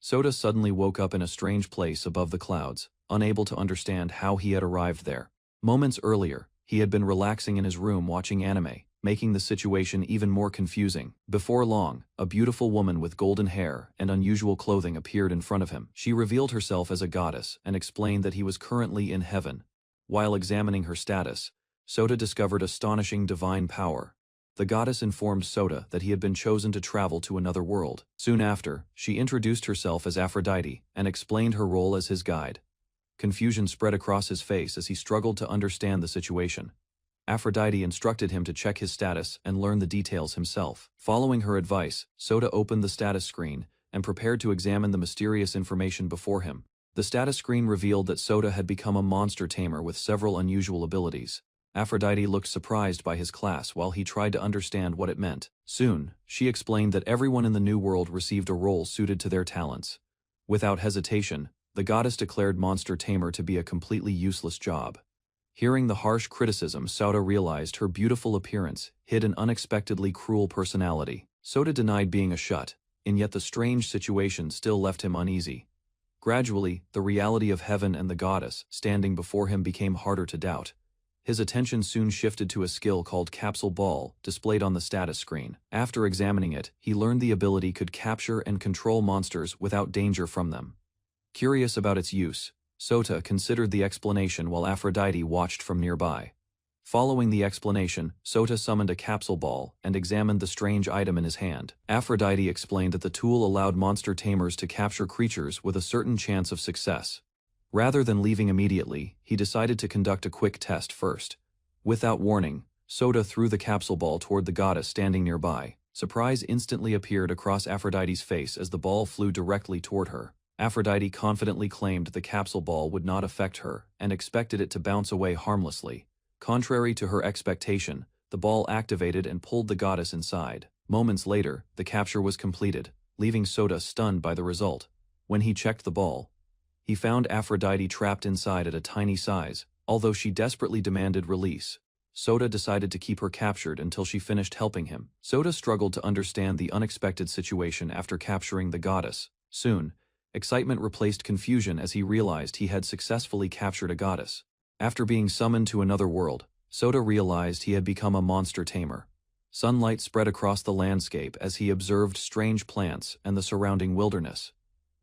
Sota suddenly woke up in a strange place above the clouds, unable to understand how he had arrived there. Moments earlier, he had been relaxing in his room watching anime, making the situation even more confusing. Before long, a beautiful woman with golden hair and unusual clothing appeared in front of him. She revealed herself as a goddess and explained that he was currently in heaven. While examining her status, Sota discovered astonishing divine power. The goddess informed Sota that he had been chosen to travel to another world. Soon after, she introduced herself as Aphrodite and explained her role as his guide. Confusion spread across his face as he struggled to understand the situation. Aphrodite instructed him to check his status and learn the details himself. Following her advice, Sota opened the status screen and prepared to examine the mysterious information before him. The status screen revealed that Sota had become a monster tamer with several unusual abilities. Aphrodite looked surprised by his class while he tried to understand what it meant. Soon, she explained that everyone in the new world received a role suited to their talents. Without hesitation, the goddess declared Monster Tamer to be a completely useless job. Hearing the harsh criticism, Sota realized her beautiful appearance hid an unexpectedly cruel personality. Sota denied being a shut, and yet the strange situation still left him uneasy. Gradually, the reality of heaven and the goddess standing before him became harder to doubt. His attention soon shifted to a skill called Capsule Ball, displayed on the status screen. After examining it, he learned the ability could capture and control monsters without danger from them. Curious about its use, Sota considered the explanation while Aphrodite watched from nearby. Following the explanation, Sota summoned a capsule ball and examined the strange item in his hand. Aphrodite explained that the tool allowed monster tamers to capture creatures with a certain chance of success. Rather than leaving immediately, he decided to conduct a quick test first. Without warning, Sota threw the capsule ball toward the goddess standing nearby. Surprise instantly appeared across Aphrodite's face as the ball flew directly toward her. Aphrodite confidently claimed the capsule ball would not affect her and expected it to bounce away harmlessly. Contrary to her expectation, the ball activated and pulled the goddess inside. Moments later, the capture was completed, leaving Sota stunned by the result. When he checked the ball, he found Aphrodite trapped inside at a tiny size. Although she desperately demanded release, Sota decided to keep her captured until she finished helping him. Sota struggled to understand the unexpected situation after capturing the goddess. Soon, excitement replaced confusion as he realized he had successfully captured a goddess. After being summoned to another world, Sota realized he had become a monster tamer. Sunlight spread across the landscape as he observed strange plants and the surrounding wilderness.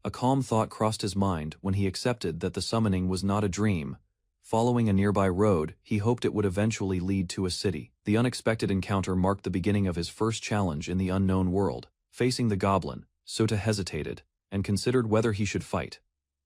A calm thought crossed his mind when he accepted that the summoning was not a dream. Following a nearby road, he hoped it would eventually lead to a city. The unexpected encounter marked the beginning of his first challenge in the unknown world. Facing the goblin, Sota hesitated and considered whether he should fight.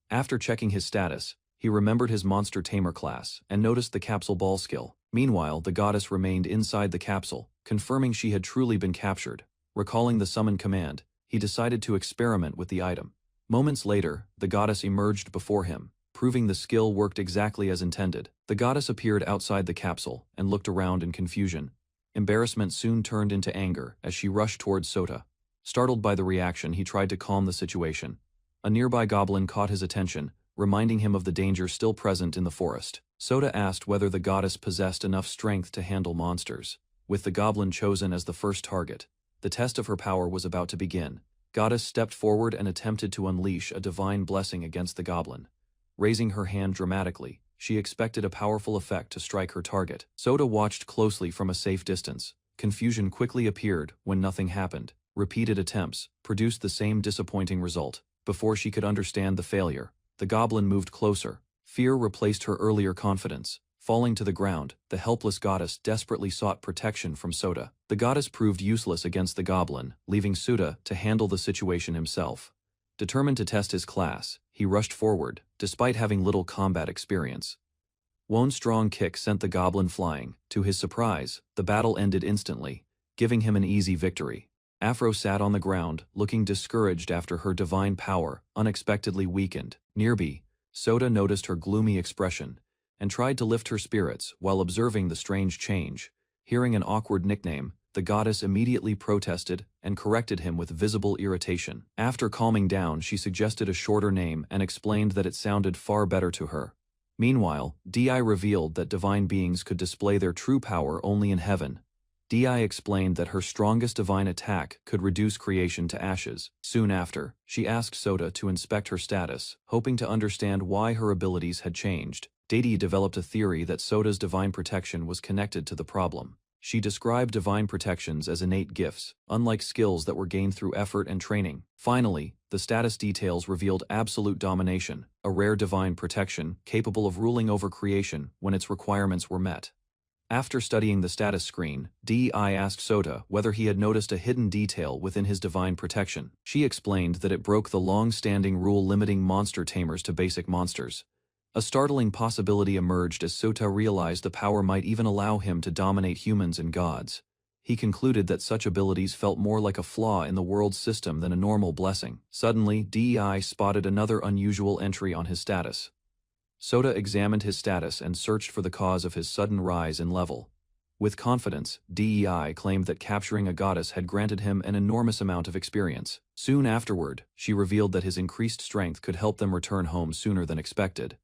After checking his status, he remembered his monster tamer class and noticed the capsule ball skill. Meanwhile, the goddess remained inside the capsule, confirming she had truly been captured. Recalling the summon command, he decided to experiment with the item. Moments later, the goddess emerged before him, proving the skill worked exactly as intended. The goddess appeared outside the capsule and looked around in confusion. Embarrassment soon turned into anger as she rushed towards Sota. Startled by the reaction, he tried to calm the situation. A nearby goblin caught his attention, reminding him of the danger still present in the forest. Sota asked whether the goddess possessed enough strength to handle monsters. With the goblin chosen as the first target, the test of her power was about to begin. Goddess stepped forward and attempted to unleash a divine blessing against the goblin. Raising her hand dramatically, she expected a powerful effect to strike her target. Sota watched closely from a safe distance. Confusion quickly appeared when nothing happened. Repeated attempts produced the same disappointing result. Before she could understand the failure, the goblin moved closer. Fear replaced her earlier confidence. Falling to the ground, the helpless goddess desperately sought protection from Sota. The goddess proved useless against the goblin, leaving Sota to handle the situation himself. Determined to test his class, he rushed forward, despite having little combat experience. One strong kick sent the goblin flying. To his surprise, the battle ended instantly, giving him an easy victory. Afro sat on the ground, looking discouraged after her divine power unexpectedly weakened. Nearby, Sota noticed her gloomy expression and tried to lift her spirits while observing the strange change. Hearing an awkward nickname, the goddess immediately protested and corrected him with visible irritation. After calming down, she suggested a shorter name and explained that it sounded far better to her. Meanwhile, Di revealed that divine beings could display their true power only in heaven. Di explained that her strongest divine attack could reduce creation to ashes. Soon after, she asked Sota to inspect her status, hoping to understand why her abilities had changed. Di developed a theory that Sota's divine protection was connected to the problem. She described divine protections as innate gifts, unlike skills that were gained through effort and training. Finally, the status details revealed absolute domination, a rare divine protection capable of ruling over creation when its requirements were met. After studying the status screen, Di asked Sota whether he had noticed a hidden detail within his divine protection. She explained that it broke the long-standing rule limiting monster tamers to basic monsters. A startling possibility emerged as Sota realized the power might even allow him to dominate humans and gods. He concluded that such abilities felt more like a flaw in the world's system than a normal blessing. Suddenly, Di spotted another unusual entry on his status. Sota examined his status and searched for the cause of his sudden rise in level. With confidence, Di claimed that capturing a goddess had granted him an enormous amount of experience. Soon afterward, she revealed that his increased strength could help them return home sooner than expected.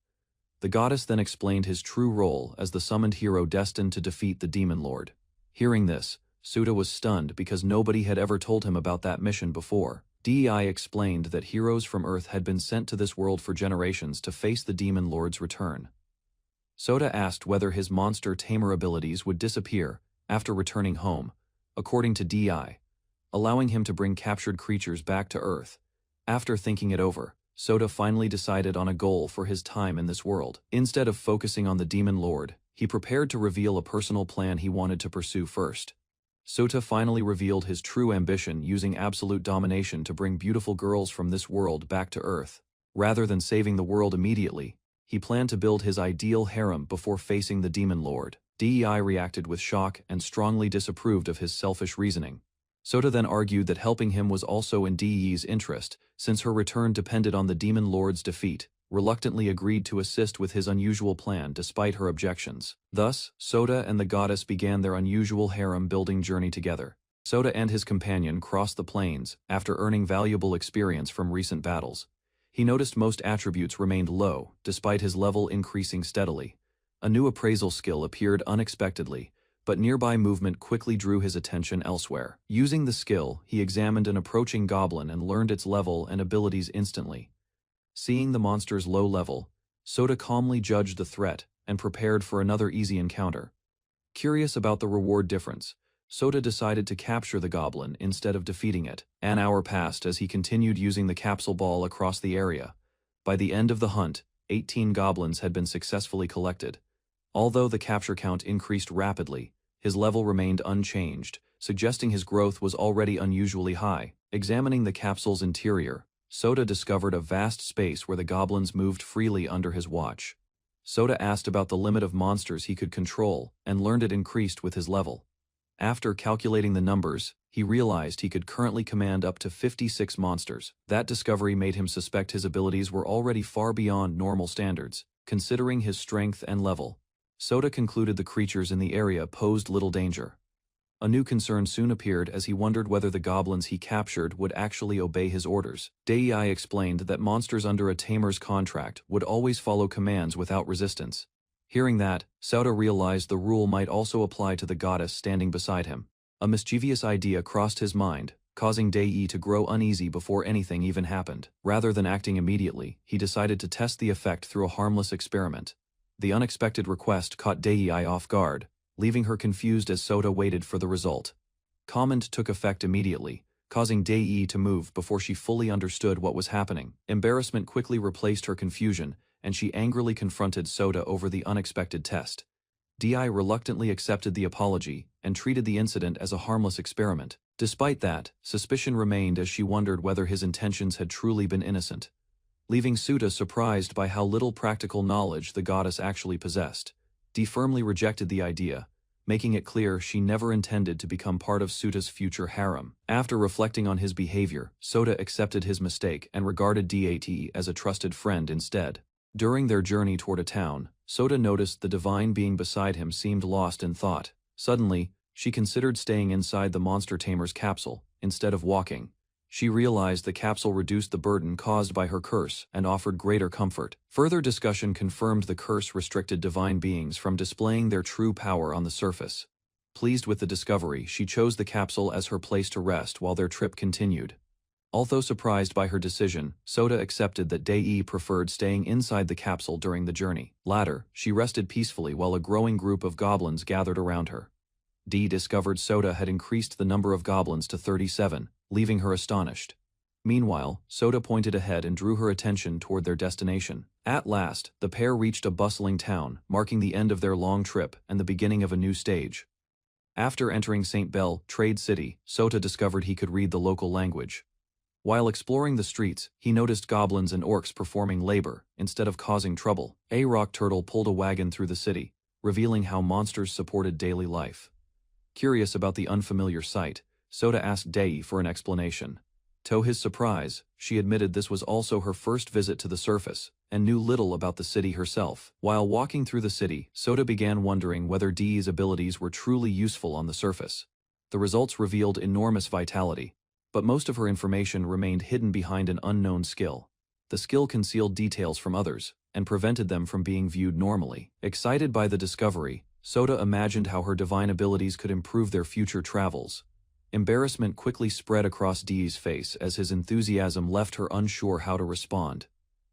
The goddess then explained his true role as the summoned hero destined to defeat the demon lord. Hearing this, Sota was stunned because nobody had ever told him about that mission before. Di explained that heroes from Earth had been sent to this world for generations to face the demon lord's return. Sota asked whether his monster tamer abilities would disappear after returning home, according to Di, allowing him to bring captured creatures back to Earth. After thinking it over, Sota finally decided on a goal for his time in this world. Instead of focusing on the demon lord, he prepared to reveal a personal plan he wanted to pursue first. Sota finally revealed his true ambition using absolute domination to bring beautiful girls from this world back to Earth. Rather than saving the world immediately, he planned to build his ideal harem before facing the demon lord. Di reacted with shock and strongly disapproved of his selfish reasoning. Sota then argued that helping him was also in Di's interest, since her return depended on the demon lord's defeat, reluctantly agreed to assist with his unusual plan despite her objections. Thus, Sota and the goddess began their unusual harem-building journey together. Sota and his companion crossed the plains after earning valuable experience from recent battles. He noticed most attributes remained low, despite his level increasing steadily. A new appraisal skill appeared unexpectedly, but nearby movement quickly drew his attention elsewhere. Using the skill, he examined an approaching goblin and learned its level and abilities instantly. Seeing the monster's low level, Sota calmly judged the threat and prepared for another easy encounter. Curious about the reward difference, Sota decided to capture the goblin instead of defeating it. An hour passed as he continued using the capsule ball across the area. By the end of the hunt, 18 goblins had been successfully collected. Although the capture count increased rapidly, his level remained unchanged, suggesting his growth was already unusually high. Examining the capsule's interior, Sota discovered a vast space where the goblins moved freely under his watch. Sota asked about the limit of monsters he could control and learned it increased with his level. After calculating the numbers, he realized he could currently command up to 56 monsters. That discovery made him suspect his abilities were already far beyond normal standards, considering his strength and level. Sota concluded the creatures in the area posed little danger. A new concern soon appeared as he wondered whether the goblins he captured would actually obey his orders. Dei explained that monsters under a tamer's contract would always follow commands without resistance. Hearing that, Sota realized the rule might also apply to the goddess standing beside him. A mischievous idea crossed his mind, causing Dei to grow uneasy before anything even happened. Rather than acting immediately, he decided to test the effect through a harmless experiment. The unexpected request caught Dei off guard, leaving her confused as Sota waited for the result. Command took effect immediately, causing Dei to move before she fully understood what was happening. Embarrassment quickly replaced her confusion, and she angrily confronted Sota over the unexpected test. Dei reluctantly accepted the apology and treated the incident as a harmless experiment. Despite that, suspicion remained as she wondered whether his intentions had truly been innocent, leaving Sota surprised by how little practical knowledge the goddess actually possessed. Dei firmly rejected the idea, making it clear she never intended to become part of Sota's future harem. After reflecting on his behavior, Sota accepted his mistake and regarded Dat as a trusted friend instead. During their journey toward a town, Sota noticed the divine being beside him seemed lost in thought. Suddenly, she considered staying inside the monster tamer's capsule, instead of walking. She realized the capsule reduced the burden caused by her curse and offered greater comfort. Further discussion confirmed the curse restricted divine beings from displaying their true power on the surface. Pleased with the discovery, she chose the capsule as her place to rest while their trip continued. Although surprised by her decision, Sota accepted that Dei preferred staying inside the capsule during the journey. Later, she rested peacefully while a growing group of goblins gathered around her. Dee discovered Sota had increased the number of goblins to 37, leaving her astonished. Meanwhile, Sota pointed ahead and drew her attention toward their destination. At last, the pair reached a bustling town, marking the end of their long trip and the beginning of a new stage. After entering St. Bell, Trade City, Sota discovered he could read the local language. While exploring the streets, he noticed goblins and orcs performing labor instead of causing trouble. A rock turtle pulled a wagon through the city, revealing how monsters supported daily life. Curious about the unfamiliar sight, Sota asked Dei for an explanation. To his surprise, she admitted this was also her first visit to the surface, and knew little about the city herself. While walking through the city, Sota began wondering whether Dei's abilities were truly useful on the surface. The results revealed enormous vitality, but most of her information remained hidden behind an unknown skill. The skill concealed details from others, and prevented them from being viewed normally. Excited by the discovery, Sota imagined how her divine abilities could improve their future travels. Embarrassment quickly spread across Dei's face as his enthusiasm left her unsure how to respond.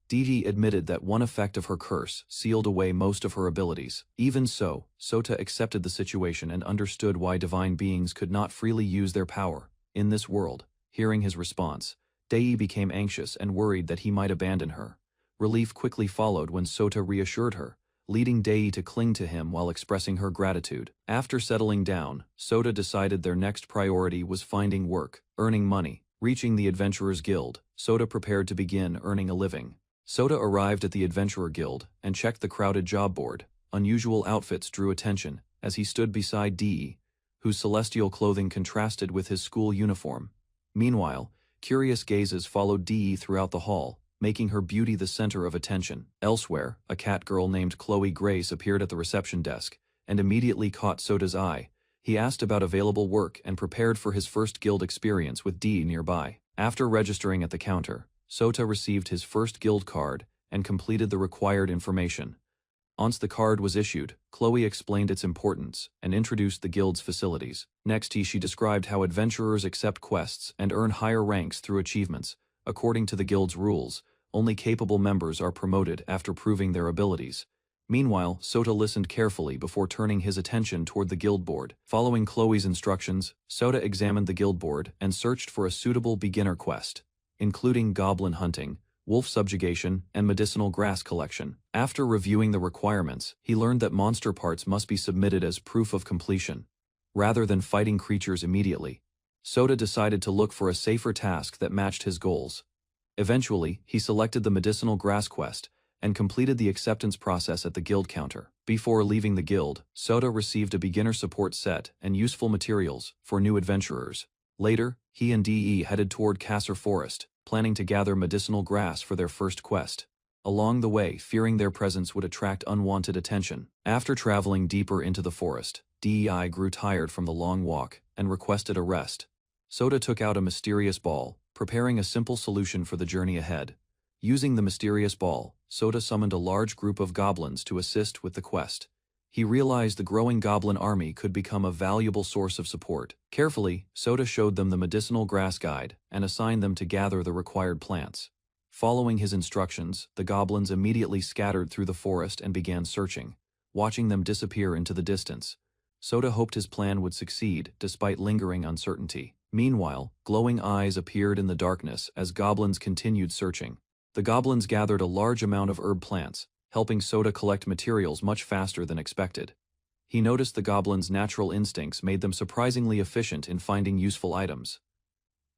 Dei admitted that one effect of her curse sealed away most of her abilities. Even so, Sota accepted the situation and understood why divine beings could not freely use their power in this world. Hearing his response, Dei became anxious and worried that he might abandon her. Relief quickly followed when Sota reassured her, leading Dei to cling to him while expressing her gratitude. After settling down, Sota decided their next priority was finding work, earning money. Reaching the Adventurers Guild, Sota prepared to begin earning a living. Sota arrived at the Adventurer Guild and checked the crowded job board. Unusual outfits drew attention as he stood beside Dei, whose celestial clothing contrasted with his school uniform. Meanwhile, curious gazes followed Dei throughout the hall, making her beauty the center of attention. Elsewhere, a cat girl named Chloe Grace appeared at the reception desk, and immediately caught Sota's eye. He asked about available work and prepared for his first guild experience with Dei nearby. After registering at the counter, Sota received his first guild card and completed the required information. Once the card was issued, Chloe explained its importance and introduced the guild's facilities. Next, she described how adventurers accept quests and earn higher ranks through achievements. According to the guild's rules, only capable members are promoted after proving their abilities. Meanwhile, Sota listened carefully before turning his attention toward the guild board. Following Chloe's instructions, Sota examined the guild board and searched for a suitable beginner quest, including goblin hunting, wolf subjugation, and medicinal grass collection. After reviewing the requirements, he learned that monster parts must be submitted as proof of completion, rather than fighting creatures immediately. Sota decided to look for a safer task that matched his goals. Eventually, he selected the medicinal grass quest and completed the acceptance process at the guild counter. Before leaving the guild, Sota received a beginner support set and useful materials for new adventurers. Later, he and Dei headed toward Kasser Forest, planning to gather medicinal grass for their first quest. Along the way, fearing their presence would attract unwanted attention. After traveling deeper into the forest, Dei grew tired from the long walk and requested a rest. Sota took out a mysterious ball, preparing a simple solution for the journey ahead. Using the mysterious ball, Sota summoned a large group of goblins to assist with the quest. He realized the growing goblin army could become a valuable source of support. Carefully, Sota showed them the medicinal grass guide and assigned them to gather the required plants. Following his instructions, the goblins immediately scattered through the forest and began searching, watching them disappear into the distance. Sota hoped his plan would succeed despite lingering uncertainty. Meanwhile, glowing eyes appeared in the darkness as goblins continued searching. The goblins gathered a large amount of herb plants, helping Sota collect materials much faster than expected. He noticed the goblins' natural instincts made them surprisingly efficient in finding useful items.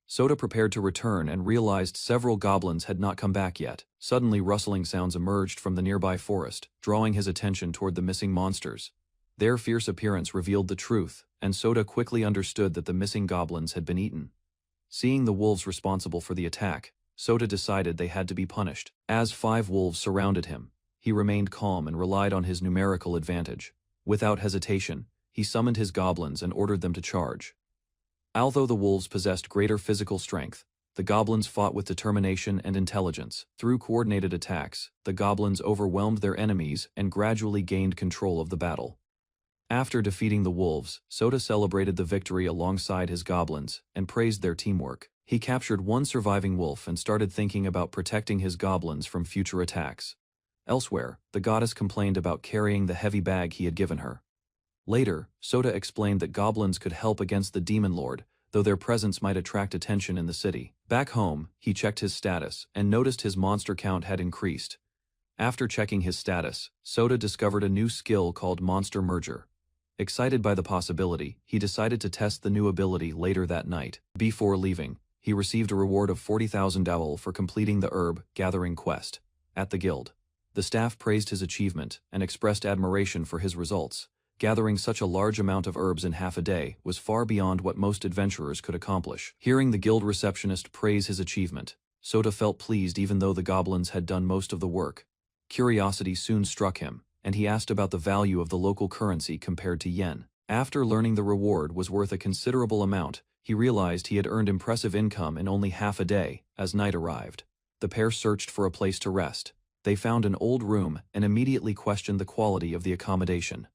Sota prepared to return and realized several goblins had not come back yet. Suddenly, rustling sounds emerged from the nearby forest, drawing his attention toward the missing monsters. Their fierce appearance revealed the truth, and Sota quickly understood that the missing goblins had been eaten. Seeing the wolves responsible for the attack, Sota decided they had to be punished. As 5 wolves surrounded him, he remained calm and relied on his numerical advantage. Without hesitation, he summoned his goblins and ordered them to charge. Although the wolves possessed greater physical strength, the goblins fought with determination and intelligence. Through coordinated attacks, the goblins overwhelmed their enemies and gradually gained control of the battle. After defeating the wolves, Sota celebrated the victory alongside his goblins and praised their teamwork. He captured one surviving wolf and started thinking about protecting his goblins from future attacks. Elsewhere, the goddess complained about carrying the heavy bag he had given her. Later, Sota explained that goblins could help against the demon lord, though their presence might attract attention in the city. Back home, he checked his status and noticed his monster count had increased. After checking his status, Sota discovered a new skill called Monster Merger. Excited by the possibility, he decided to test the new ability later that night. Before leaving, he received a reward of 40,000 ActionToon for completing the herb gathering quest at the guild. The staff praised his achievement and expressed admiration for his results. Gathering such a large amount of herbs in half a day was far beyond what most adventurers could accomplish. Hearing the guild receptionist praise his achievement, Sota felt pleased even though the goblins had done most of the work. Curiosity soon struck him, and he asked about the value of the local currency compared to yen. After learning the reward was worth a considerable amount, he realized he had earned impressive income in only half a day. As night arrived, the pair searched for a place to rest. They found an old room and immediately questioned the quality of the accommodation.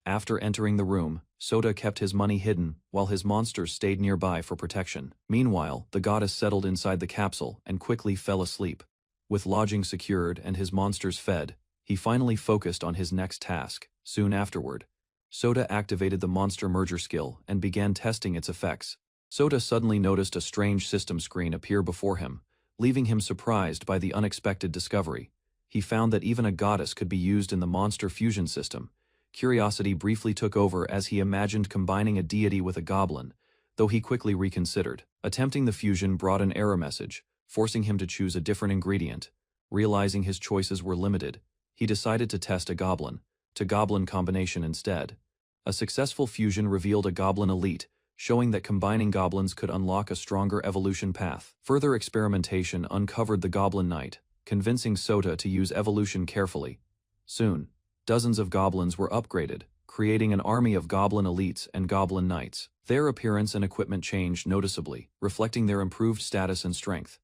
After entering the room, Sota kept his money hidden while his monsters stayed nearby for protection. Meanwhile, the goddess settled inside the capsule and quickly fell asleep. With lodging secured and his monsters fed, he finally focused on his next task. Soon afterward, Sota activated the Monster Merger skill and began testing its effects. Sota suddenly noticed a strange system screen appear before him, leaving him surprised by the unexpected discovery. He found that even a goddess could be used in the monster fusion system. Curiosity briefly took over as he imagined combining a deity with a goblin, though he quickly reconsidered. Attempting the fusion brought an error message, forcing him to choose a different ingredient. Realizing his choices were limited, he decided to test a goblin-to-goblin combination instead. A successful fusion revealed a goblin elite, showing that combining goblins could unlock a stronger evolution path. Further experimentation uncovered the Goblin Knight, convincing Sota to use evolution carefully. Soon, dozens of goblins were upgraded, creating an army of goblin elites and goblin knights. Their appearance and equipment changed noticeably, reflecting their improved status and strength.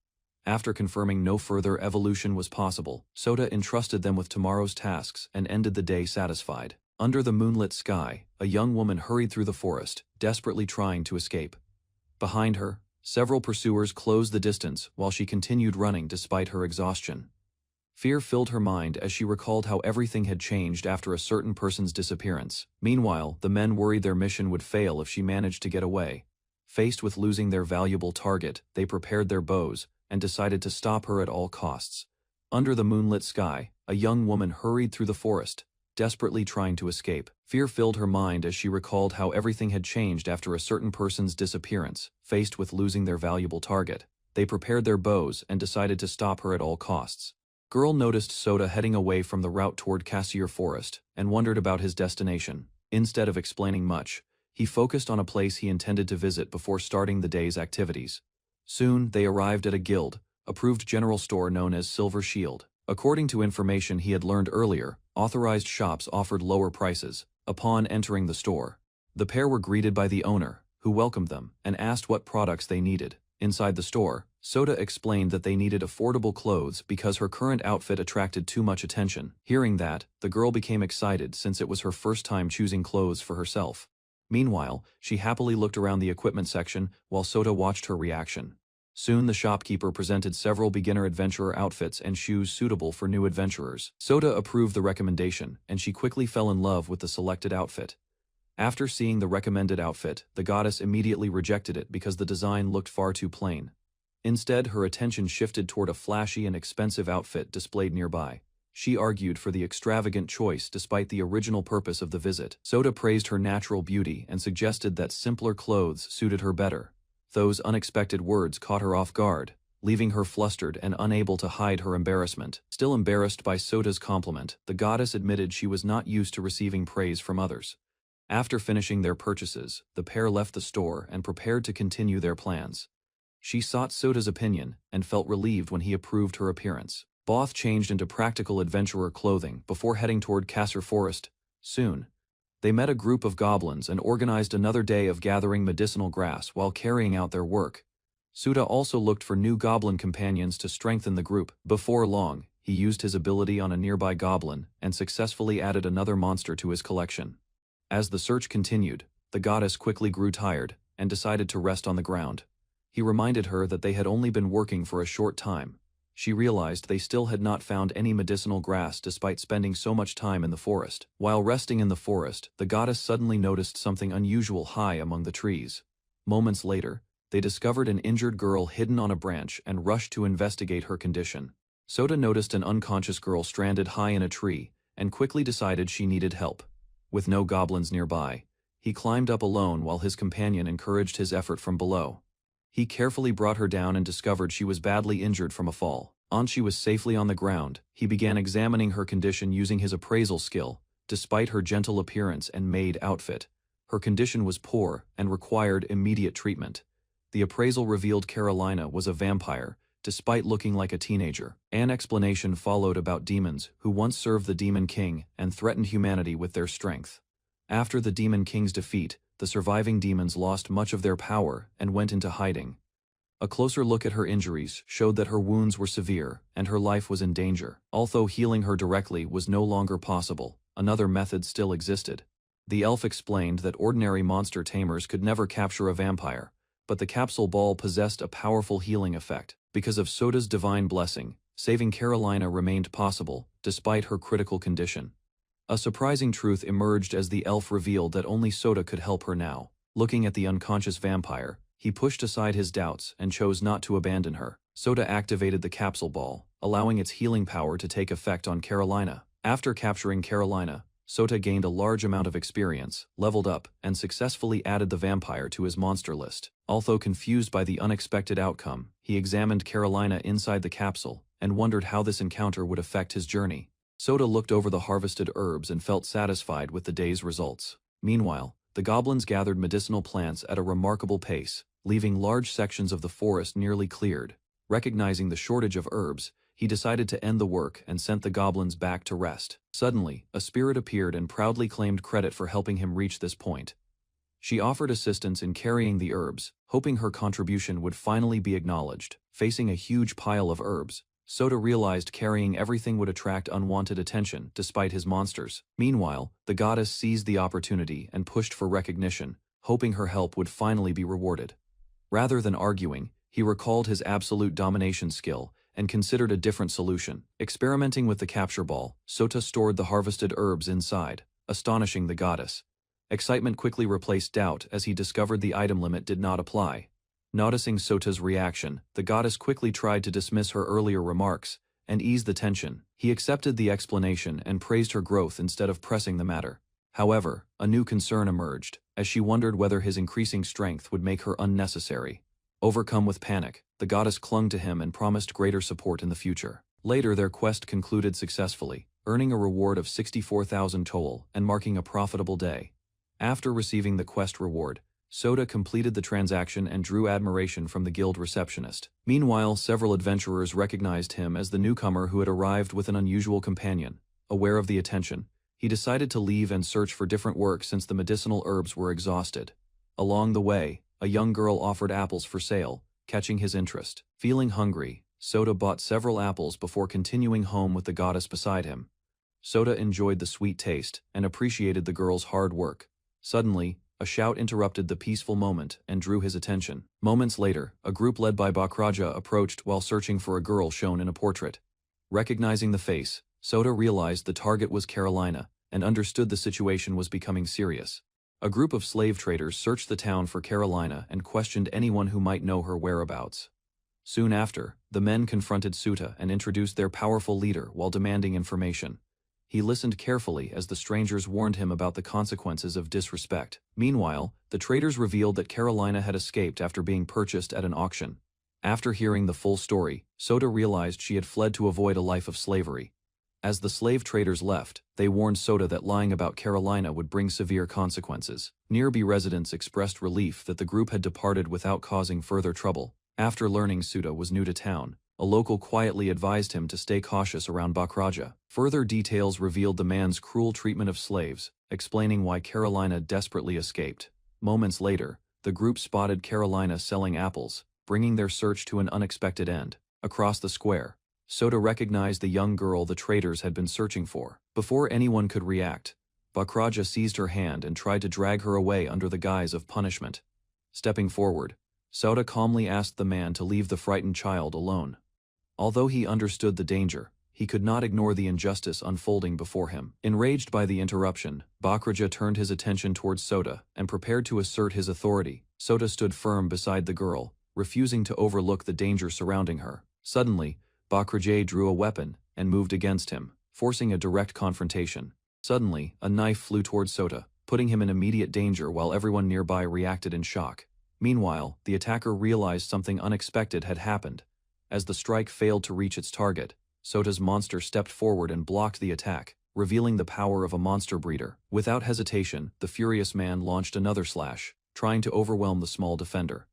After confirming no further evolution was possible, Sota entrusted them with tomorrow's tasks and ended the day satisfied. Under the moonlit sky, a young woman hurried through the forest, desperately trying to escape. Behind her, several pursuers closed the distance while she continued running despite her exhaustion. Fear filled her mind as she recalled how everything had changed after a certain person's disappearance. Meanwhile, the men worried their mission would fail if she managed to get away. Faced with losing their valuable target, they prepared their bows and decided to stop her at all costs. Under the moonlit sky, a young woman hurried through the forest, desperately trying to escape. Fear filled her mind as she recalled how everything had changed after a certain person's disappearance. Faced with losing their valuable target, they prepared their bows and decided to stop her at all costs. Girl noticed Sota heading away from the route toward Cassier Forest and wondered about his destination. Instead of explaining much, he focused on a place he intended to visit before starting the day's activities. Soon, they arrived at a guild-approved general store known as Silver Shield. According to information he had learned earlier, authorized shops offered lower prices. Upon entering the store, the pair were greeted by the owner, who welcomed them and asked what products they needed. Inside the store, Sota explained that they needed affordable clothes because her current outfit attracted too much attention. Hearing that, the girl became excited since it was her first time choosing clothes for herself. Meanwhile, she happily looked around the equipment section while Sota watched her reaction. Soon the shopkeeper presented several beginner adventurer outfits and shoes suitable for new adventurers. Sota approved the recommendation, and she quickly fell in love with the selected outfit. After seeing the recommended outfit, the goddess immediately rejected it because the design looked far too plain. Instead, her attention shifted toward a flashy and expensive outfit displayed nearby. She argued for the extravagant choice despite the original purpose of the visit. Sota praised her natural beauty and suggested that simpler clothes suited her better. Those unexpected words caught her off guard, leaving her flustered and unable to hide her embarrassment. Still embarrassed by Sota's compliment, the goddess admitted she was not used to receiving praise from others. After finishing their purchases, the pair left the store and prepared to continue their plans. She sought Sota's opinion and felt relieved when he approved her appearance. Both changed into practical adventurer clothing before heading toward Cassier Forest. Soon, they met a group of goblins and organized another day of gathering medicinal grass while carrying out their work. Sota also looked for new goblin companions to strengthen the group. Before long, he used his ability on a nearby goblin and successfully added another monster to his collection. As the search continued, the goddess quickly grew tired and decided to rest on the ground. He reminded her that they had only been working for a short time. She realized they still had not found any medicinal grass despite spending so much time in the forest. While resting in the forest, the goddess suddenly noticed something unusual high among the trees. Moments later, they discovered an injured girl hidden on a branch and rushed to investigate her condition. Sota noticed an unconscious girl stranded high in a tree and quickly decided she needed help. With no goblins nearby, he climbed up alone while his companion encouraged his effort from below. He carefully brought her down and discovered she was badly injured from a fall. Once she was safely on the ground, he began examining her condition using his appraisal skill. Despite her gentle appearance and maid outfit, her condition was poor and required immediate treatment. The appraisal revealed Carolina was a vampire, despite looking like a teenager. An explanation followed about demons who once served the Demon King and threatened humanity with their strength. After the Demon King's defeat, the surviving demons lost much of their power and went into hiding. A closer look at her injuries showed that her wounds were severe and her life was in danger. Although healing her directly was no longer possible, another method still existed. The elf explained that ordinary monster tamers could never capture a vampire, but the capsule ball possessed a powerful healing effect. Because of Sota's divine blessing, saving Carolina remained possible, despite her critical condition. A surprising truth emerged as the elf revealed that only Sota could help her now. Looking at the unconscious vampire, he pushed aside his doubts and chose not to abandon her. Sota activated the capsule ball, allowing its healing power to take effect on Carolina. After capturing Carolina, Sota gained a large amount of experience, leveled up, and successfully added the vampire to his monster list. Although confused by the unexpected outcome, he examined Carolina inside the capsule and wondered how this encounter would affect his journey. Sota looked over the harvested herbs and felt satisfied with the day's results. Meanwhile, the goblins gathered medicinal plants at a remarkable pace, leaving large sections of the forest nearly cleared. Recognizing the shortage of herbs, he decided to end the work and sent the goblins back to rest. Suddenly, a spirit appeared and proudly claimed credit for helping him reach this point. She offered assistance in carrying the herbs, hoping her contribution would finally be acknowledged. Facing a huge pile of herbs, Sota realized carrying everything would attract unwanted attention despite his monsters. Meanwhile, the goddess seized the opportunity and pushed for recognition, hoping her help would finally be rewarded. Rather than arguing, he recalled his absolute domination skill and considered a different solution. Experimenting with the capture ball, Sota stored the harvested herbs inside, astonishing the goddess. Excitement quickly replaced doubt as he discovered the item limit did not apply. Noticing Sota's reaction, the goddess quickly tried to dismiss her earlier remarks and ease the tension. He accepted the explanation and praised her growth instead of pressing the matter. However, a new concern emerged, as she wondered whether his increasing strength would make her unnecessary. Overcome with panic, the goddess clung to him and promised greater support in the future. Later their quest concluded successfully, earning a reward of 64,000 toll and marking a profitable day. After receiving the quest reward, Sota completed the transaction and drew admiration from the guild receptionist. Meanwhile, several adventurers recognized him as the newcomer who had arrived with an unusual companion. Aware of the attention, he decided to leave and search for different work since the medicinal herbs were exhausted. Along the way, a young girl offered apples for sale, catching his interest. Feeling hungry, Sota bought several apples before continuing home with the goddess beside him. Sota enjoyed the sweet taste and appreciated the girl's hard work. Suddenly, a shout interrupted the peaceful moment and drew his attention. Moments later, a group led by Bakraja approached while searching for a girl shown in a portrait. Recognizing the face, Sota realized the target was Carolina and understood the situation was becoming serious. A group of slave traders searched the town for Carolina and questioned anyone who might know her whereabouts. Soon after, the men confronted Sota and introduced their powerful leader while demanding information. He listened carefully as the strangers warned him about the consequences of disrespect. Meanwhile, the traders revealed that Carolina had escaped after being purchased at an auction. After hearing the full story, Sota realized she had fled to avoid a life of slavery. As the slave traders left, they warned Sota that lying about Carolina would bring severe consequences. Nearby residents expressed relief that the group had departed without causing further trouble. After learning Sota was new to town, a local quietly advised him to stay cautious around Bakraja. Further details revealed the man's cruel treatment of slaves, explaining why Carolina desperately escaped. Moments later, the group spotted Carolina selling apples, bringing their search to an unexpected end. Across the square, Sota recognized the young girl the traders had been searching for. Before anyone could react, Bakraja seized her hand and tried to drag her away under the guise of punishment. Stepping forward, Soda calmly asked the man to leave the frightened child alone. Although he understood the danger, he could not ignore the injustice unfolding before him. Enraged by the interruption, Bakraja turned his attention towards Soda and prepared to assert his authority. Soda stood firm beside the girl, refusing to overlook the danger surrounding her. Suddenly, Bakraja drew a weapon and moved against him, forcing a direct confrontation. Suddenly, a knife flew towards Soda, putting him in immediate danger while everyone nearby reacted in shock. Meanwhile, the attacker realized something unexpected had happened. As the strike failed to reach its target, Soda's monster stepped forward and blocked the attack, revealing the power of a monster breeder. Without hesitation, the furious man launched another slash, trying to overwhelm the small defender.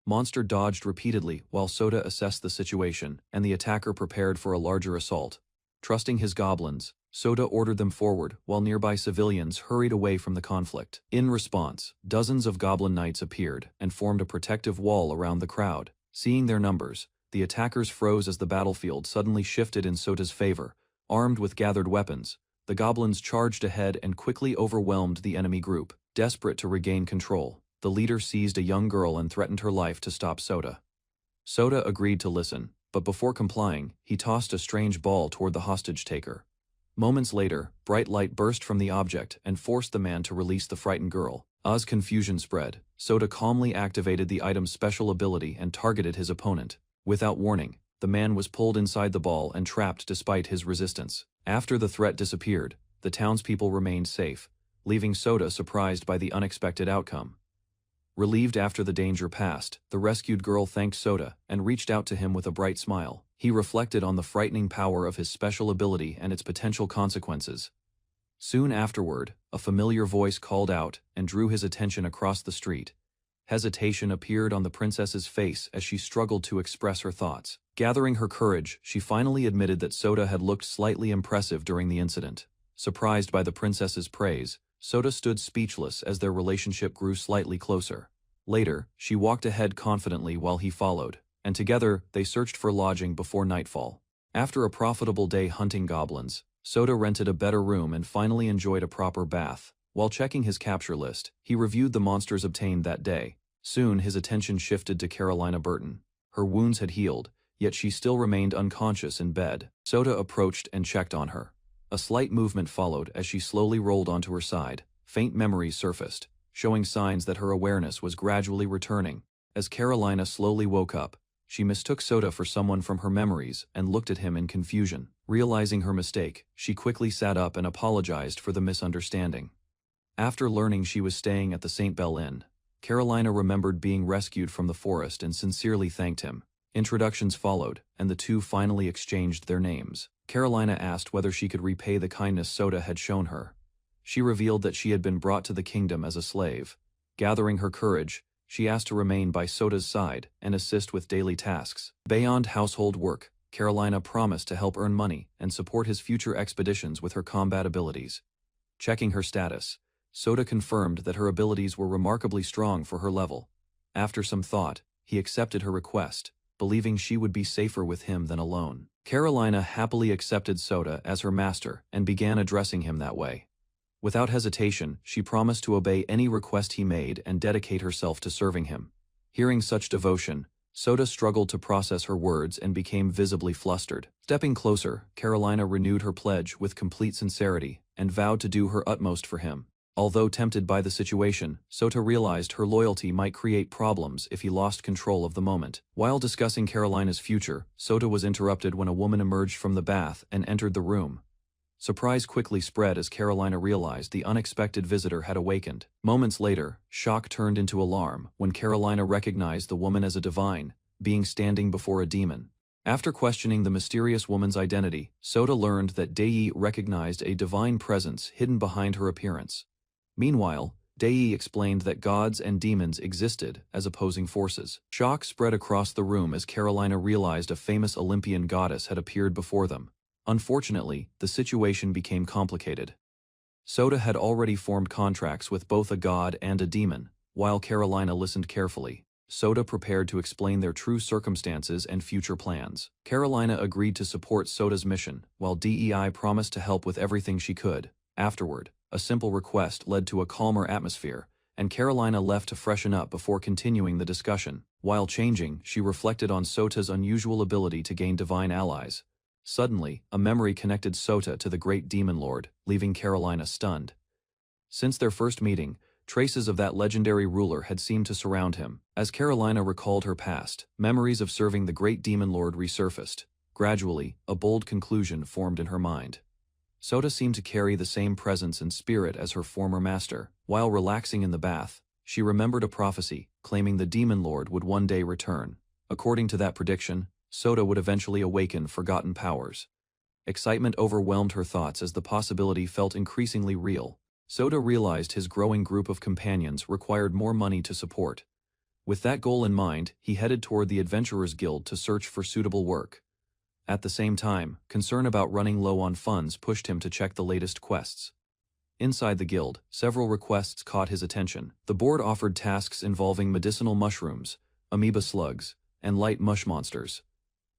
Monster dodged repeatedly while Soda assessed the situation, and the attacker prepared for a larger assault. Trusting his goblins, Soda ordered them forward while nearby civilians hurried away from the conflict. In response, dozens of goblin knights appeared and formed a protective wall around the crowd. Seeing their numbers, the attackers froze as the battlefield suddenly shifted in Soda's favor. Armed with gathered weapons, the goblins charged ahead and quickly overwhelmed the enemy group. Desperate to regain control, the leader seized a young girl and threatened her life to stop Soda. Soda agreed to listen, but before complying, he tossed a strange ball toward the hostage-taker. Moments later, bright light burst from the object and forced the man to release the frightened girl. As confusion spread, Soda calmly activated the item's special ability and targeted his opponent. Without warning, the man was pulled inside the ball and trapped despite his resistance. After the threat disappeared, the townspeople remained safe, leaving Soda surprised by the unexpected outcome. Relieved after the danger passed, the rescued girl thanked Soda and reached out to him with a bright smile. He reflected on the frightening power of his special ability and its potential consequences. Soon afterward, a familiar voice called out and drew his attention across the street. Hesitation appeared on the princess's face as she struggled to express her thoughts. Gathering her courage, she finally admitted that Soda had looked slightly impressive during the incident. Surprised by the princess's praise, Soda stood speechless as their relationship grew slightly closer. Later, she walked ahead confidently while he followed, and together they searched for lodging before nightfall. After a profitable day hunting goblins, Soda rented a better room and finally enjoyed a proper bath. While checking his capture list, he reviewed the monsters obtained that day. Soon his attention shifted to Carolina Burton. Her wounds had healed, yet she still remained unconscious in bed. Soda approached and checked on her. A slight movement followed as she slowly rolled onto her side. Faint memories surfaced, showing signs that her awareness was gradually returning. As Carolina slowly woke up, she mistook Soda for someone from her memories and looked at him in confusion. Realizing her mistake, she quickly sat up and apologized for the misunderstanding. After learning she was staying at the St. Bell Inn, Carolina remembered being rescued from the forest and sincerely thanked him. Introductions followed, and the two finally exchanged their names. Carolina asked whether she could repay the kindness Soda had shown her. She revealed that she had been brought to the kingdom as a slave. Gathering her courage, she asked to remain by Soda's side and assist with daily tasks. Beyond household work, Carolina promised to help earn money and support his future expeditions with her combat abilities. Checking her status, Soda confirmed that her abilities were remarkably strong for her level. After some thought, he accepted her request, believing she would be safer with him than alone. Carolina happily accepted Soda as her master and began addressing him that way. Without hesitation, she promised to obey any request he made and dedicate herself to serving him. Hearing such devotion, Soda struggled to process her words and became visibly flustered. Stepping closer, Carolina renewed her pledge with complete sincerity and vowed to do her utmost for him. Although tempted by the situation, Soda realized her loyalty might create problems if he lost control of the moment. While discussing Carolina's future, Soda was interrupted when a woman emerged from the bath and entered the room. Surprise quickly spread as Carolina realized the unexpected visitor had awakened. Moments later, shock turned into alarm when Carolina recognized the woman as a divine, being standing before a demon. After questioning the mysterious woman's identity, Soda learned that Dei recognized a divine presence hidden behind her appearance. Meanwhile, Dei explained that gods and demons existed as opposing forces. Shock spread across the room as Carolina realized a famous Olympian goddess had appeared before them. Unfortunately, the situation became complicated. Soda had already formed contracts with both a god and a demon. While Carolina listened carefully, Soda prepared to explain their true circumstances and future plans. Carolina agreed to support Soda's mission, while Dei promised to help with everything she could. Afterward, A simple request led to a calmer atmosphere, and Carolina left to freshen up before continuing the discussion. While changing, she reflected on Sota's unusual ability to gain divine allies. Suddenly, a memory connected Sota to the great demon lord, leaving Carolina stunned. Since their first meeting, traces of that legendary ruler had seemed to surround him. As Carolina recalled her past, memories of serving the great demon lord resurfaced. Gradually, a bold conclusion formed in her mind. Sota seemed to carry the same presence and spirit as her former master. While relaxing in the bath, she remembered a prophecy, claiming the demon lord would one day return. According to that prediction, Sota would eventually awaken forgotten powers. Excitement overwhelmed her thoughts as the possibility felt increasingly real. Sota realized his growing group of companions required more money to support. With that goal in mind, he headed toward the Adventurers Guild to search for suitable work. At the same time, concern about running low on funds pushed him to check the latest quests. Inside the guild, several requests caught his attention. The board offered tasks involving medicinal mushrooms, amoeba slugs, and light mush monsters.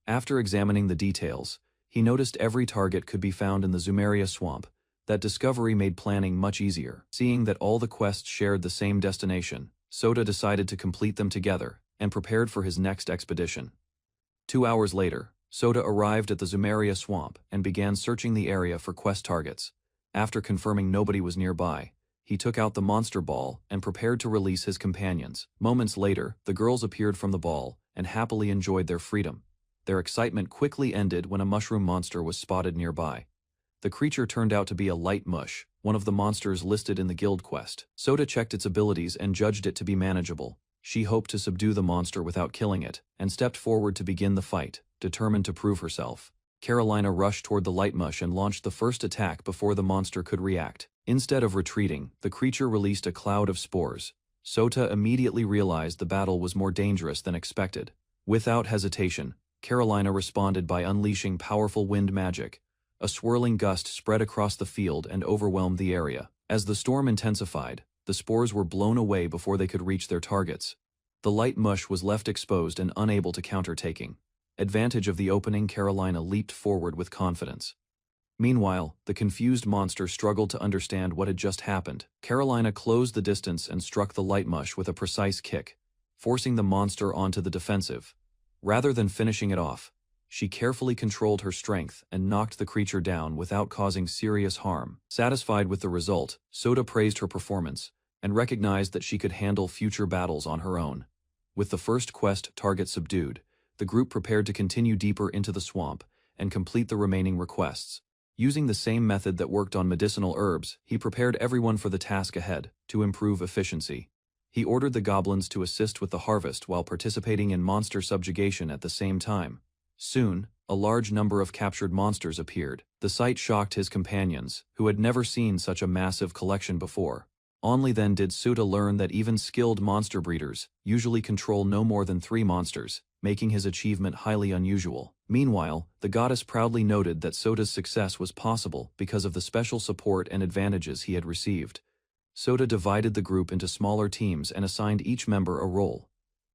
After examining the details, he noticed every target could be found in the Zumeria swamp. That discovery made planning much easier. Seeing that all the quests shared the same destination, Sota decided to complete them together, and prepared for his next expedition. 2 hours later, Sota arrived at the Zumeria swamp and began searching the area for quest targets. After confirming nobody was nearby, he took out the monster ball and prepared to release his companions. Moments later, the girls appeared from the ball and happily enjoyed their freedom. Their excitement quickly ended when a mushroom monster was spotted nearby. The creature turned out to be a light mush, one of the monsters listed in the guild quest. Sota checked its abilities and judged it to be manageable. She hoped to subdue the monster without killing it, and stepped forward to begin the fight, determined to prove herself. Carolina rushed toward the light mush and launched the first attack before the monster could react. Instead of retreating, the creature released a cloud of spores. Sota immediately realized the battle was more dangerous than expected. Without hesitation, Carolina responded by unleashing powerful wind magic. A swirling gust spread across the field and overwhelmed the area. As the storm intensified, the spores were blown away before they could reach their targets. The light mush was left exposed and unable to counter-taking. Advantage of the opening, Carolina leaped forward with confidence. Meanwhile, the confused monster struggled to understand what had just happened. Carolina closed the distance and struck the light mush with a precise kick, forcing the monster onto the defensive. Rather than finishing it off, she carefully controlled her strength and knocked the creature down without causing serious harm. Satisfied with the result, Sota praised her performance and recognized that she could handle future battles on her own. With the first quest target subdued, the group prepared to continue deeper into the swamp and complete the remaining requests. Using the same method that worked on medicinal herbs, he prepared everyone for the task ahead, to improve efficiency. He ordered the goblins to assist with the harvest while participating in monster subjugation at the same time. Soon, a large number of captured monsters appeared. The sight shocked his companions, who had never seen such a massive collection before. Only then did Sota learn that even skilled monster breeders usually control no more than 3 monsters, making his achievement highly unusual. Meanwhile, the goddess proudly noted that Sota's success was possible because of the special support and advantages he had received. Sota divided the group into smaller teams and assigned each member a role.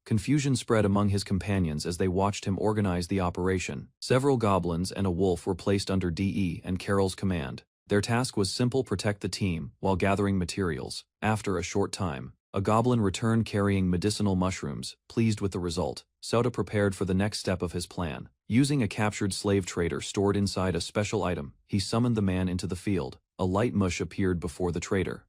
Confusion spread among his companions as they watched him organize the operation. Several goblins and a wolf were placed under DE and Carol's command. Their task was simple: protect the team while gathering materials. After a short time, a goblin returned carrying medicinal mushrooms. Pleased with the result, Sota prepared for the next step of his plan. Using a captured slave trader stored inside a special item, he summoned the man into the field. A light mush appeared before the trader.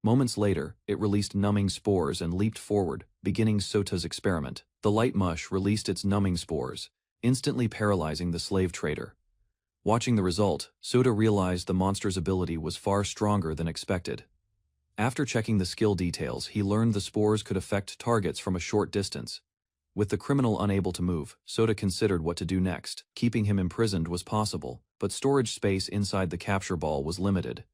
Moments later, it released numbing spores and leaped forward, beginning Sota's experiment. The light mush released its numbing spores, instantly paralyzing the slave trader. Watching the result, Sota realized the monster's ability was far stronger than expected. After checking the skill details, he learned the spores could affect targets from a short distance. With the criminal unable to move, Sota considered what to do next. Keeping him imprisoned was possible, but storage space inside the capture ball was limited.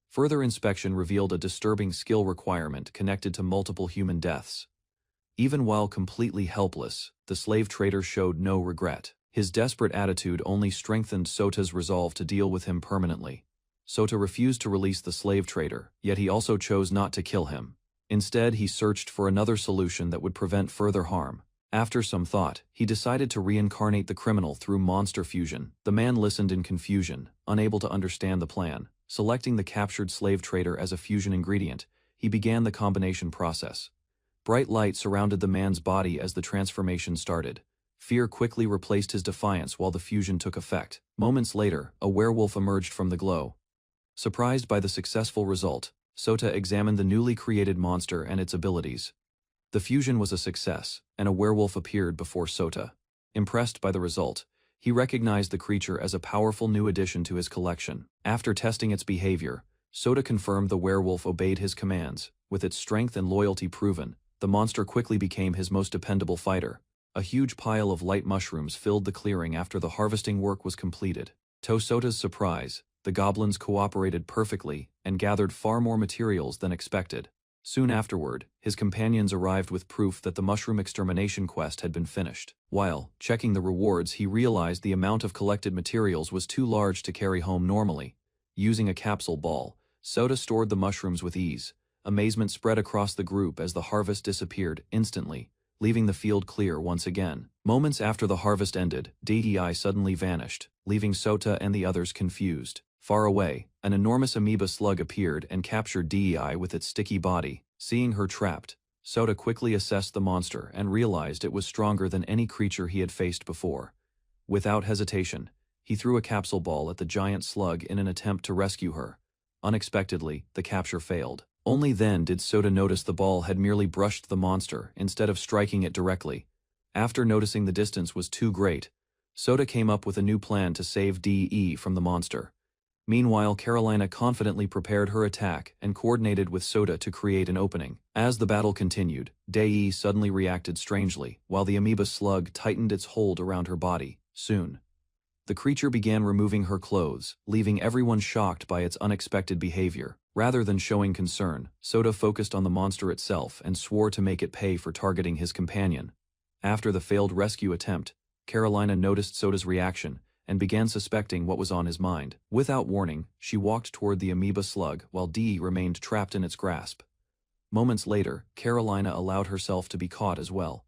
Further inspection revealed a disturbing skill requirement connected to multiple human deaths. Even while completely helpless, the slave trader showed no regret. His desperate attitude only strengthened Sota's resolve to deal with him permanently. Sota refused to release the slave trader, yet he also chose not to kill him. Instead, he searched for another solution that would prevent further harm. After some thought, he decided to reincarnate the criminal through monster fusion. The man listened in confusion, unable to understand the plan. Selecting the captured slave trader as a fusion ingredient, he began the combination process. Bright light surrounded the man's body as the transformation started. Fear quickly replaced his defiance while the fusion took effect. Moments later, a werewolf emerged from the glow. Surprised by the successful result, Sota examined the newly created monster and its abilities. The fusion was a success, and a werewolf appeared before Sota. Impressed by the result, he recognized the creature as a powerful new addition to his collection. After testing its behavior, Sota confirmed the werewolf obeyed his commands. With its strength and loyalty proven, the monster quickly became his most dependable fighter. A huge pile of light mushrooms filled the clearing after the harvesting work was completed. To Sota's surprise, the goblins cooperated perfectly and gathered far more materials than expected. Soon afterward, his companions arrived with proof that the mushroom extermination quest had been finished. While checking the rewards, he realized the amount of collected materials was too large to carry home normally. Using a capsule ball, Sota stored the mushrooms with ease. Amazement spread across the group as the harvest disappeared instantly, leaving the field clear once again. Moments after the harvest ended, DEI suddenly vanished, leaving Sota and the others confused. Far away, an enormous amoeba slug appeared and captured DEI with its sticky body. Seeing her trapped, Sota quickly assessed the monster and realized it was stronger than any creature he had faced before. Without hesitation, he threw a capsule ball at the giant slug in an attempt to rescue her. Unexpectedly, the capture failed. Only then did Sota notice the ball had merely brushed the monster instead of striking it directly. After noticing the distance was too great, Sota came up with a new plan to save DE from the monster. Meanwhile, Carolina confidently prepared her attack and coordinated with Sota to create an opening. As the battle continued, DE suddenly reacted strangely, while the amoeba slug tightened its hold around her body. Soon, the creature began removing her clothes, leaving everyone shocked by its unexpected behavior. Rather than showing concern, Sota focused on the monster itself and swore to make it pay for targeting his companion. After the failed rescue attempt, Carolina noticed Sota's reaction and began suspecting what was on his mind. Without warning, she walked toward the amoeba slug while Dee remained trapped in its grasp. Moments later, Carolina allowed herself to be caught as well.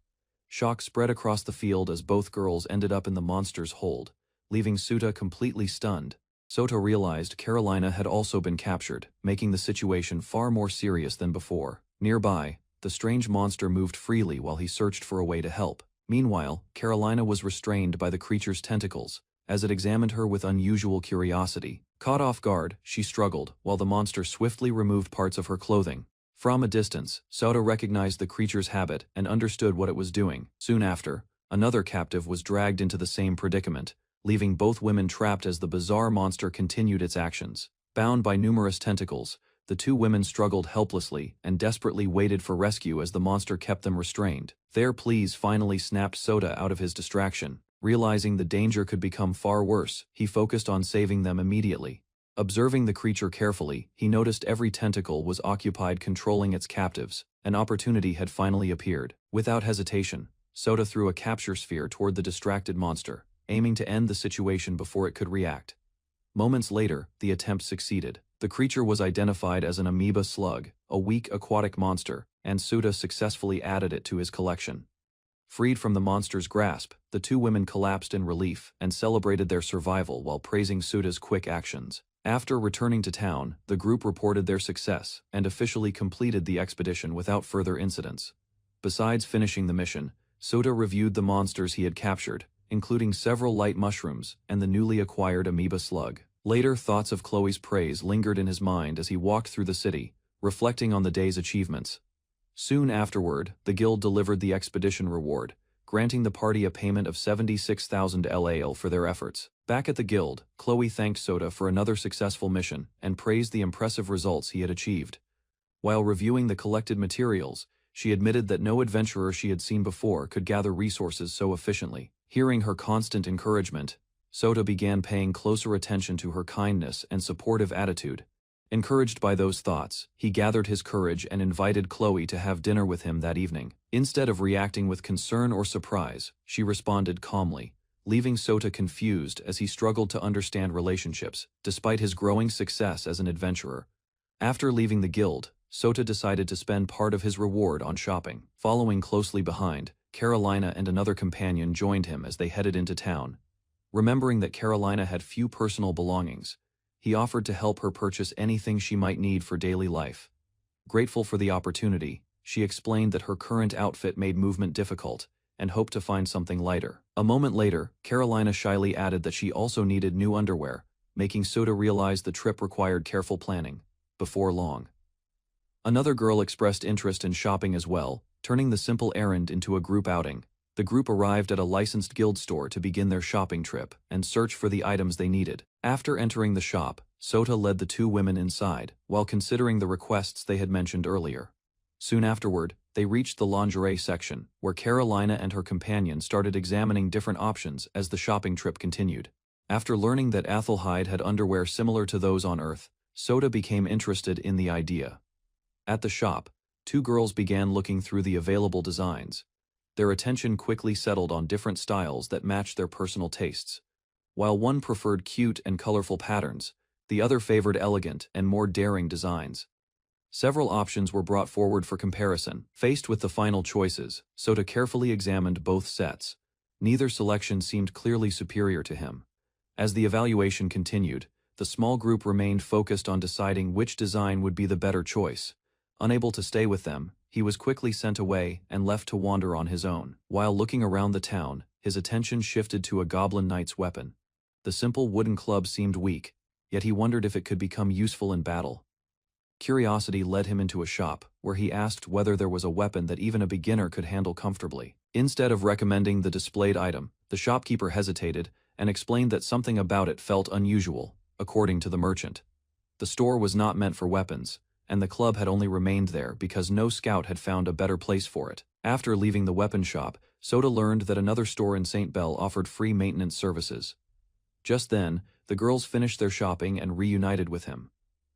Shock spread across the field as both girls ended up in the monster's hold, leaving Sota completely stunned. Sota realized Carolina had also been captured, making the situation far more serious than before. Nearby, the strange monster moved freely while he searched for a way to help. Meanwhile, Carolina was restrained by the creature's tentacles, as it examined her with unusual curiosity. Caught off guard, she struggled, while the monster swiftly removed parts of her clothing. From a distance, Sota recognized the creature's habit and understood what it was doing. Soon after, another captive was dragged into the same predicament, leaving both women trapped as the bizarre monster continued its actions. Bound by numerous tentacles, the two women struggled helplessly and desperately waited for rescue as the monster kept them restrained. Their pleas finally snapped Sota out of his distraction. Realizing the danger could become far worse, he focused on saving them immediately. Observing the creature carefully, he noticed every tentacle was occupied controlling its captives. An opportunity had finally appeared. Without hesitation, Sota threw a capture sphere toward the distracted monster, aiming to end the situation before it could react. Moments later, the attempt succeeded. The creature was identified as an amoeba slug, a weak aquatic monster, and Sota successfully added it to his collection. Freed from the monster's grasp, the two women collapsed in relief and celebrated their survival while praising Sota's quick actions. After returning to town, the group reported their success and officially completed the expedition without further incidents. Besides finishing the mission, Sota reviewed the monsters he had captured, including several light mushrooms and the newly acquired amoeba slug. Later, thoughts of Chloe's praise lingered in his mind as he walked through the city, reflecting on the day's achievements. Soon afterward, the guild delivered the expedition reward, granting the party a payment of 76,000 LAL for their efforts. Back at the guild, Chloe thanked Sota for another successful mission and praised the impressive results he had achieved. While reviewing the collected materials, she admitted that no adventurer she had seen before could gather resources so efficiently. Hearing her constant encouragement, Sota began paying closer attention to her kindness and supportive attitude. Encouraged by those thoughts, he gathered his courage and invited Chloe to have dinner with him that evening. Instead of reacting with concern or surprise, she responded calmly, leaving Sota confused as he struggled to understand relationships, despite his growing success as an adventurer. After leaving the guild, Sota decided to spend part of his reward on shopping. Following closely behind, Carolina and another companion joined him as they headed into town. Remembering that Carolina had few personal belongings, he offered to help her purchase anything she might need for daily life. Grateful for the opportunity, she explained that her current outfit made movement difficult and hoped to find something lighter. A moment later, Carolina shyly added that she also needed new underwear, making Soda realize the trip required careful planning. Before long, another girl expressed interest in shopping as well, turning the simple errand into a group outing. The group arrived at a licensed guild store to begin their shopping trip and search for the items they needed. After entering the shop, Sota led the two women inside, while considering the requests they had mentioned earlier. Soon afterward, they reached the lingerie section, where Carolina and her companion started examining different options as the shopping trip continued. After learning that Athelhide had underwear similar to those on Earth, Sota became interested in the idea. At the shop, two girls began looking through the available designs. Their attention quickly settled on different styles that matched their personal tastes. While one preferred cute and colorful patterns, the other favored elegant and more daring designs. Several options were brought forward for comparison. Faced with the final choices, Sota carefully examined both sets. Neither selection seemed clearly superior to him. As the evaluation continued, the small group remained focused on deciding which design would be the better choice. Unable to stay with them, he was quickly sent away and left to wander on his own. While looking around the town, his attention shifted to a goblin knight's weapon. The simple wooden club seemed weak, yet he wondered if it could become useful in battle. Curiosity led him into a shop, where he asked whether there was a weapon that even a beginner could handle comfortably. Instead of recommending the displayed item, the shopkeeper hesitated and explained that something about it felt unusual, according to the merchant. The store was not meant for weapons, and the club had only remained there because no scout had found a better place for it. After leaving the weapon shop, Sota learned that another store in St. Bell offered free maintenance services. Just then, the girls finished their shopping and reunited with him.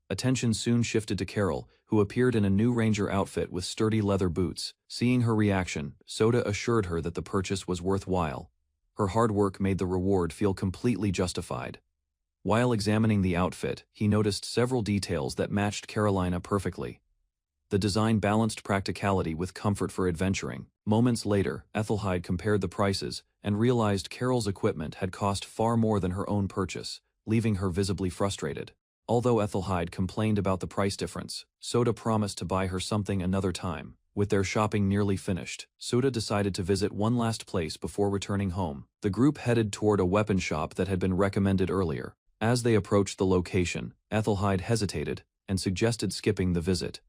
Attention soon shifted to Carol, who appeared in a new ranger outfit with sturdy leather boots. Seeing her reaction, Sota assured her that the purchase was worthwhile. Her hard work made the reward feel completely justified. While examining the outfit, he noticed several details that matched Carolina perfectly. The design balanced practicality with comfort for adventuring. Moments later, Ethelhide compared the prices and realized Carol's equipment had cost far more than her own purchase, leaving her visibly frustrated. Although Ethelhide complained about the price difference, Sota promised to buy her something another time. With their shopping nearly finished, Sota decided to visit one last place before returning home. The group headed toward a weapon shop that had been recommended earlier. As they approached the location, Ethelhide hesitated and suggested skipping the visit.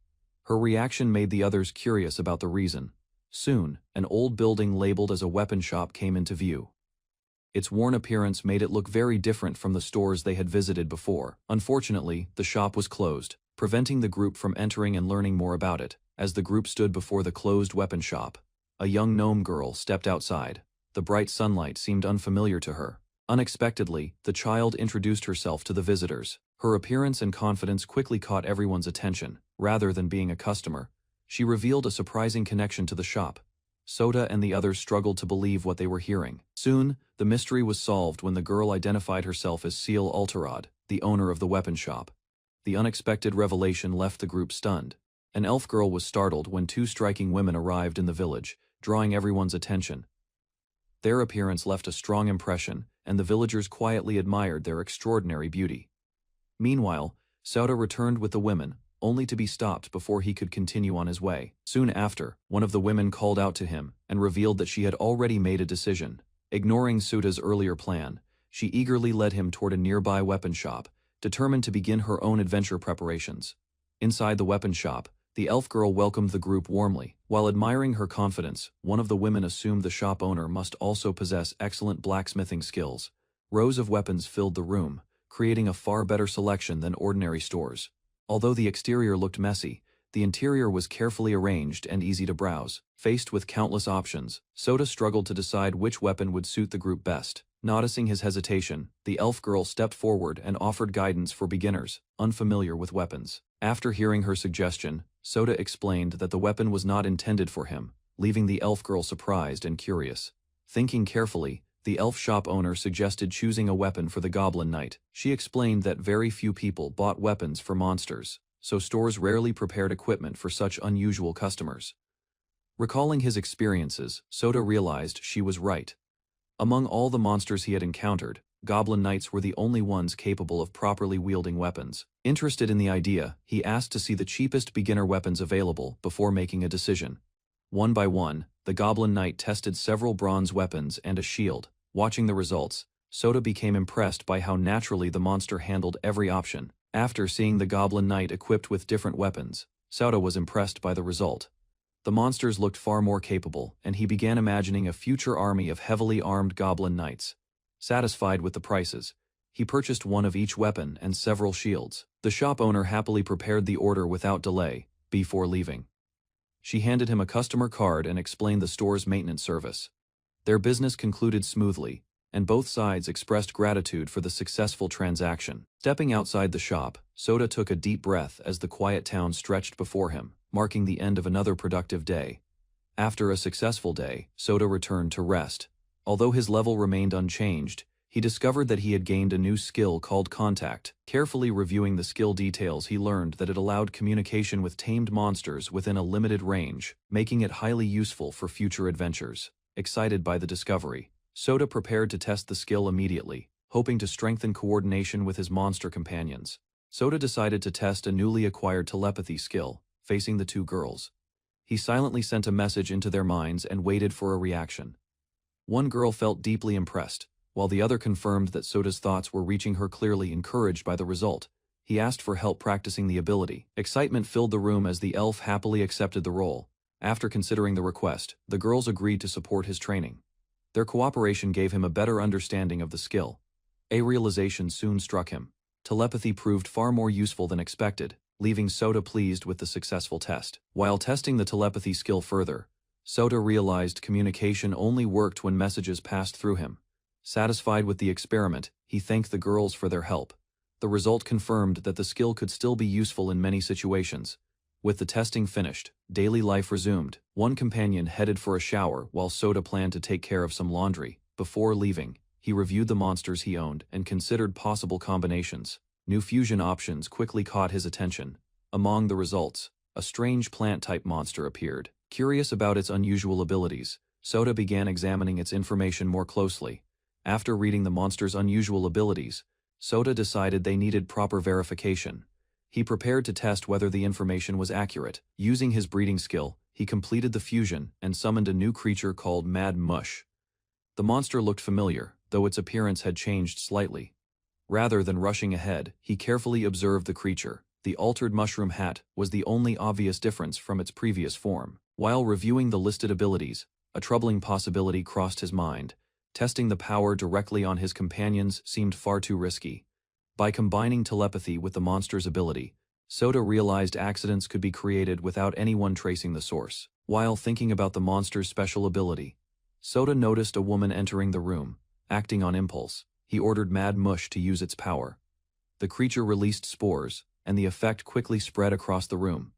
Her reaction made the others curious about the reason. Soon, an old building labeled as a weapon shop came into view. Its worn appearance made it look very different from the stores they had visited before. Unfortunately, the shop was closed, preventing the group from entering and learning more about it. As the group stood before the closed weapon shop, a young gnome girl stepped outside. The bright sunlight seemed unfamiliar to her. Unexpectedly, the child introduced herself to the visitors. Her appearance and confidence quickly caught everyone's attention. Rather than being a customer, she revealed a surprising connection to the shop. Sota and the others struggled to believe what they were hearing. Soon, the mystery was solved when the girl identified herself as Seal Alterod, the owner of the weapon shop. The unexpected revelation left the group stunned. An elf girl was startled when two striking women arrived in the village, drawing everyone's attention. Their appearance left a strong impression, and the villagers quietly admired their extraordinary beauty. Meanwhile, Sota returned with the women, only to be stopped before he could continue on his way. Soon after, one of the women called out to him and revealed that she had already made a decision. Ignoring Sota's earlier plan, she eagerly led him toward a nearby weapon shop, determined to begin her own adventure preparations. Inside the weapon shop, the elf girl welcomed the group warmly. While admiring her confidence, one of the women assumed the shop owner must also possess excellent blacksmithing skills. Rows of weapons filled the room, creating a far better selection than ordinary stores. Although the exterior looked messy, the interior was carefully arranged and easy to browse. Faced with countless options, Sota struggled to decide which weapon would suit the group best. Noticing his hesitation, the elf girl stepped forward and offered guidance for beginners, unfamiliar with weapons. After hearing her suggestion, Sota explained that the weapon was not intended for him, leaving the elf girl surprised and curious. Thinking carefully, the elf shop owner suggested choosing a weapon for the goblin knight. She explained that very few people bought weapons for monsters, so stores rarely prepared equipment for such unusual customers. Recalling his experiences, Soda realized she was right. Among all the monsters he had encountered, goblin knights were the only ones capable of properly wielding weapons. Interested in the idea, he asked to see the cheapest beginner weapons available before making a decision. One by one, the goblin knight tested several bronze weapons and a shield. Watching the results, Soda became impressed by how naturally the monster handled every option. After seeing the goblin knight equipped with different weapons, Soda was impressed by the result. The monsters looked far more capable, and he began imagining a future army of heavily armed goblin knights. Satisfied with the prices, he purchased one of each weapon and several shields. The shop owner happily prepared the order without delay, before leaving. She handed him a customer card and explained the store's maintenance service. Their business concluded smoothly, and both sides expressed gratitude for the successful transaction. Stepping outside the shop, Soda took a deep breath as the quiet town stretched before him, marking the end of another productive day. After a successful day, Soda returned to rest. Although his level remained unchanged, he discovered that he had gained a new skill called Contact. Carefully reviewing the skill details, he learned that it allowed communication with tamed monsters within a limited range, making it highly useful for future adventures. Excited by the discovery, Soda prepared to test the skill immediately, hoping to strengthen coordination with his monster companions. Soda decided to test a newly acquired telepathy skill, facing the two girls. He silently sent a message into their minds and waited for a reaction. One girl felt deeply impressed, while the other confirmed that Soda's thoughts were reaching her clearly. Encouraged by the result, he asked for help practicing the ability. Excitement filled the room as the elf happily accepted the role. After considering the request, the girls agreed to support his training. Their cooperation gave him a better understanding of the skill. A realization soon struck him. Telepathy proved far more useful than expected, leaving Soda pleased with the successful test. While testing the telepathy skill further, Soda realized communication only worked when messages passed through him. Satisfied with the experiment, he thanked the girls for their help. The result confirmed that the skill could still be useful in many situations. With the testing finished, daily life resumed. One companion headed for a shower while Soda planned to take care of some laundry. Before leaving, he reviewed the monsters he owned and considered possible combinations. New fusion options quickly caught his attention. Among the results, a strange plant-type monster appeared. Curious about its unusual abilities, Soda began examining its information more closely. After reading the monster's unusual abilities, Soda decided they needed proper verification. He prepared to test whether the information was accurate. Using his breeding skill, he completed the fusion and summoned a new creature called Mad Mush. The monster looked familiar, though its appearance had changed slightly. Rather than rushing ahead, he carefully observed the creature. The altered mushroom hat was the only obvious difference from its previous form. While reviewing the listed abilities, a troubling possibility crossed his mind. Testing the power directly on his companions seemed far too risky. By combining telepathy with the monster's ability, Soda realized accidents could be created without anyone tracing the source. While thinking about the monster's special ability, Soda noticed a woman entering the room. Acting on impulse, he ordered Mad Mush to use its power. The creature released spores, and the effect quickly spread across the room.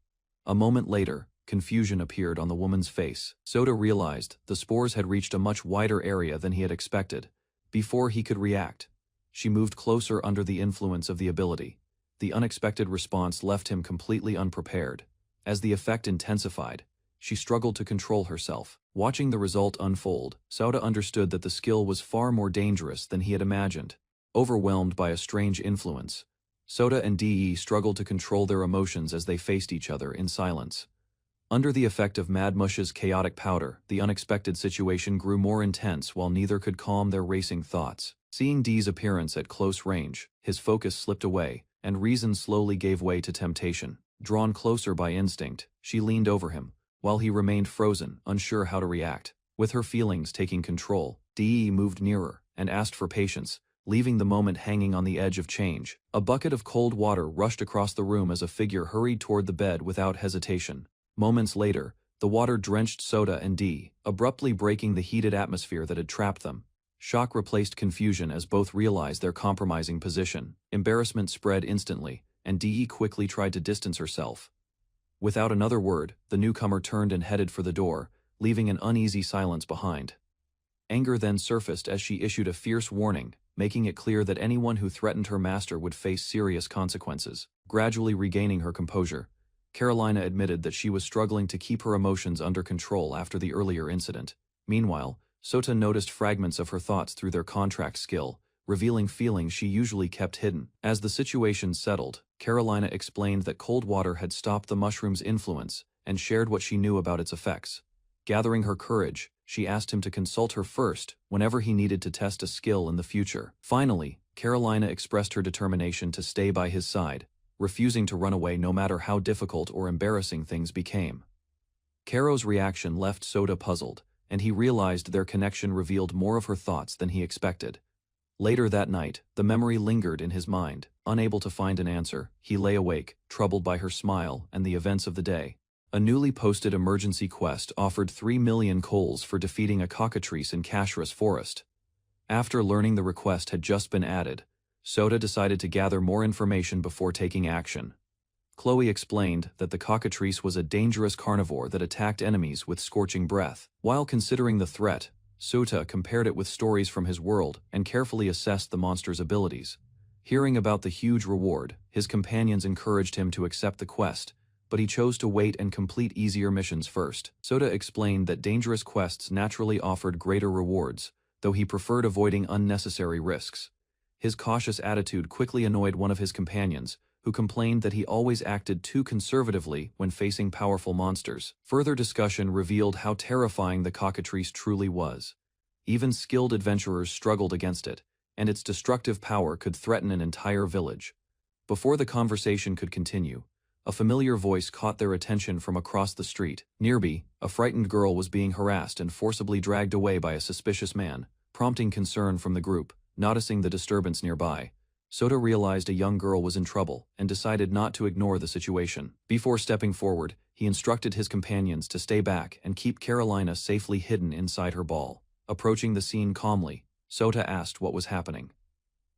A moment later, confusion appeared on the woman's face. Soda realized the spores had reached a much wider area than he had expected. Before he could react, she moved closer under the influence of the ability. The unexpected response left him completely unprepared. As the effect intensified, she struggled to control herself. Watching the result unfold, Soda understood that the skill was far more dangerous than he had imagined. Overwhelmed by a strange influence, Soda and DE struggled to control their emotions as they faced each other in silence. Under the effect of Mad Mush's chaotic powder, the unexpected situation grew more intense while neither could calm their racing thoughts. Seeing Dee's appearance at close range, his focus slipped away, and reason slowly gave way to temptation. Drawn closer by instinct, she leaned over him, while he remained frozen, unsure how to react. With her feelings taking control, Dee moved nearer and asked for patience, leaving the moment hanging on the edge of change. A bucket of cold water rushed across the room as a figure hurried toward the bed without hesitation. Moments later, the water drenched Soda and Dee, abruptly breaking the heated atmosphere that had trapped them. Shock replaced confusion as both realized their compromising position. Embarrassment spread instantly, and Dee quickly tried to distance herself. Without another word, the newcomer turned and headed for the door, leaving an uneasy silence behind. Anger then surfaced as she issued a fierce warning, making it clear that anyone who threatened her master would face serious consequences. Gradually regaining her composure, Carolina admitted that she was struggling to keep her emotions under control after the earlier incident. Meanwhile, Sota noticed fragments of her thoughts through their contract skill, revealing feelings she usually kept hidden. As the situation settled, Carolina explained that cold water had stopped the mushroom's influence and shared what she knew about its effects. Gathering her courage, she asked him to consult her first whenever he needed to test a skill in the future. Finally, Carolina expressed her determination to stay by his side, refusing to run away no matter how difficult or embarrassing things became. Caro's reaction left Sota puzzled, and he realized their connection revealed more of her thoughts than he expected. Later that night, the memory lingered in his mind. Unable to find an answer, he lay awake, troubled by her smile and the events of the day. A newly posted emergency quest offered 3 million coals for defeating a cockatrice in Kashrus Forest. After learning the request had just been added, Sota decided to gather more information before taking action. Chloe explained that the cockatrice was a dangerous carnivore that attacked enemies with scorching breath. While considering the threat, Sota compared it with stories from his world and carefully assessed the monster's abilities. Hearing about the huge reward, his companions encouraged him to accept the quest, but he chose to wait and complete easier missions first. Sota explained that dangerous quests naturally offered greater rewards, though he preferred avoiding unnecessary risks. His cautious attitude quickly annoyed one of his companions, who complained that he always acted too conservatively when facing powerful monsters. Further discussion revealed how terrifying the cockatrice truly was. Even skilled adventurers struggled against it, and its destructive power could threaten an entire village. Before the conversation could continue, a familiar voice caught their attention from across the street. Nearby, a frightened girl was being harassed and forcibly dragged away by a suspicious man, prompting concern from the group. Noticing the disturbance nearby, Sota realized a young girl was in trouble and decided not to ignore the situation. Before stepping forward, he instructed his companions to stay back and keep Carolina safely hidden inside her ball. Approaching the scene calmly, Sota asked what was happening.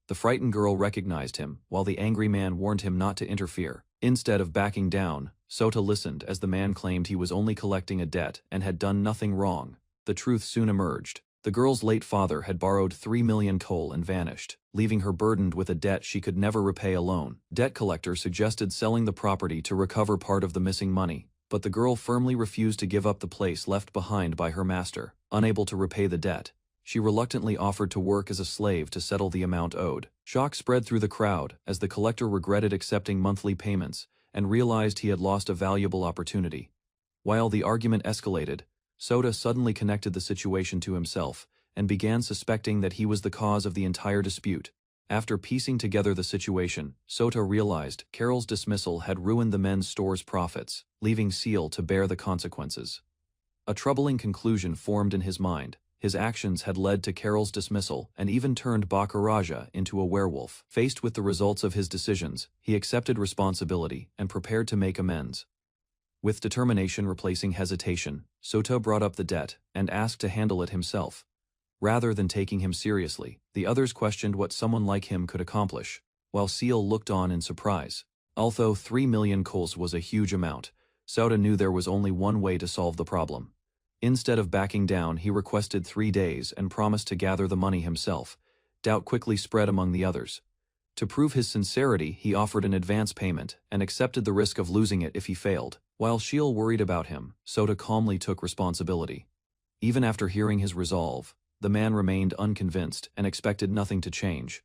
The frightened girl recognized him, while the angry man warned him not to interfere. Instead of backing down, Sota listened as the man claimed he was only collecting a debt and had done nothing wrong. The truth soon emerged. The girl's late father had borrowed 3 million coal and vanished, leaving her burdened with a debt she could never repay alone. Debt collector suggested selling the property to recover part of the missing money, but the girl firmly refused to give up the place left behind by her master. Unable to repay the debt, she reluctantly offered to work as a slave to settle the amount owed. Shock spread through the crowd as the collector regretted accepting monthly payments and realized he had lost a valuable opportunity. While the argument escalated, Sota suddenly connected the situation to himself and began suspecting that he was the cause of the entire dispute. After piecing together the situation, Sota realized Carol's dismissal had ruined the men's store's profits, leaving Seal to bear the consequences. A troubling conclusion formed in his mind. His actions had led to Carol's dismissal and even turned Bakaraja into a werewolf. Faced with the results of his decisions, he accepted responsibility and prepared to make amends. With determination replacing hesitation, Sota brought up the debt and asked to handle it himself. Rather than taking him seriously, the others questioned what someone like him could accomplish, while Seal looked on in surprise. Although 3 million coals was a huge amount, Sota knew there was only one way to solve the problem. Instead of backing down, he requested 3 days and promised to gather the money himself. Doubt quickly spread among the others. To prove his sincerity, he offered an advance payment and accepted the risk of losing it if he failed. While Shiel worried about him, Sota calmly took responsibility. Even after hearing his resolve, the man remained unconvinced and expected nothing to change.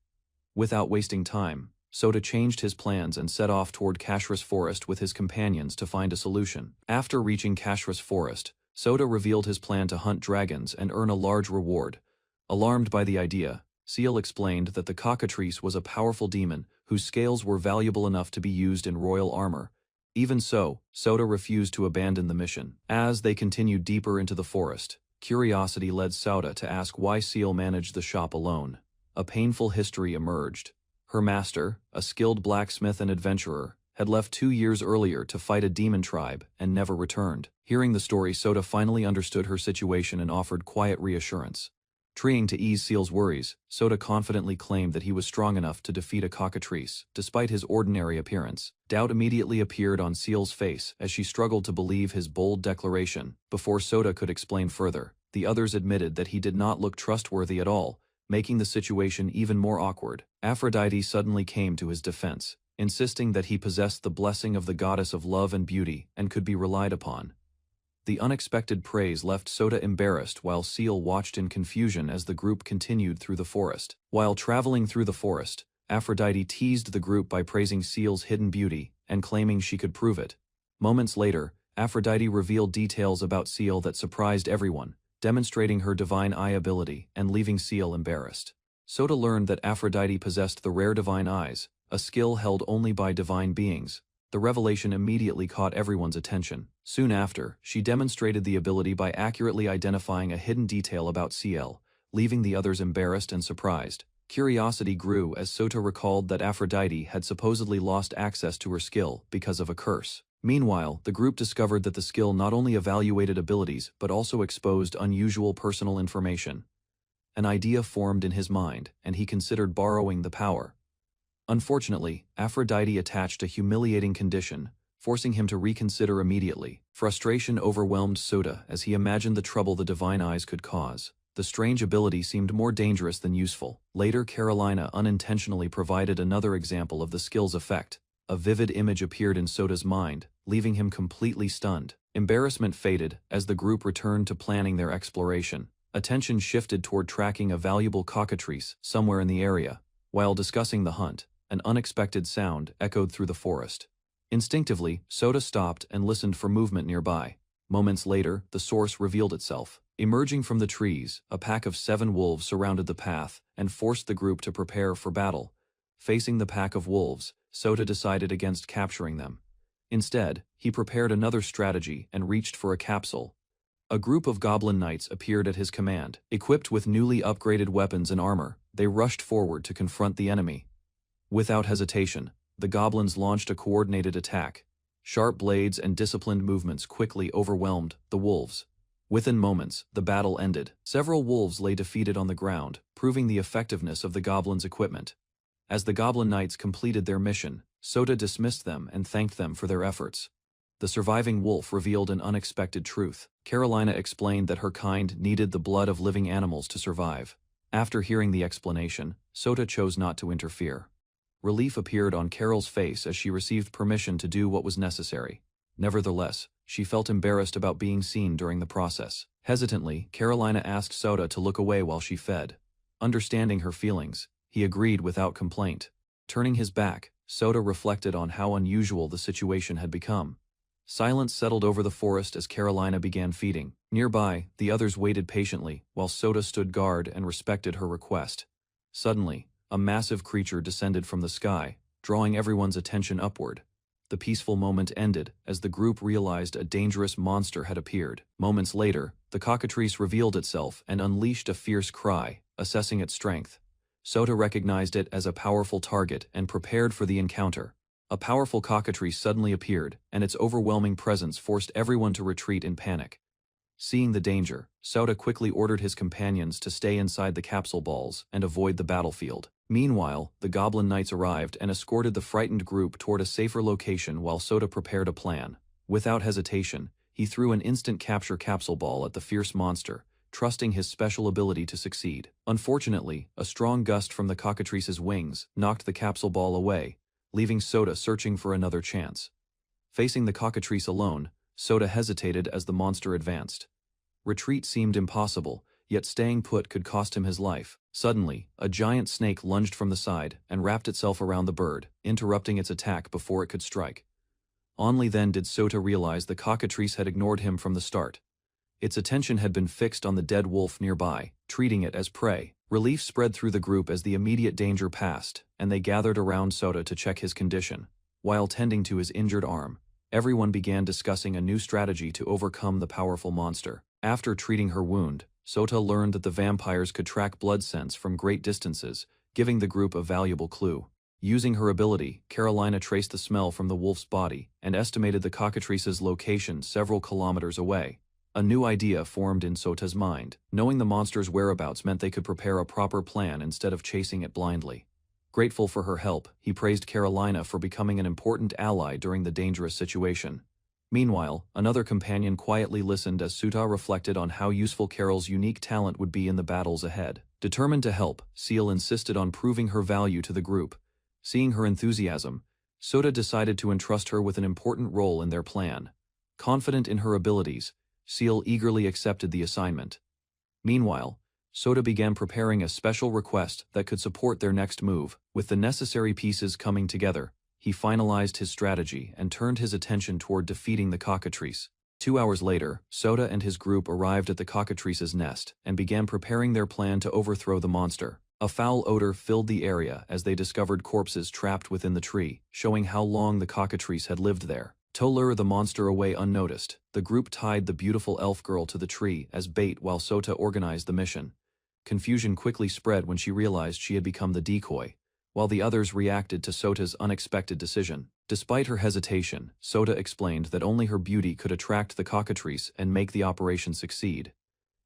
Without wasting time, Sota changed his plans and set off toward Kashrus Forest with his companions to find a solution. After reaching Kashrus Forest, Sota revealed his plan to hunt dragons and earn a large reward. Alarmed by the idea, Seal explained that the cockatrice was a powerful demon whose scales were valuable enough to be used in royal armor. Even so, Sota refused to abandon the mission. As they continued deeper into the forest, curiosity led Sota to ask why Seal managed the shop alone. A painful history emerged. Her master, a skilled blacksmith and adventurer, had left 2 years earlier to fight a demon tribe and never returned. Hearing the story, Sota finally understood her situation and offered quiet reassurance. Trying to ease Seal's worries, Sota confidently claimed that he was strong enough to defeat a cockatrice, despite his ordinary appearance. Doubt immediately appeared on Seal's face as she struggled to believe his bold declaration. Before Sota could explain further, the others admitted that he did not look trustworthy at all, making the situation even more awkward. Aphrodite suddenly came to his defense, insisting that he possessed the blessing of the goddess of love and beauty and could be relied upon. The unexpected praise left Sota embarrassed while Seal watched in confusion as the group continued through the forest. While traveling through the forest, Aphrodite teased the group by praising Seal's hidden beauty and claiming she could prove it. Moments later, Aphrodite revealed details about Seal that surprised everyone, demonstrating her divine eye ability and leaving Seal embarrassed. Sota learned that Aphrodite possessed the rare divine eyes, a skill held only by divine beings. The revelation immediately caught everyone's attention. Soon after, she demonstrated the ability by accurately identifying a hidden detail about Ciel, leaving the others embarrassed and surprised. Curiosity grew as Sota recalled that Aphrodite had supposedly lost access to her skill because of a curse. Meanwhile, the group discovered that the skill not only evaluated abilities but also exposed unusual personal information. An idea formed in his mind, and he considered borrowing the power. Unfortunately, Aphrodite attached a humiliating condition, forcing him to reconsider immediately. Frustration overwhelmed Sota as he imagined the trouble the divine eyes could cause. The strange ability seemed more dangerous than useful. Later, Carolina unintentionally provided another example of the skill's effect. A vivid image appeared in Sota's mind, leaving him completely stunned. Embarrassment faded as the group returned to planning their exploration. Attention shifted toward tracking a valuable cockatrice somewhere in the area. While discussing the hunt, an unexpected sound echoed through the forest. Instinctively, Sota stopped and listened for movement nearby. Moments later, the source revealed itself. Emerging from the trees, a pack of 7 wolves surrounded the path and forced the group to prepare for battle. Facing the pack of wolves, Sota decided against capturing them. Instead, he prepared another strategy and reached for a capsule. A group of goblin knights appeared at his command. Equipped with newly upgraded weapons and armor, they rushed forward to confront the enemy. Without hesitation, the goblins launched a coordinated attack. Sharp blades and disciplined movements quickly overwhelmed the wolves. Within moments, the battle ended. Several wolves lay defeated on the ground, proving the effectiveness of the goblins' equipment. As the goblin knights completed their mission, Sota dismissed them and thanked them for their efforts. The surviving wolf revealed an unexpected truth. Carolina explained that her kind needed the blood of living animals to survive. After hearing the explanation, Sota chose not to interfere. Relief appeared on Carol's face as she received permission to do what was necessary. Nevertheless, she felt embarrassed about being seen during the process. Hesitantly, Carolina asked Sota to look away while she fed. Understanding her feelings, he agreed without complaint. Turning his back, Sota reflected on how unusual the situation had become. Silence settled over the forest as Carolina began feeding. Nearby, the others waited patiently, while Sota stood guard and respected her request. Suddenly, a massive creature descended from the sky, drawing everyone's attention upward. The peaceful moment ended as the group realized a dangerous monster had appeared. Moments later, the cockatrice revealed itself and unleashed a fierce cry, assessing its strength. Sota recognized it as a powerful target and prepared for the encounter. A powerful cockatrice suddenly appeared, and its overwhelming presence forced everyone to retreat in panic. Seeing the danger, Sota quickly ordered his companions to stay inside the capsule balls and avoid the battlefield. Meanwhile, the goblin knights arrived and escorted the frightened group toward a safer location while Sota prepared a plan. Without hesitation, he threw an instant capture capsule ball at the fierce monster, trusting his special ability to succeed. Unfortunately, a strong gust from the cockatrice's wings knocked the capsule ball away, leaving Sota searching for another chance. Facing the cockatrice alone, Sota hesitated as the monster advanced. Retreat seemed impossible, yet staying put could cost him his life. Suddenly, a giant snake lunged from the side and wrapped itself around the bird, interrupting its attack before it could strike. Only then did Sota realize the cockatrice had ignored him from the start. Its attention had been fixed on the dead wolf nearby, treating it as prey. Relief spread through the group as the immediate danger passed, and they gathered around Sota to check his condition. While tending to his injured arm, everyone began discussing a new strategy to overcome the powerful monster. After treating her wound, Sota learned that the vampires could track blood scents from great distances, giving the group a valuable clue. Using her ability, Carolina traced the smell from the wolf's body and estimated the cockatrice's location several kilometers away. A new idea formed in Sota's mind. Knowing the monster's whereabouts meant they could prepare a proper plan instead of chasing it blindly. Grateful for her help, he praised Carolina for becoming an important ally during the dangerous situation. Meanwhile, another companion quietly listened as Sota reflected on how useful Carol's unique talent would be in the battles ahead. Determined to help, Seal insisted on proving her value to the group. Seeing her enthusiasm, Sota decided to entrust her with an important role in their plan. Confident in her abilities, Seal eagerly accepted the assignment. Meanwhile, Sota began preparing a special request that could support their next move. With the necessary pieces coming together, he finalized his strategy and turned his attention toward defeating the cockatrice. 2 hours later, Sota and his group arrived at the cockatrice's nest and began preparing their plan to overthrow the monster. A foul odor filled the area as they discovered corpses trapped within the tree, showing how long the cockatrice had lived there. To lure the monster away unnoticed, the group tied the beautiful elf girl to the tree as bait while Sota organized the mission. Confusion quickly spread when she realized she had become the decoy, while the others reacted to Sota's unexpected decision. Despite her hesitation, Sota explained that only her beauty could attract the cockatrice and make the operation succeed.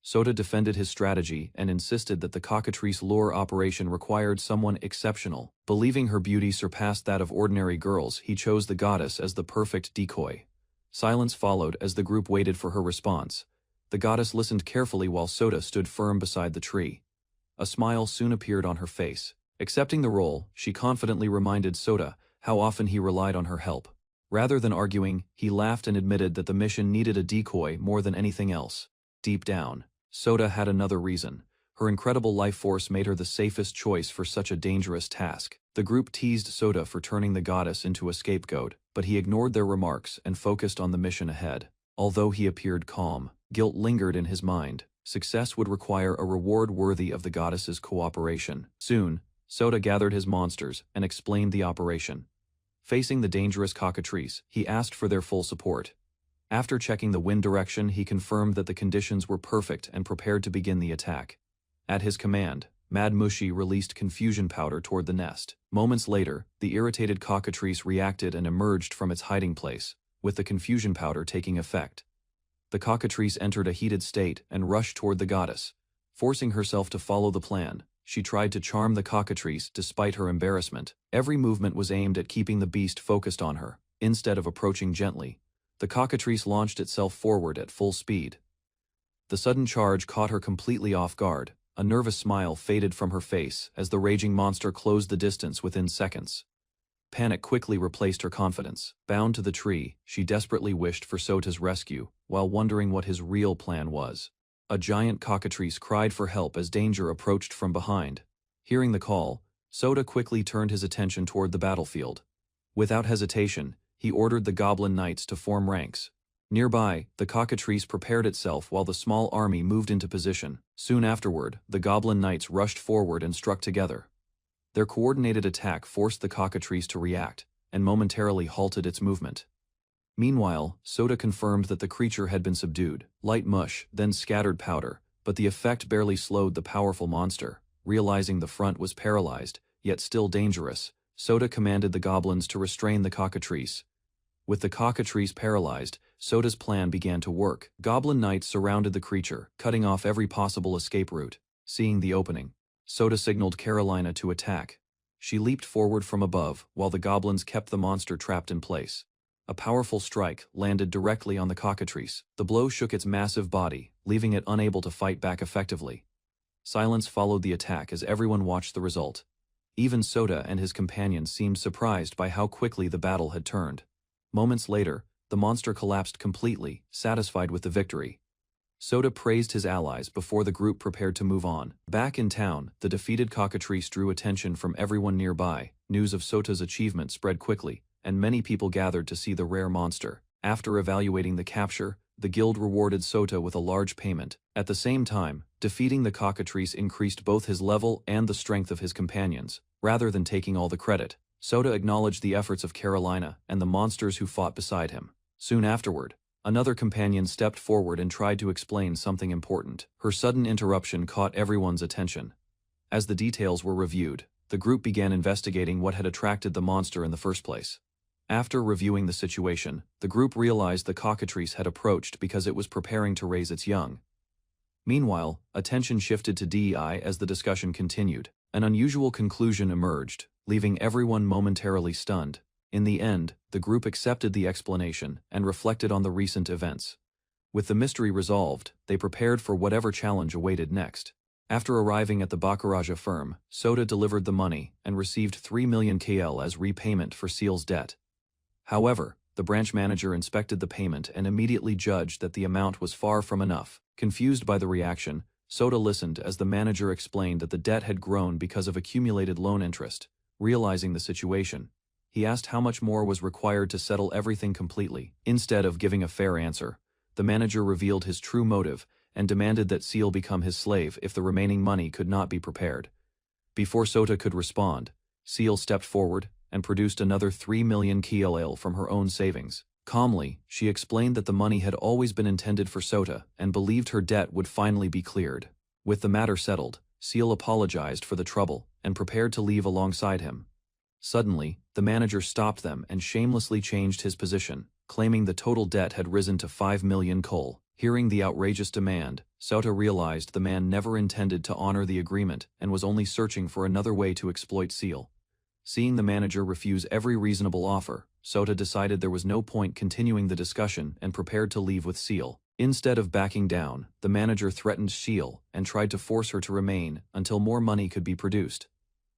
Sota defended his strategy and insisted that the cockatrice lure operation required someone exceptional. Believing her beauty surpassed that of ordinary girls, he chose the goddess as the perfect decoy. Silence followed as the group waited for her response. The goddess listened carefully while Sota stood firm beside the tree. A smile soon appeared on her face. Accepting the role, she confidently reminded Sota how often he relied on her help. Rather than arguing, he laughed and admitted that the mission needed a decoy more than anything else. Deep down, Sota had another reason. Her incredible life force made her the safest choice for such a dangerous task. The group teased Sota for turning the goddess into a scapegoat, but he ignored their remarks and focused on the mission ahead. Although he appeared calm, guilt lingered in his mind. Success would require a reward worthy of the goddess's cooperation. Soon, Sota gathered his monsters and explained the operation. Facing the dangerous cockatrice, he asked for their full support. After checking the wind direction, he confirmed that the conditions were perfect and prepared to begin the attack. At his command, Mad Mushi released confusion powder toward the nest. Moments later, the irritated cockatrice reacted and emerged from its hiding place, with the confusion powder taking effect. The cockatrice entered a heated state and rushed toward the goddess. Forcing herself to follow the plan, she tried to charm the cockatrice despite her embarrassment. Every movement was aimed at keeping the beast focused on her. Instead of approaching gently, the cockatrice launched itself forward at full speed. The sudden charge caught her completely off guard. A nervous smile faded from her face as the raging monster closed the distance within seconds. Panic quickly replaced her confidence. Bound to the tree, she desperately wished for Sota's rescue, while wondering what his real plan was. A giant cockatrice cried for help as danger approached from behind. Hearing the call, Sota quickly turned his attention toward the battlefield. Without hesitation, he ordered the goblin knights to form ranks. Nearby, the cockatrice prepared itself while the small army moved into position. Soon afterward, the goblin knights rushed forward and struck together. Their coordinated attack forced the cockatrice to react, and momentarily halted its movement. Meanwhile, Sota confirmed that the creature had been subdued. Light mush, then scattered powder, but the effect barely slowed the powerful monster. Realizing the front was paralyzed, yet still dangerous, Sota commanded the goblins to restrain the cockatrice. With the cockatrice paralyzed, Sota's plan began to work. Goblin knights surrounded the creature, cutting off every possible escape route. Seeing the opening, Sota signaled Carolina to attack. She leaped forward from above, while the goblins kept the monster trapped in place. A powerful strike landed directly on the cockatrice. The blow shook its massive body, leaving it unable to fight back effectively. Silence followed the attack as everyone watched the result. Even Sota and his companions seemed surprised by how quickly the battle had turned. Moments later, the monster collapsed completely, satisfied with the victory. Sota praised his allies before the group prepared to move on. Back in town, the defeated cockatrice drew attention from everyone nearby. News of Sota's achievement spread quickly, and many people gathered to see the rare monster. After evaluating the capture, the guild rewarded Sota with a large payment. At the same time, defeating the cockatrice increased both his level and the strength of his companions. Rather than taking all the credit, Sota acknowledged the efforts of Carolina and the monsters who fought beside him. Soon afterward, another companion stepped forward and tried to explain something important. Her sudden interruption caught everyone's attention. As the details were reviewed, the group began investigating what had attracted the monster in the first place. After reviewing the situation, the group realized the cockatrice had approached because it was preparing to raise its young. Meanwhile, attention shifted to DEI as the discussion continued. An unusual conclusion emerged, leaving everyone momentarily stunned. In the end, the group accepted the explanation and reflected on the recent events. With the mystery resolved, they prepared for whatever challenge awaited next. After arriving at the Bacaraja firm, Sota delivered the money and received 3 million KL as repayment for Seal's debt. However, the branch manager inspected the payment and immediately judged that the amount was far from enough. Confused by the reaction, Sota listened as the manager explained that the debt had grown because of accumulated loan interest. Realizing the situation, he asked how much more was required to settle everything completely. Instead of giving a fair answer, the manager revealed his true motive and demanded that Seal become his slave if the remaining money could not be prepared. Before Sota could respond, Seal stepped forward and produced another 3 million KL from her own savings. Calmly, she explained that the money had always been intended for Sota and believed her debt would finally be cleared. With the matter settled, Seal apologized for the trouble and prepared to leave alongside him. Suddenly, the manager stopped them and shamelessly changed his position, claiming the total debt had risen to 5 million KL. Hearing the outrageous demand, Sota realized the man never intended to honor the agreement and was only searching for another way to exploit Seal. Seeing the manager refuse every reasonable offer, Sota decided there was no point continuing the discussion and prepared to leave with Seal. Instead of backing down, the manager threatened Seal and tried to force her to remain until more money could be produced.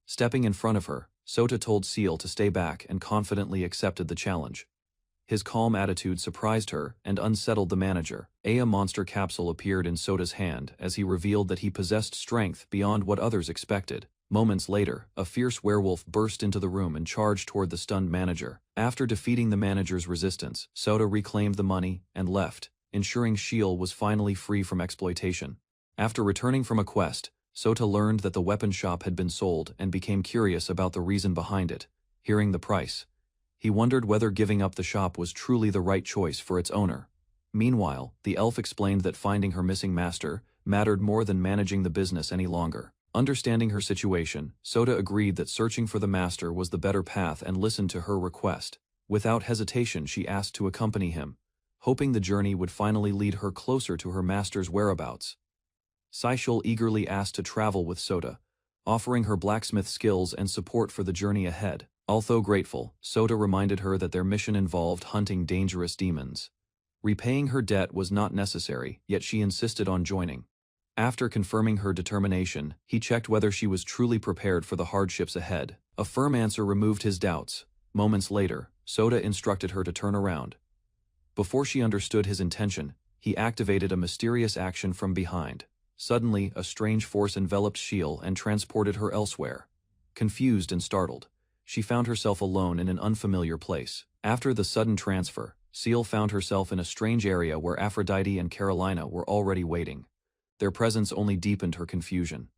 Stepping in front of her, Sota told Seal to stay back and confidently accepted the challenge. His calm attitude surprised her and unsettled the manager. A monster capsule appeared in Sota's hand as he revealed that he possessed strength beyond what others expected. Moments later, a fierce werewolf burst into the room and charged toward the stunned manager. After defeating the manager's resistance, Sota reclaimed the money and left, ensuring Seal was finally free from exploitation. After returning from a quest, Sota learned that the weapon shop had been sold and became curious about the reason behind it. Hearing the price, he wondered whether giving up the shop was truly the right choice for its owner. Meanwhile, the elf explained that finding her missing master mattered more than managing the business any longer. Understanding her situation, Sota agreed that searching for the master was the better path and listened to her request. Without hesitation, she asked to accompany him, hoping the journey would finally lead her closer to her master's whereabouts. Saishul eagerly asked to travel with Sota, offering her blacksmith skills and support for the journey ahead. Although grateful, Sota reminded her that their mission involved hunting dangerous demons. Repaying her debt was not necessary, yet she insisted on joining. After confirming her determination, he checked whether she was truly prepared for the hardships ahead. A firm answer removed his doubts. Moments later, Sota instructed her to turn around. Before she understood his intention, he activated a mysterious action from behind. Suddenly, a strange force enveloped Shiel and transported her elsewhere. Confused and startled, she found herself alone in an unfamiliar place. After the sudden transfer, Seal found herself in a strange area where Aphrodite and Carolina were already waiting. Their presence only deepened her confusion.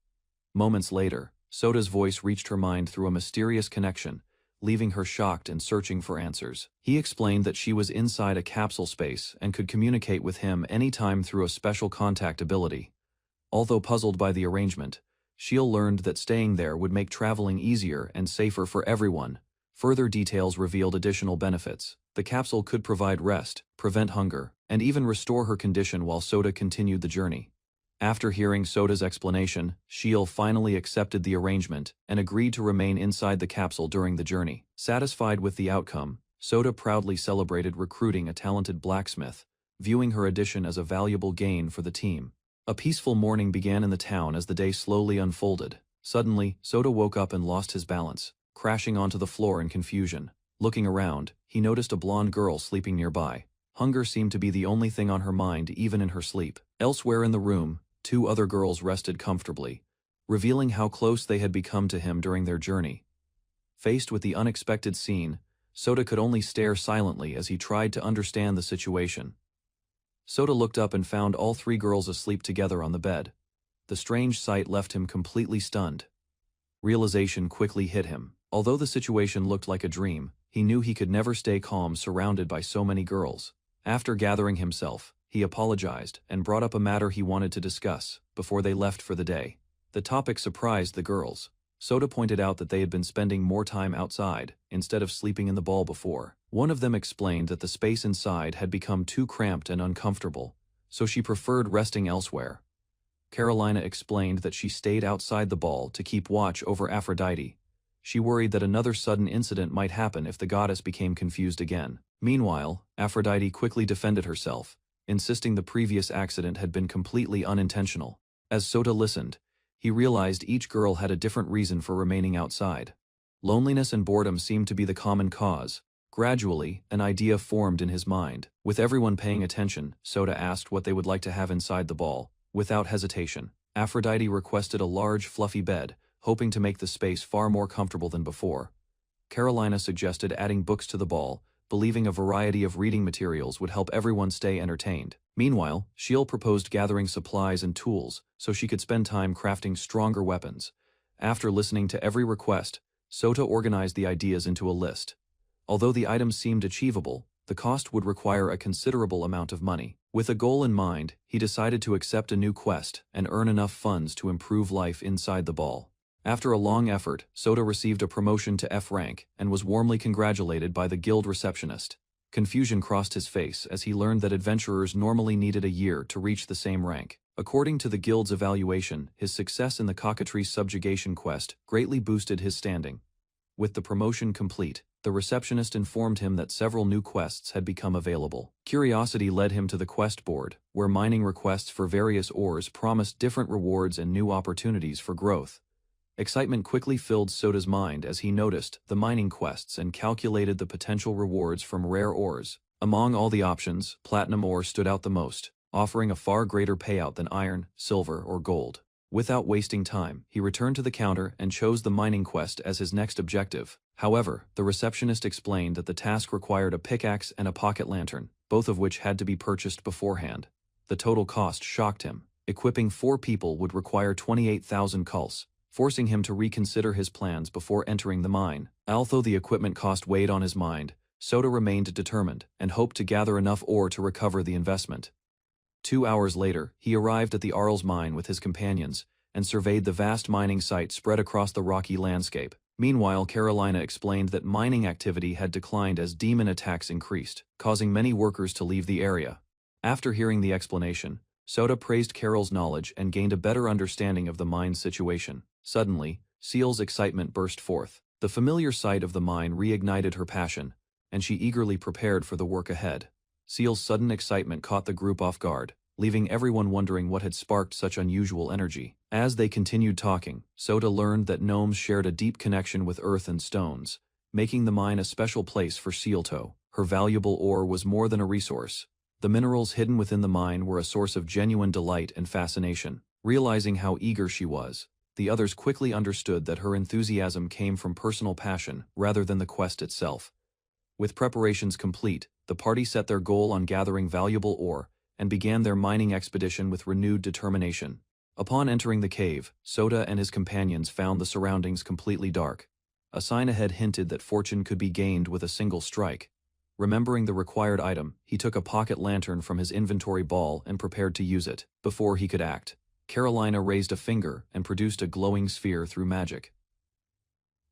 Moments later, Sota's voice reached her mind through a mysterious connection, leaving her shocked and searching for answers. He explained that she was inside a capsule space and could communicate with him anytime through a special contact ability. Although puzzled by the arrangement, Shiel learned that staying there would make traveling easier and safer for everyone. Further details revealed additional benefits. The capsule could provide rest, prevent hunger, and even restore her condition while Sota continued the journey. After hearing Sota's explanation, Shiel finally accepted the arrangement and agreed to remain inside the capsule during the journey. Satisfied with the outcome, Sota proudly celebrated recruiting a talented blacksmith, viewing her addition as a valuable gain for the team. A peaceful morning began in the town as the day slowly unfolded. Suddenly, Sota woke up and lost his balance, crashing onto the floor in confusion. Looking around, he noticed a blonde girl sleeping nearby. Hunger seemed to be the only thing on her mind even in her sleep. Elsewhere in the room, two other girls rested comfortably, revealing how close they had become to him during their journey. Faced with the unexpected scene, Sota could only stare silently as he tried to understand the situation. Sota looked up and found all three girls asleep together on the bed. The strange sight left him completely stunned. Realization quickly hit him. Although the situation looked like a dream, he knew he could never stay calm surrounded by so many girls. After gathering himself, he apologized and brought up a matter he wanted to discuss before they left for the day. The topic surprised the girls. Sota pointed out that they had been spending more time outside instead of sleeping in the ball before. One of them explained that the space inside had become too cramped and uncomfortable, so she preferred resting elsewhere. Carolina explained that she stayed outside the ball to keep watch over Aphrodite. She worried that another sudden incident might happen if the goddess became confused again. Meanwhile, Aphrodite quickly defended herself, insisting the previous accident had been completely unintentional. As Sota listened, he realized each girl had a different reason for remaining outside. Loneliness and boredom seemed to be the common cause. Gradually, an idea formed in his mind. With everyone paying attention, Sota asked what they would like to have inside the ball. Without hesitation, Aphrodite requested a large, fluffy bed, hoping to make the space far more comfortable than before. Carolina suggested adding books to the ball, believing a variety of reading materials would help everyone stay entertained. Meanwhile, Shiel proposed gathering supplies and tools so she could spend time crafting stronger weapons. After listening to every request, Sota organized the ideas into a list. Although the items seemed achievable, the cost would require a considerable amount of money. With a goal in mind, he decided to accept a new quest and earn enough funds to improve life inside the ball. After a long effort, Sota received a promotion to F rank and was warmly congratulated by the guild receptionist. Confusion crossed his face as he learned that adventurers normally needed a year to reach the same rank. According to the guild's evaluation, his success in the cockatrice subjugation quest greatly boosted his standing. With the promotion complete, the receptionist informed him that several new quests had become available. Curiosity led him to the quest board, where mining requests for various ores promised different rewards and new opportunities for growth. Excitement quickly filled Sota's mind as he noticed the mining quests and calculated the potential rewards from rare ores. Among all the options, platinum ore stood out the most, offering a far greater payout than iron, silver, or gold. Without wasting time, he returned to the counter and chose the mining quest as his next objective. However, the receptionist explained that the task required a pickaxe and a pocket lantern, both of which had to be purchased beforehand. The total cost shocked him. Equipping 4 people would require 28,000 culls, forcing him to reconsider his plans before entering the mine. Although the equipment cost weighed on his mind, Sota remained determined and hoped to gather enough ore to recover the investment. 2 hours later, he arrived at the Arl's mine with his companions and surveyed the vast mining site spread across the rocky landscape. Meanwhile, Carolina explained that mining activity had declined as demon attacks increased, causing many workers to leave the area. After hearing the explanation, Sota praised Carol's knowledge and gained a better understanding of the mine's situation. Suddenly, Ciel's excitement burst forth. The familiar sight of the mine reignited her passion, and she eagerly prepared for the work ahead. Ciel's sudden excitement caught the group off guard, leaving everyone wondering what had sparked such unusual energy. As they continued talking, Sota learned that gnomes shared a deep connection with earth and stones, making the mine a special place for Cielto. Her valuable ore was more than a resource. The minerals hidden within the mine were a source of genuine delight and fascination. Realizing how eager she was, the others quickly understood that her enthusiasm came from personal passion rather than the quest itself. With preparations complete, the party set their goal on gathering valuable ore and began their mining expedition with renewed determination. Upon entering the cave, Sota and his companions found the surroundings completely dark. A sign ahead hinted that fortune could be gained with a single strike. Remembering the required item, he took a pocket lantern from his inventory ball and prepared to use it. Before he could act, Carolina raised a finger and produced a glowing sphere through magic.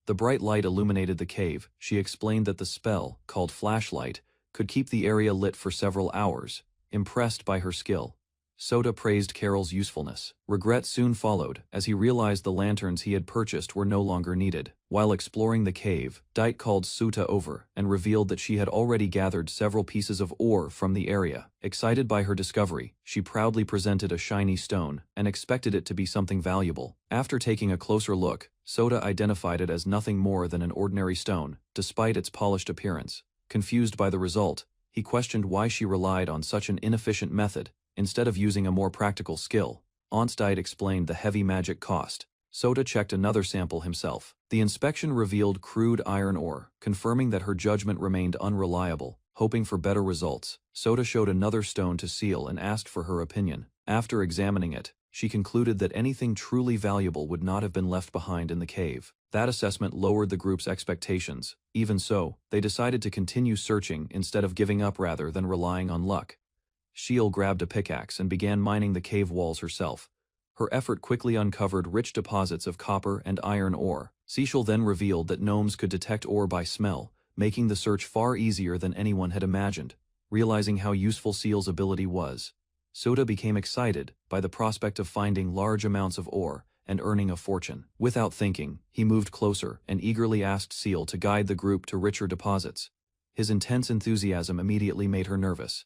The bright light illuminated the cave. She explained that the spell, called flashlight, could keep the area lit for several hours. Impressed by her skill, Sota praised Carol's usefulness. Regret soon followed, as he realized the lanterns he had purchased were no longer needed. While exploring the cave, Dite called Sota over and revealed that she had already gathered several pieces of ore from the area. Excited by her discovery, she proudly presented a shiny stone and expected it to be something valuable. After taking a closer look, Sota identified it as nothing more than an ordinary stone, despite its polished appearance. Confused by the result, he questioned why she relied on such an inefficient method instead of using a more practical skill. Dite explained the heavy magic cost. Sota checked another sample himself. The inspection revealed crude iron ore, confirming that her judgment remained unreliable. Hoping for better results, Sota showed another stone to Ciel and asked for her opinion. After examining it, she concluded that anything truly valuable would not have been left behind in the cave. That assessment lowered the group's expectations. Even so, they decided to continue searching instead of giving up rather than relying on luck. Ciel grabbed a pickaxe and began mining the cave walls herself. Her effort quickly uncovered rich deposits of copper and iron ore. Ciel then revealed that gnomes could detect ore by smell, making the search far easier than anyone had imagined. Realizing how useful Ciel's ability was, Sota became excited by the prospect of finding large amounts of ore and earning a fortune. Without thinking, he moved closer and eagerly asked Ciel to guide the group to richer deposits. His intense enthusiasm immediately made her nervous.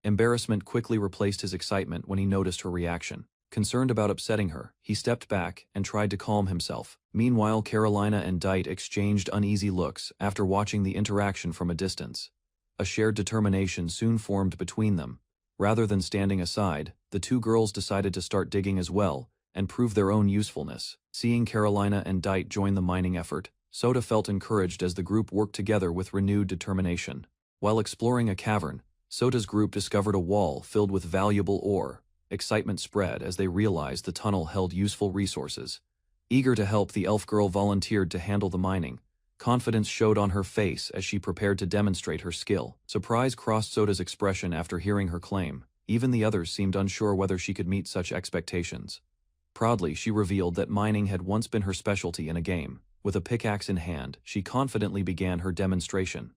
Embarrassment quickly replaced his excitement when he noticed her reaction. Concerned about upsetting her, he stepped back and tried to calm himself. Meanwhile, Carolina and Dite exchanged uneasy looks after watching the interaction from a distance. A shared determination soon formed between them. Rather than standing aside, the two girls decided to start digging as well and prove their own usefulness. Seeing Carolina and Dite join the mining effort, Sota felt encouraged as the group worked together with renewed determination. While exploring a cavern, Sota's group discovered a wall filled with valuable ore. Excitement spread as they realized the tunnel held useful resources. Eager to help, the elf girl volunteered to handle the mining. Confidence showed on her face as she prepared to demonstrate her skill. Surprise crossed Sota's expression after hearing her claim. Even the others seemed unsure whether she could meet such expectations. Proudly, she revealed that mining had once been her specialty in a game. With a pickaxe in hand, she confidently began her demonstration.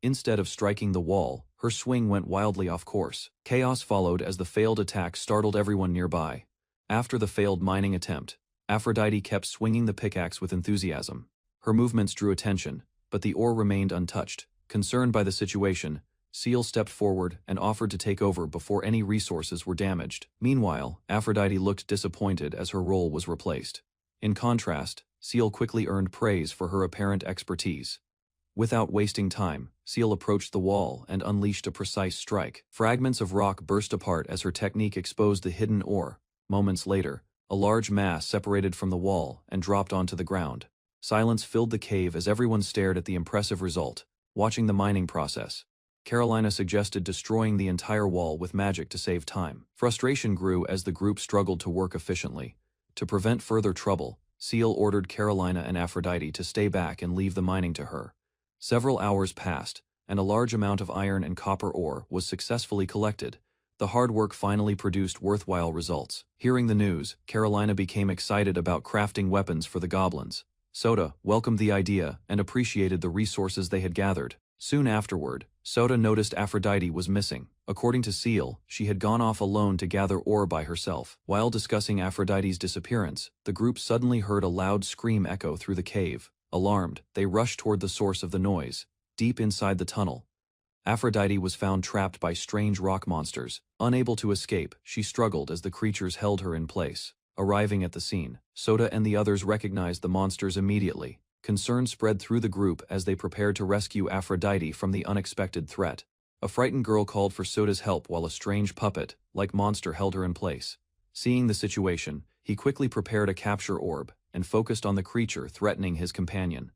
Instead of striking the wall, her swing went wildly off course. Chaos followed as the failed attack startled everyone nearby. After the failed mining attempt, Aphrodite kept swinging the pickaxe with enthusiasm. Her movements drew attention, but the ore remained untouched. Concerned by the situation, Seal stepped forward and offered to take over before any resources were damaged. Meanwhile, Aphrodite looked disappointed as her role was replaced. In contrast, Seal quickly earned praise for her apparent expertise. Without wasting time, Seal approached the wall and unleashed a precise strike. Fragments of rock burst apart as her technique exposed the hidden ore. Moments later, a large mass separated from the wall and dropped onto the ground. Silence filled the cave as everyone stared at the impressive result. Watching the mining process, Carolina suggested destroying the entire wall with magic to save time. Frustration grew as the group struggled to work efficiently. To prevent further trouble, Seal ordered Carolina and Aphrodite to stay back and leave the mining to her. Several hours passed, and a large amount of iron and copper ore was successfully collected. The hard work finally produced worthwhile results. Hearing the news, Carolina became excited about crafting weapons for the goblins. Sota welcomed the idea and appreciated the resources they had gathered. Soon afterward, Sota noticed Aphrodite was missing. According to Seal, she had gone off alone to gather ore by herself. While discussing Aphrodite's disappearance, the group suddenly heard a loud scream echo through the cave. Alarmed, they rushed toward the source of the noise. Deep inside the tunnel, Aphrodite was found trapped by strange rock monsters. Unable to escape, she struggled as the creatures held her in place. Arriving at the scene, Sota and the others recognized the monsters immediately. Concern spread through the group as they prepared to rescue Aphrodite from the unexpected threat. A frightened girl called for Sota's help while a strange puppet-like monster held her in place. Seeing the situation, he quickly prepared a capture orb and focused on the creature threatening his companion.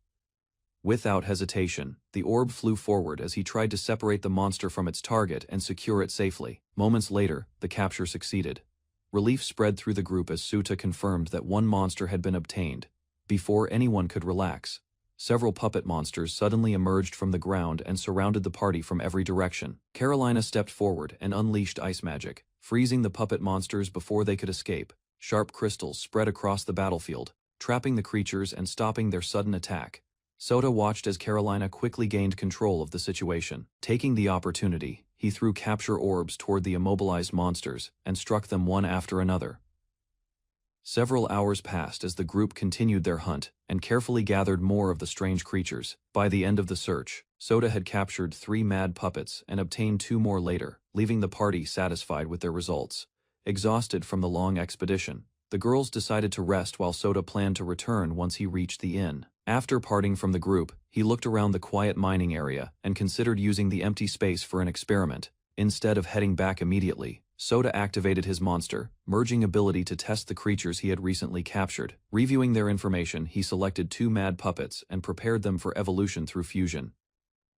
Without hesitation, the orb flew forward as he tried to separate the monster from its target and secure it safely. Moments later, the capture succeeded. Relief spread through the group as Sota confirmed that one monster had been obtained. Before anyone could relax, several puppet monsters suddenly emerged from the ground and surrounded the party from every direction. Carolina stepped forward and unleashed ice magic, freezing the puppet monsters before they could escape. Sharp crystals spread across the battlefield, trapping the creatures and stopping their sudden attack. Sota watched as Carolina quickly gained control of the situation. Taking the opportunity, he threw capture orbs toward the immobilized monsters and struck them one after another. Several hours passed as the group continued their hunt and carefully gathered more of the strange creatures. By the end of the search, Sota had captured 3 mad puppets and obtained 2 more later, leaving the party satisfied with their results. Exhausted from the long expedition, the girls decided to rest while Sota planned to return once he reached the inn. After parting from the group, he looked around the quiet mining area and considered using the empty space for an experiment. Instead of heading back immediately, Sota activated his monster, merging ability to test the creatures he had recently captured. Reviewing their information, he selected 2 mad puppets and prepared them for evolution through fusion.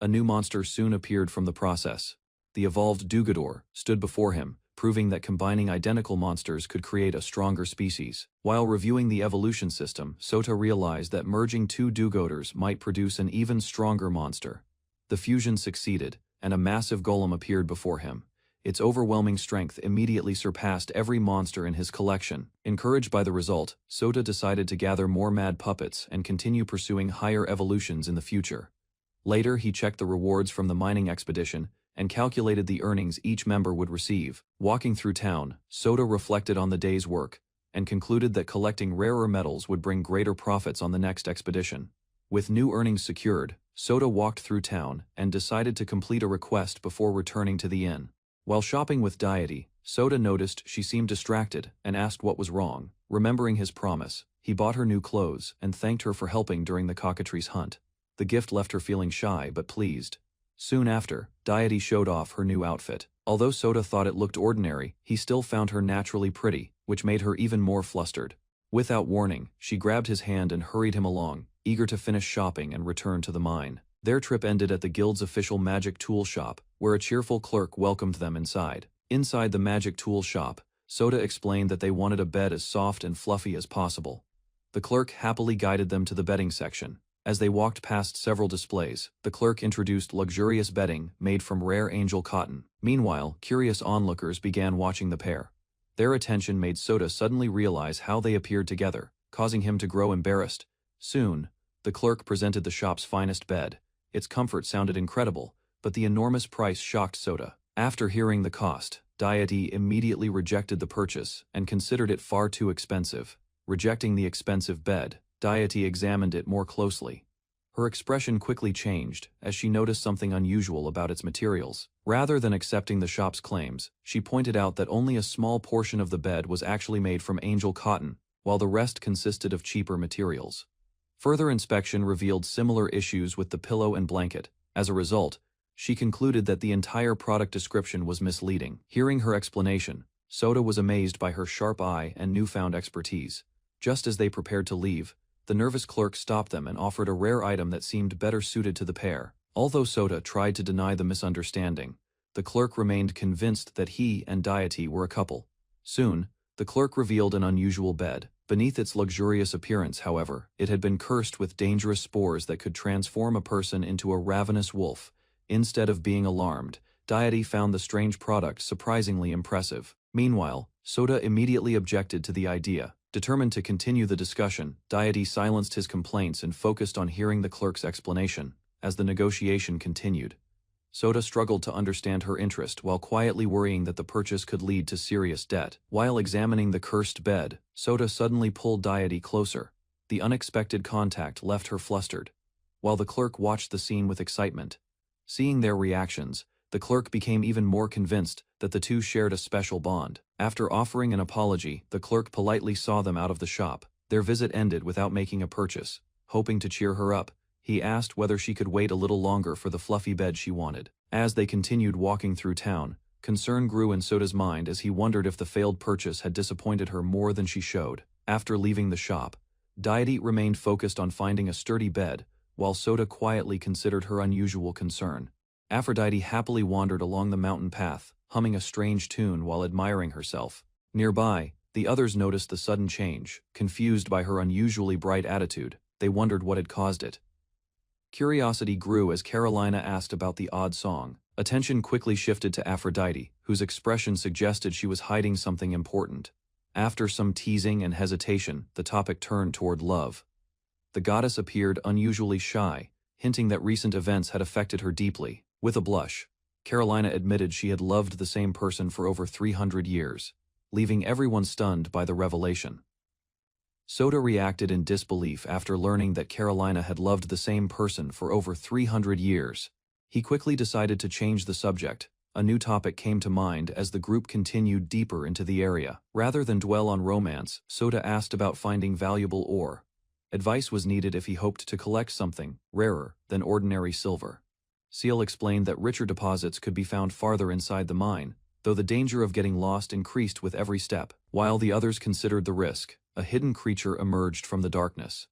A new monster soon appeared from the process. The evolved Dougador stood before him, proving that combining identical monsters could create a stronger species. While reviewing the evolution system, Sota realized that merging 2 Dougadors might produce an even stronger monster. The fusion succeeded, and a massive golem appeared before him. Its overwhelming strength immediately surpassed every monster in his collection. Encouraged by the result, Sota decided to gather more mad puppets and continue pursuing higher evolutions in the future. Later, he checked the rewards from the mining expedition and calculated the earnings each member would receive. Walking through town, Sota reflected on the day's work and concluded that collecting rarer metals would bring greater profits on the next expedition. With new earnings secured, Sota walked through town and decided to complete a request before returning to the inn. While shopping with Deity, Soda noticed she seemed distracted and asked what was wrong. Remembering his promise, he bought her new clothes and thanked her for helping during the cockatrice hunt. The gift left her feeling shy but pleased. Soon after, Deity showed off her new outfit. Although Soda thought it looked ordinary, he still found her naturally pretty, which made her even more flustered. Without warning, she grabbed his hand and hurried him along, eager to finish shopping and return to the mine. Their trip ended at the guild's official magic tool shop, where a cheerful clerk welcomed them inside. Inside the magic tool shop, Soda explained that they wanted a bed as soft and fluffy as possible. The clerk happily guided them to the bedding section. As they walked past several displays, the clerk introduced luxurious bedding made from rare angel cotton. Meanwhile, curious onlookers began watching the pair. Their attention made Soda suddenly realize how they appeared together, causing him to grow embarrassed. Soon, the clerk presented the shop's finest bed. Its comfort sounded incredible, but the enormous price shocked Soda. After hearing the cost, Deity immediately rejected the purchase and considered it far too expensive. Rejecting the expensive bed, Deity examined it more closely. Her expression quickly changed as she noticed something unusual about its materials. Rather than accepting the shop's claims, she pointed out that only a small portion of the bed was actually made from angel cotton, while the rest consisted of cheaper materials. Further inspection revealed similar issues with the pillow and blanket. As a result, she concluded that the entire product description was misleading. Hearing her explanation, Soda was amazed by her sharp eye and newfound expertise. Just as they prepared to leave, the nervous clerk stopped them and offered a rare item that seemed better suited to the pair. Although Soda tried to deny the misunderstanding, the clerk remained convinced that he and Deity were a couple. Soon, the clerk revealed an unusual bed. Beneath its luxurious appearance, however, it had been cursed with dangerous spores that could transform a person into a ravenous wolf. Instead of being alarmed, Deity found the strange product surprisingly impressive. Meanwhile, Soda immediately objected to the idea. Determined to continue the discussion, Deity silenced his complaints and focused on hearing the clerk's explanation. As the negotiation continued, Soda struggled to understand her interest while quietly worrying that the purchase could lead to serious debt. While examining the cursed bed, Soda suddenly pulled Deity closer. The unexpected contact left her flustered, while the clerk watched the scene with excitement. Seeing their reactions, the clerk became even more convinced that the two shared a special bond. After offering an apology, the clerk politely saw them out of the shop. Their visit ended without making a purchase. Hoping to cheer her up, he asked whether she could wait a little longer for the fluffy bed she wanted. As they continued walking through town, concern grew in Soda's mind as he wondered if the failed purchase had disappointed her more than she showed. After leaving the shop, Deity remained focused on finding a sturdy bed, while Soda quietly considered her unusual concern. Aphrodite happily wandered along the mountain path, humming a strange tune while admiring herself. Nearby, the others noticed the sudden change. Confused by her unusually bright attitude, they wondered what had caused it. Curiosity grew as Carolina asked about the odd song. Attention quickly shifted to Aphrodite, whose expression suggested she was hiding something important. After some teasing and hesitation, the topic turned toward love. The goddess appeared unusually shy, hinting that recent events had affected her deeply. With a blush, Carolina admitted she had loved the same person for over 300 years, leaving everyone stunned by the revelation. Soda reacted in disbelief after learning that Carolina had loved the same person for over 300 years. He quickly decided to change the subject. A new topic came to mind as the group continued deeper into the area. Rather than dwell on romance, Soda asked about finding valuable ore. Advice was needed if he hoped to collect something rarer than ordinary silver. Seal explained that richer deposits could be found farther inside the mine, though the danger of getting lost increased with every step. While the others considered the risk, a hidden creature emerged from the darkness.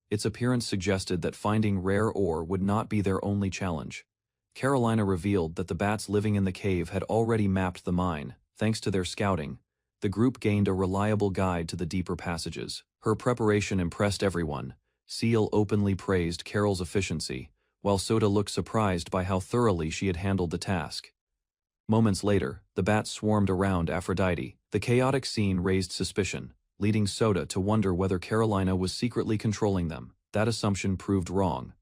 Its appearance suggested that finding rare ore would not be their only challenge. Carolina revealed that the bats living in the cave had already mapped the mine. Thanks to their scouting, the group gained a reliable guide to the deeper passages. Her preparation impressed everyone. Seal openly praised Carol's efficiency, while Soda looked surprised by how thoroughly she had handled the task. Moments later, the bats swarmed around Aphrodite. The chaotic scene raised suspicion, leading Soda to wonder whether Carolina was secretly controlling them. That assumption proved wrong.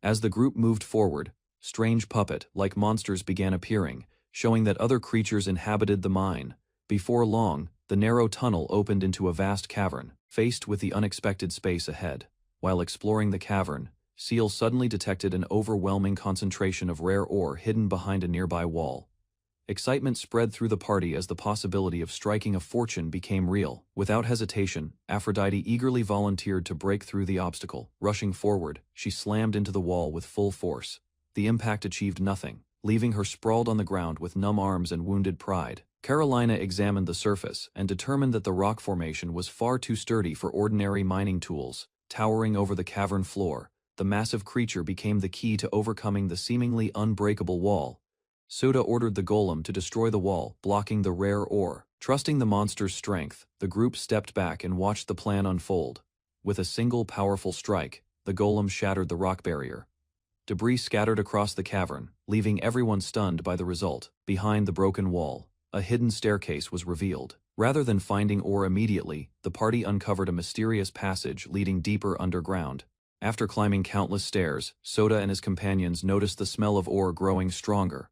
As the group moved forward, strange puppet-like monsters began appearing, showing that other creatures inhabited the mine. Before long, the narrow tunnel opened into a vast cavern, faced with the unexpected space ahead. While exploring the cavern, Seal suddenly detected an overwhelming concentration of rare ore hidden behind a nearby wall. Excitement spread through the party as the possibility of striking a fortune became real. Without hesitation, Aphrodite eagerly volunteered to break through the obstacle. Rushing forward, she slammed into the wall with full force. The impact achieved nothing, leaving her sprawled on the ground with numb arms and wounded pride. Carolina examined the surface and determined that the rock formation was far too sturdy for ordinary mining tools. Towering over the cavern floor, the massive creature became the key to overcoming the seemingly unbreakable wall. Soda ordered the golem to destroy the wall, blocking the rare ore. Trusting the monster's strength, the group stepped back and watched the plan unfold. With a single powerful strike, the golem shattered the rock barrier. Debris scattered across the cavern, leaving everyone stunned by the result. Behind the broken wall, a hidden staircase was revealed. Rather than finding ore immediately, the party uncovered a mysterious passage leading deeper underground. After climbing countless stairs, Soda and his companions noticed the smell of ore growing stronger.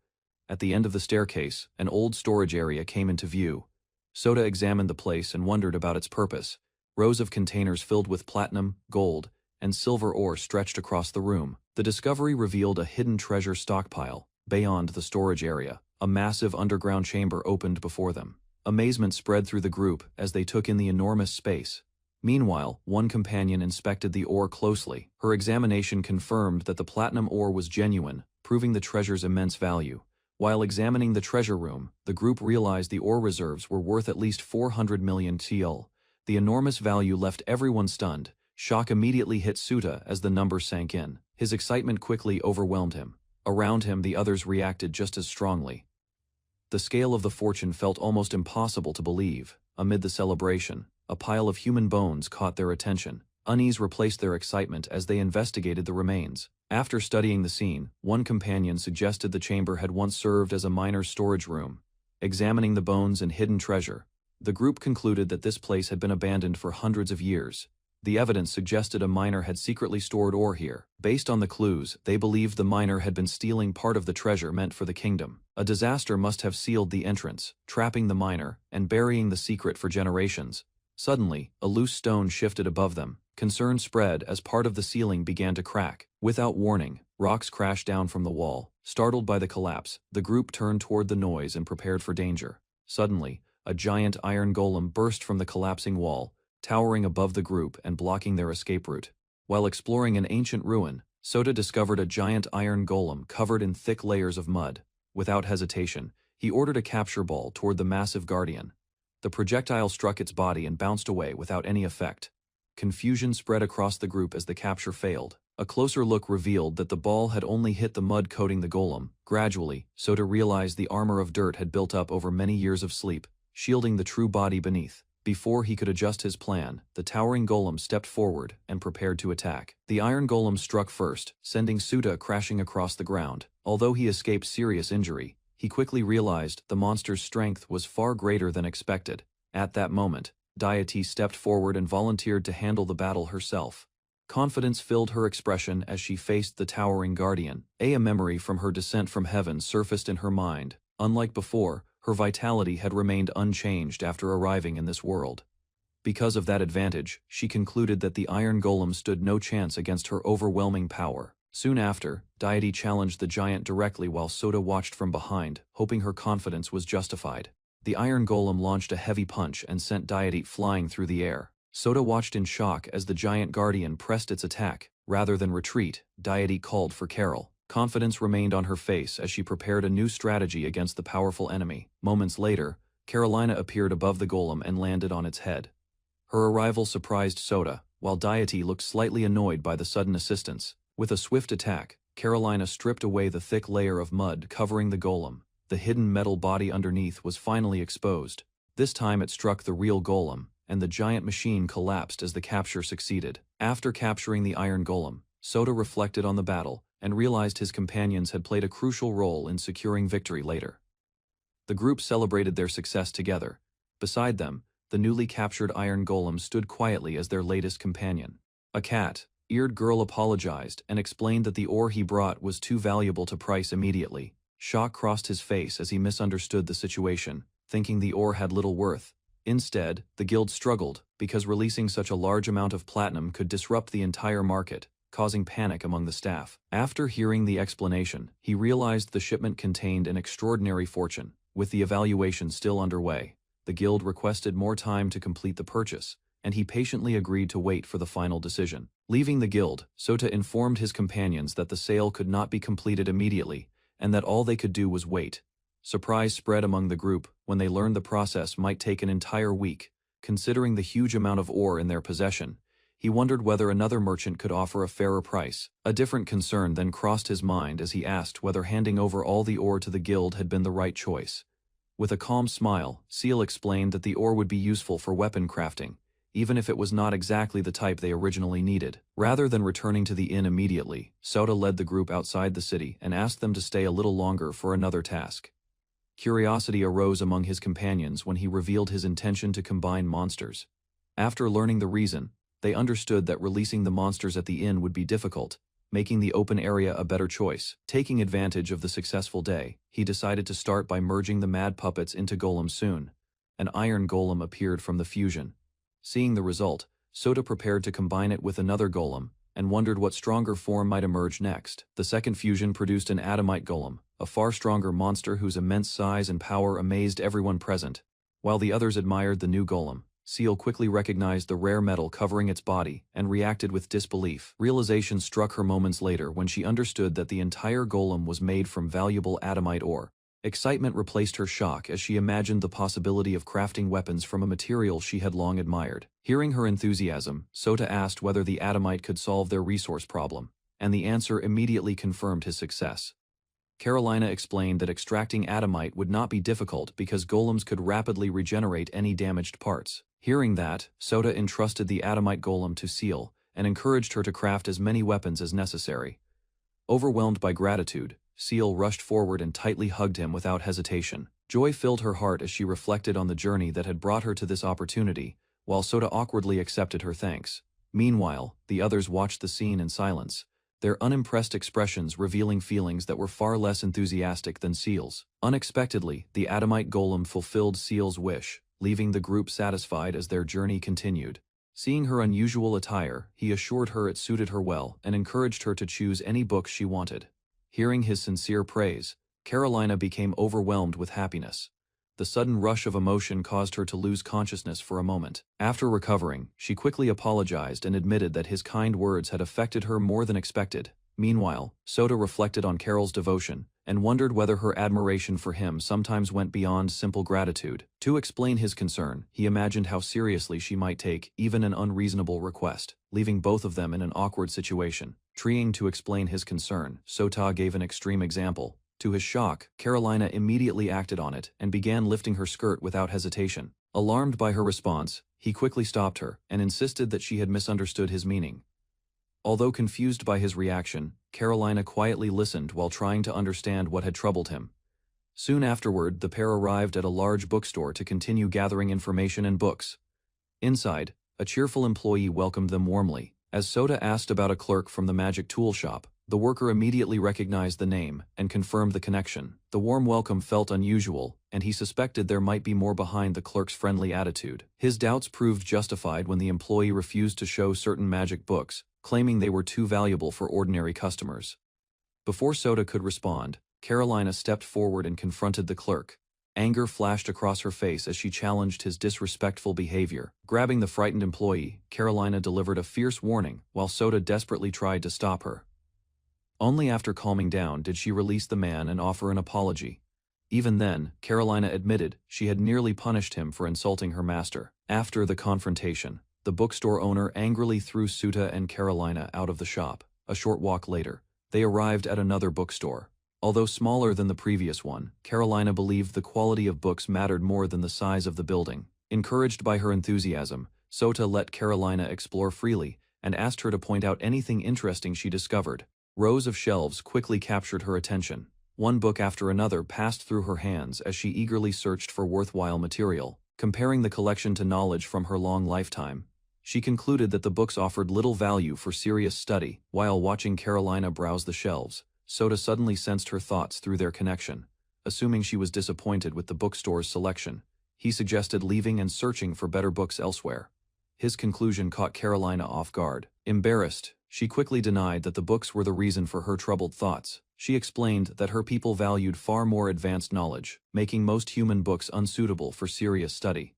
At the end of the staircase, an old storage area came into view. Soda examined the place and wondered about its purpose. Rows of containers filled with platinum, gold, and silver ore stretched across the room. The discovery revealed a hidden treasure stockpile. Beyond the storage area, a massive underground chamber opened before them. Amazement spread through the group as they took in the enormous space. Meanwhile, one companion inspected the ore closely. Her examination confirmed that the platinum ore was genuine, proving the treasure's immense value. While examining the treasure room, the group realized the ore reserves were worth at least 400 million TL. The enormous value left everyone stunned. Shock immediately hit Suta as the number sank in. His excitement quickly overwhelmed him. Around him, the others reacted just as strongly. The scale of the fortune felt almost impossible to believe. Amid the celebration, a pile of human bones caught their attention. Unease replaced their excitement as they investigated the remains. After studying the scene, one companion suggested the chamber had once served as a miner's storage room. Examining the bones and hidden treasure, the group concluded that this place had been abandoned for hundreds of years. The evidence suggested a miner had secretly stored ore here. Based on the clues, they believed the miner had been stealing part of the treasure meant for the kingdom. A disaster must have sealed the entrance, trapping the miner and burying the secret for generations. Suddenly, a loose stone shifted above them. Concern spread as part of the ceiling began to crack. Without warning, rocks crashed down from the wall. Startled by the collapse, the group turned toward the noise and prepared for danger. Suddenly, a giant iron golem burst from the collapsing wall, towering above the group and blocking their escape route. While exploring an ancient ruin, Soda discovered a giant iron golem covered in thick layers of mud. Without hesitation, he ordered a capture ball toward the massive guardian. The projectile struck its body and bounced away without any effect. Confusion spread across the group as the capture failed. A closer look revealed that the ball had only hit the mud coating the golem. Gradually, Soda realized the armor of dirt had built up over many years of sleep, shielding the true body beneath. Before he could adjust his plan, the towering golem stepped forward and prepared to attack. The iron golem struck first, sending Suta crashing across the ground. Although he escaped serious injury, he quickly realized the monster's strength was far greater than expected. At that moment, Deity stepped forward and volunteered to handle the battle herself. Confidence filled her expression as she faced the towering guardian. A memory from her descent from heaven surfaced in her mind. Unlike before, her vitality had remained unchanged after arriving in this world. Because of that advantage, she concluded that the iron golem stood no chance against her overwhelming power. Soon after, Deity challenged the giant directly while Soda watched from behind, hoping her confidence was justified. The iron golem launched a heavy punch and sent Deity flying through the air. Soda watched in shock as the giant guardian pressed its attack. Rather than retreat, Deity called for Carol. Confidence remained on her face as she prepared a new strategy against the powerful enemy. Moments later, Carolina appeared above the golem and landed on its head. Her arrival surprised Soda, while Deity looked slightly annoyed by the sudden assistance. With a swift attack, Carolina stripped away the thick layer of mud covering the golem. The hidden metal body underneath was finally exposed. This time it struck the real golem, and the giant machine collapsed as the capture succeeded. After capturing the iron golem, Soda reflected on the battle and realized his companions had played a crucial role in securing victory later. The group celebrated their success together. Beside them, the newly captured iron golem stood quietly as their latest companion. A cat-eared girl apologized and explained that the ore he brought was too valuable to price immediately. Shock crossed his face as he misunderstood the situation, thinking the ore had little worth. Instead, the guild struggled, because releasing such a large amount of platinum could disrupt the entire market, causing panic among the staff. After hearing the explanation, he realized the shipment contained an extraordinary fortune. With the evaluation still underway, the guild requested more time to complete the purchase, and he patiently agreed to wait for the final decision. Leaving the guild, Sota informed his companions that the sale could not be completed immediately, and that all they could do was wait. Surprise spread among the group when they learned the process might take an entire week. Considering the huge amount of ore in their possession, he wondered whether another merchant could offer a fairer price. A different concern then crossed his mind as he asked whether handing over all the ore to the guild had been the right choice. With a calm smile, Seal explained that the ore would be useful for weapon crafting, even if it was not exactly the type they originally needed. Rather than returning to the inn immediately, Sota led the group outside the city and asked them to stay a little longer for another task. Curiosity arose among his companions when he revealed his intention to combine monsters. After learning the reason, they understood that releasing the monsters at the inn would be difficult, making the open area a better choice. Taking advantage of the successful day, he decided to start by merging the mad puppets into golems soon. An iron golem appeared from the fusion. Seeing the result, Sota prepared to combine it with another golem, and wondered what stronger form might emerge next. The second fusion produced an adamite golem, a far stronger monster whose immense size and power amazed everyone present. While the others admired the new golem, Seal quickly recognized the rare metal covering its body and reacted with disbelief. Realization struck her moments later when she understood that the entire golem was made from valuable adamite ore. Excitement replaced her shock as she imagined the possibility of crafting weapons from a material she had long admired. Hearing her enthusiasm, Sota asked whether the adamite could solve their resource problem, and the answer immediately confirmed his success. Carolina explained that extracting adamite would not be difficult because golems could rapidly regenerate any damaged parts. Hearing that, Sota entrusted the adamite golem to Seal and encouraged her to craft as many weapons as necessary. Overwhelmed by gratitude, Seal rushed forward and tightly hugged him without hesitation. Joy filled her heart as she reflected on the journey that had brought her to this opportunity, while Sota awkwardly accepted her thanks. Meanwhile, the others watched the scene in silence, their unimpressed expressions revealing feelings that were far less enthusiastic than Seal's. Unexpectedly, the adamite golem fulfilled Seal's wish, leaving the group satisfied as their journey continued. Seeing her unusual attire, he assured her it suited her well and encouraged her to choose any books she wanted. Hearing his sincere praise, Carolina became overwhelmed with happiness. The sudden rush of emotion caused her to lose consciousness for a moment. After recovering, she quickly apologized and admitted that his kind words had affected her more than expected. Meanwhile, Sota reflected on Carol's devotion and wondered whether her admiration for him sometimes went beyond simple gratitude. To explain his concern, he imagined how seriously she might take even an unreasonable request, leaving both of them in an awkward situation. Trying to explain his concern, Sota gave an extreme example. To his shock, Carolina immediately acted on it and began lifting her skirt without hesitation. Alarmed by her response, he quickly stopped her and insisted that she had misunderstood his meaning. Although confused by his reaction, Carolina quietly listened while trying to understand what had troubled him. Soon afterward, the pair arrived at a large bookstore to continue gathering information and books. Inside, a cheerful employee welcomed them warmly. As Sota asked about a clerk from the magic tool shop, the worker immediately recognized the name and confirmed the connection. The warm welcome felt unusual, and he suspected there might be more behind the clerk's friendly attitude. His doubts proved justified when the employee refused to show certain magic books, claiming they were too valuable for ordinary customers. Before Sota could respond, Carolina stepped forward and confronted the clerk. Anger flashed across her face as she challenged his disrespectful behavior. Grabbing the frightened employee, Carolina delivered a fierce warning, while Sota desperately tried to stop her. Only after calming down did she release the man and offer an apology. Even then, Carolina admitted she had nearly punished him for insulting her master. After the confrontation, the bookstore owner angrily threw Sota and Carolina out of the shop. A short walk later, they arrived at another bookstore. Although smaller than the previous one, Carolina believed the quality of books mattered more than the size of the building. Encouraged by her enthusiasm, Sota let Carolina explore freely and asked her to point out anything interesting she discovered. Rows of shelves quickly captured her attention. One book after another passed through her hands as she eagerly searched for worthwhile material. Comparing the collection to knowledge from her long lifetime, she concluded that the books offered little value for serious study. While watching Carolina browse the shelves, Sota suddenly sensed her thoughts through their connection. Assuming she was disappointed with the bookstore's selection, he suggested leaving and searching for better books elsewhere. His conclusion caught Carolina off guard. Embarrassed, She quickly denied that the books were the reason for her troubled thoughts. She explained that her people valued far more advanced knowledge, making most human books unsuitable for serious study.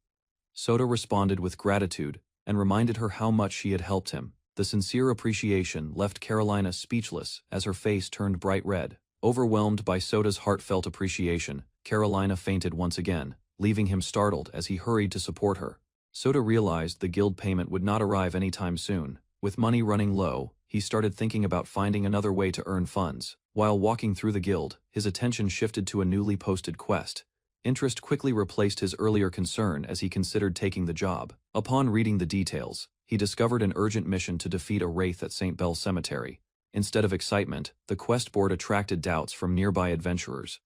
Sota responded with gratitude and reminded her how much she had helped him. The sincere appreciation left Carolina speechless as her face turned bright red. Overwhelmed by Sota's heartfelt appreciation, Carolina fainted once again, leaving him startled as he hurried to support her. Sota realized the guild payment would not arrive anytime soon. With money running low, he started thinking about finding another way to earn funds. While walking through the guild, his attention shifted to a newly posted quest. Interest quickly replaced his earlier concern as he considered taking the job. Upon reading the details, he discovered an urgent mission to defeat a wraith at St. Bell's Cemetery. Instead of excitement, the quest board attracted doubts from nearby adventurers.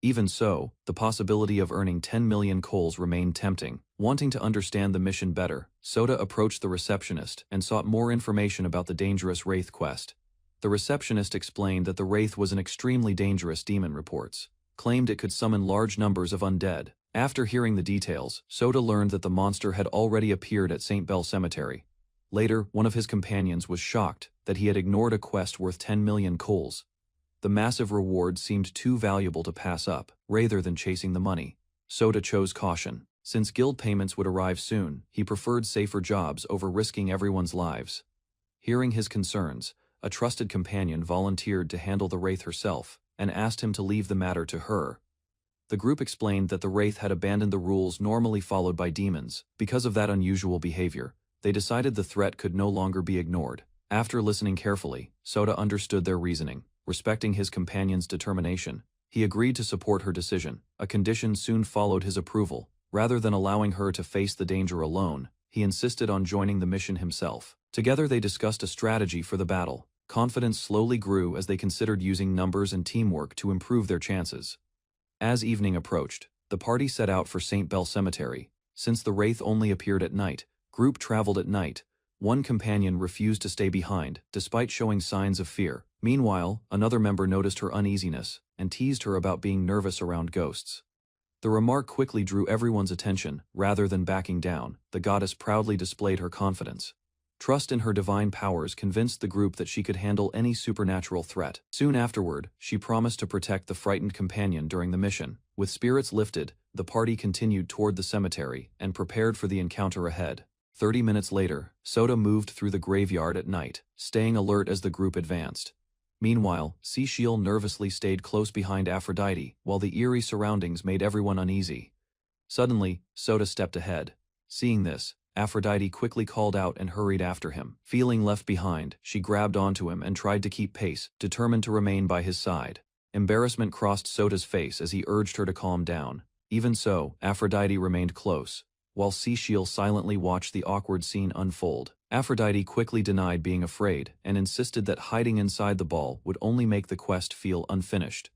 Even so, the possibility of earning 10 million coals remained tempting. Wanting to understand the mission better, Sota approached the receptionist and sought more information about the dangerous wraith quest. The receptionist explained that the wraith was an extremely dangerous demon. Reports claimed it could summon large numbers of undead. After hearing the details, Sota learned that the monster had already appeared at St. Bell Cemetery. Later, one of his companions was shocked that he had ignored a quest worth 10 million coals. The massive reward seemed too valuable to pass up, rather than chasing the money. Sota chose caution. Since guild payments would arrive soon, he preferred safer jobs over risking everyone's lives. Hearing his concerns, a trusted companion volunteered to handle the wraith herself, and asked him to leave the matter to her. The group explained that the wraith had abandoned the rules normally followed by demons. Because of that unusual behavior, they decided the threat could no longer be ignored. After listening carefully, Sota understood their reasoning. Respecting his companion's determination, he agreed to support her decision. A condition soon followed his approval. Rather than allowing her to face the danger alone, he insisted on joining the mission himself. Together they discussed a strategy for the battle. Confidence slowly grew as they considered using numbers and teamwork to improve their chances. As evening approached, the party set out for St. Bell Cemetery. Since the wraith only appeared at night, group traveled at night. One companion refused to stay behind, despite showing signs of fear. Meanwhile, another member noticed her uneasiness and teased her about being nervous around ghosts. The remark quickly drew everyone's attention. Rather than backing down, the goddess proudly displayed her confidence. Trust in her divine powers convinced the group that she could handle any supernatural threat. Soon afterward, she promised to protect the frightened companion during the mission. With spirits lifted, the party continued toward the cemetery and prepared for the encounter ahead. 30 minutes later, Sota moved through the graveyard at night, staying alert as the group advanced. Meanwhile, Seashiel nervously stayed close behind Aphrodite, while the eerie surroundings made everyone uneasy. Suddenly, Sota stepped ahead. Seeing this, Aphrodite quickly called out and hurried after him. Feeling left behind, she grabbed onto him and tried to keep pace, determined to remain by his side. Embarrassment crossed Sota's face as he urged her to calm down. Even so, Aphrodite remained close, while Seashiel silently watched the awkward scene unfold. Aphrodite quickly denied being afraid and insisted that hiding inside the ball would only make the quest feel unfinished.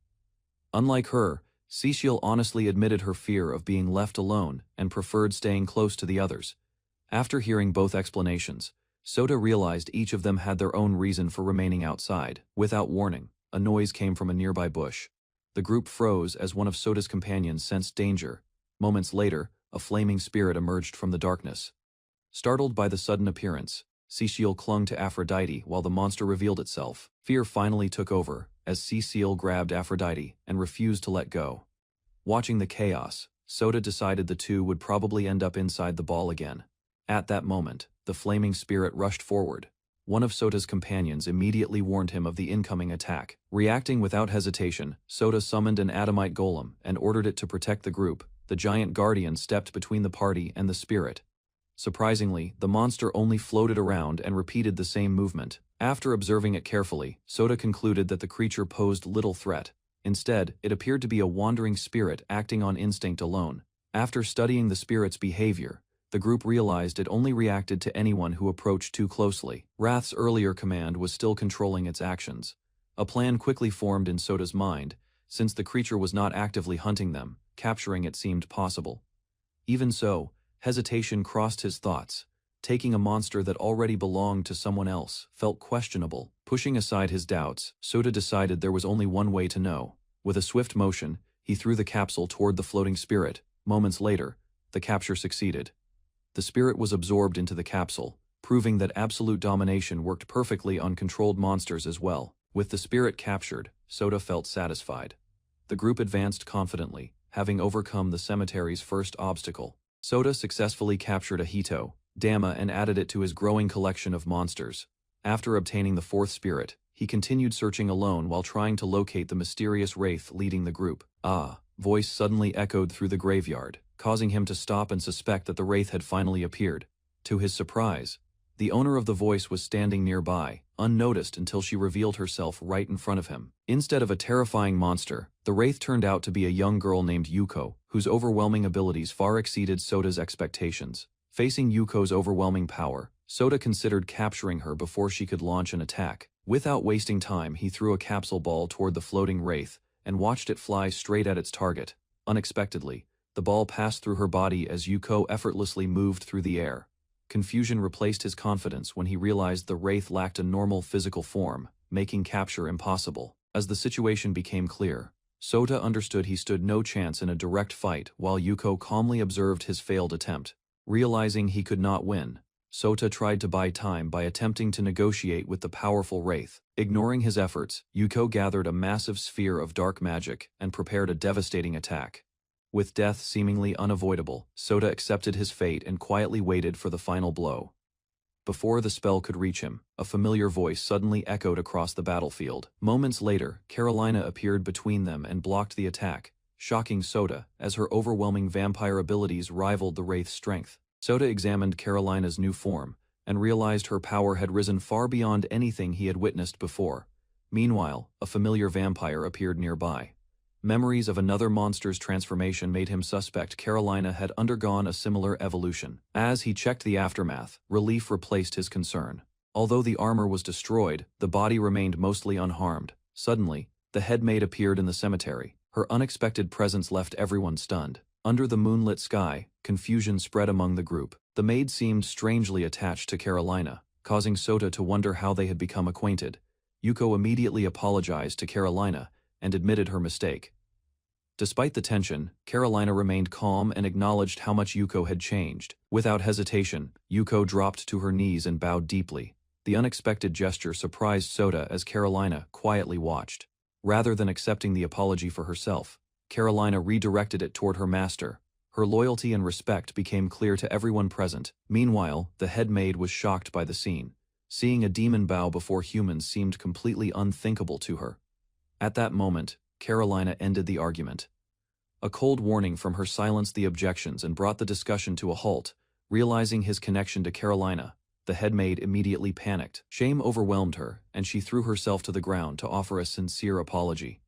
Unlike her, Seashiel honestly admitted her fear of being left alone and preferred staying close to the others. After hearing both explanations, Sota realized each of them had their own reason for remaining outside. Without warning, a noise came from a nearby bush. The group froze as one of Sota's companions sensed danger. Moments later, a flaming spirit emerged from the darkness. Startled by the sudden appearance, Seashiel clung to Aphrodite while the monster revealed itself. Fear finally took over, as Seashiel grabbed Aphrodite and refused to let go. Watching the chaos, Sota decided the two would probably end up inside the ball again. At that moment, the flaming spirit rushed forward. One of Sota's companions immediately warned him of the incoming attack. Reacting without hesitation, Sota summoned an Adamite golem and ordered it to protect the group. The giant guardian stepped between the party and the spirit. Surprisingly, the monster only floated around and repeated the same movement. After observing it carefully, Sota concluded that the creature posed little threat. Instead, it appeared to be a wandering spirit acting on instinct alone. After studying the spirit's behavior, the group realized it only reacted to anyone who approached too closely. Wrath's earlier command was still controlling its actions. A plan quickly formed in Sota's mind. Since the creature was not actively hunting them, capturing it seemed possible. Even so, hesitation crossed his thoughts. Taking a monster that already belonged to someone else felt questionable. Pushing aside his doubts, Sota decided there was only one way to know. With a swift motion, he threw the capsule toward the floating spirit. Moments later, the capture succeeded. The spirit was absorbed into the capsule, proving that absolute domination worked perfectly on controlled monsters as well. With the spirit captured, Sota felt satisfied. The group advanced confidently, having overcome the cemetery's first obstacle. Sota successfully captured a Hito, Dama, and added it to his growing collection of monsters. After obtaining the fourth spirit, he continued searching alone while trying to locate the mysterious wraith leading the group. Voice suddenly echoed through the graveyard, causing him to stop and suspect that the wraith had finally appeared. To his surprise, the owner of the voice was standing nearby, unnoticed until she revealed herself right in front of him. Instead of a terrifying monster, the wraith turned out to be a young girl named Yuko, whose overwhelming abilities far exceeded Sota's expectations. Facing Yuko's overwhelming power, Sota considered capturing her before she could launch an attack. Without wasting time, he threw a capsule ball toward the floating wraith and watched it fly straight at its target. Unexpectedly, the ball passed through her body as Yuko effortlessly moved through the air. Confusion replaced his confidence when he realized the wraith lacked a normal physical form, making capture impossible. As the situation became clear, Sota understood he stood no chance in a direct fight while Yuko calmly observed his failed attempt. Realizing he could not win, Sota tried to buy time by attempting to negotiate with the powerful wraith. Ignoring his efforts, Yuko gathered a massive sphere of dark magic and prepared a devastating attack. With death seemingly unavoidable, Sota accepted his fate and quietly waited for the final blow. Before the spell could reach him, a familiar voice suddenly echoed across the battlefield. Moments later, Carolina appeared between them and blocked the attack, shocking Sota as her overwhelming vampire abilities rivaled the wraith's strength. Sota examined Carolina's new form and realized her power had risen far beyond anything he had witnessed before. Meanwhile, a familiar vampire appeared nearby. Memories of another monster's transformation made him suspect Carolina had undergone a similar evolution. As he checked the aftermath, relief replaced his concern. Although the armor was destroyed, the body remained mostly unharmed. Suddenly, the headmaid appeared in the cemetery. Her unexpected presence left everyone stunned. Under the moonlit sky, confusion spread among the group. The maid seemed strangely attached to Carolina, causing Sota to wonder how they had become acquainted. Yuko immediately apologized to Carolina and admitted her mistake. Despite the tension, Carolina remained calm and acknowledged how much Yuko had changed. Without hesitation, Yuko dropped to her knees and bowed deeply. The unexpected gesture surprised Sota as Carolina quietly watched. Rather than accepting the apology for herself, Carolina redirected it toward her master. Her loyalty and respect became clear to everyone present. Meanwhile, the headmaid was shocked by the scene. Seeing a demon bow before humans seemed completely unthinkable to her. At that moment, Carolina ended the argument. A cold warning from her silenced the objections and brought the discussion to a halt. Realizing his connection to Carolina, the headmaid immediately panicked. Shame overwhelmed her, and she threw herself to the ground to offer a sincere apology.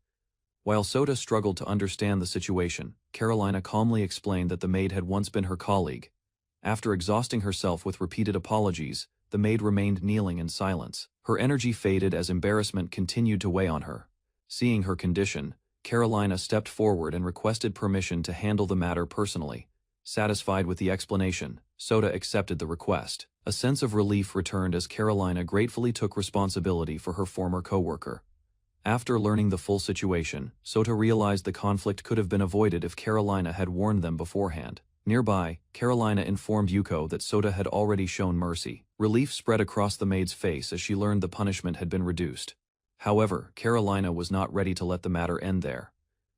While Sota struggled to understand the situation, Carolina calmly explained that the maid had once been her colleague. After exhausting herself with repeated apologies, the maid remained kneeling in silence. Her energy faded as embarrassment continued to weigh on her. Seeing her condition, Carolina stepped forward and requested permission to handle the matter personally. Satisfied with the explanation, Sota accepted the request. A sense of relief returned as Carolina gratefully took responsibility for her former co-worker. After learning the full situation, Sota realized the conflict could have been avoided if Carolina had warned them beforehand. Nearby, Carolina informed Yuko that Sota had already shown mercy. Relief spread across the maid's face as she learned the punishment had been reduced. However, Carolina was not ready to let the matter end there.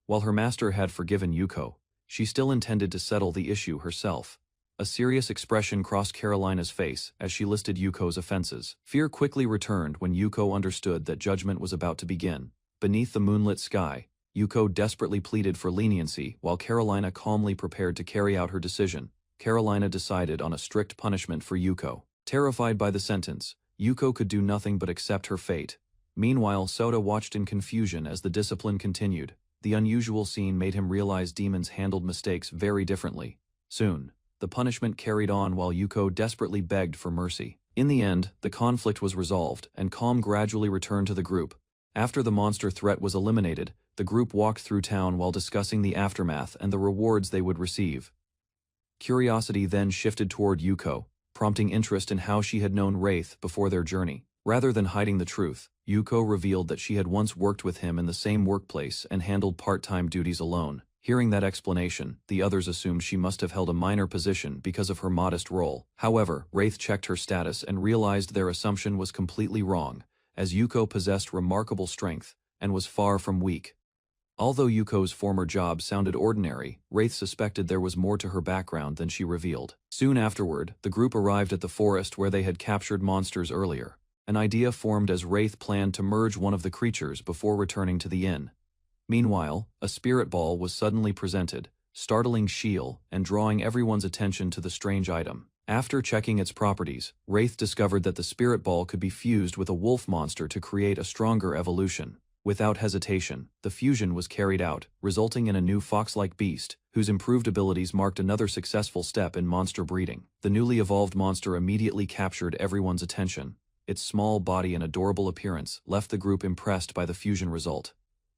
While her master had forgiven Yuko, she still intended to settle the issue herself. A serious expression crossed Carolina's face as she listed Yuko's offenses. Fear quickly returned when Yuko understood that judgment was about to begin. Beneath the moonlit sky, Yuko desperately pleaded for leniency while Carolina calmly prepared to carry out her decision. Carolina decided on a strict punishment for Yuko. Terrified by the sentence, Yuko could do nothing but accept her fate. Meanwhile, Sota watched in confusion as the discipline continued. The unusual scene made him realize demons handled mistakes very differently. Soon, the punishment carried on while Yuko desperately begged for mercy. In the end, the conflict was resolved, and calm gradually returned to the group. After the monster threat was eliminated, the group walked through town while discussing the aftermath and the rewards they would receive. Curiosity then shifted toward Yuko, prompting interest in how she had known Wraith before their journey. Rather than hiding the truth, Yuko revealed that she had once worked with him in the same workplace and handled part-time duties alone. Hearing that explanation, the others assumed she must have held a minor position because of her modest role. However, Wraith checked her status and realized their assumption was completely wrong, as Yuko possessed remarkable strength and was far from weak. Although Yuko's former job sounded ordinary, Wraith suspected there was more to her background than she revealed. Soon afterward, the group arrived at the forest where they had captured monsters earlier. An idea formed as Wraith planned to merge one of the creatures before returning to the inn. Meanwhile, a spirit ball was suddenly presented, startling Shiel and drawing everyone's attention to the strange item. After checking its properties, Wraith discovered that the spirit ball could be fused with a wolf monster to create a stronger evolution. Without hesitation, the fusion was carried out, resulting in a new fox-like beast, whose improved abilities marked another successful step in monster breeding. The newly evolved monster immediately captured everyone's attention. Its small body and adorable appearance left the group impressed by the fusion result.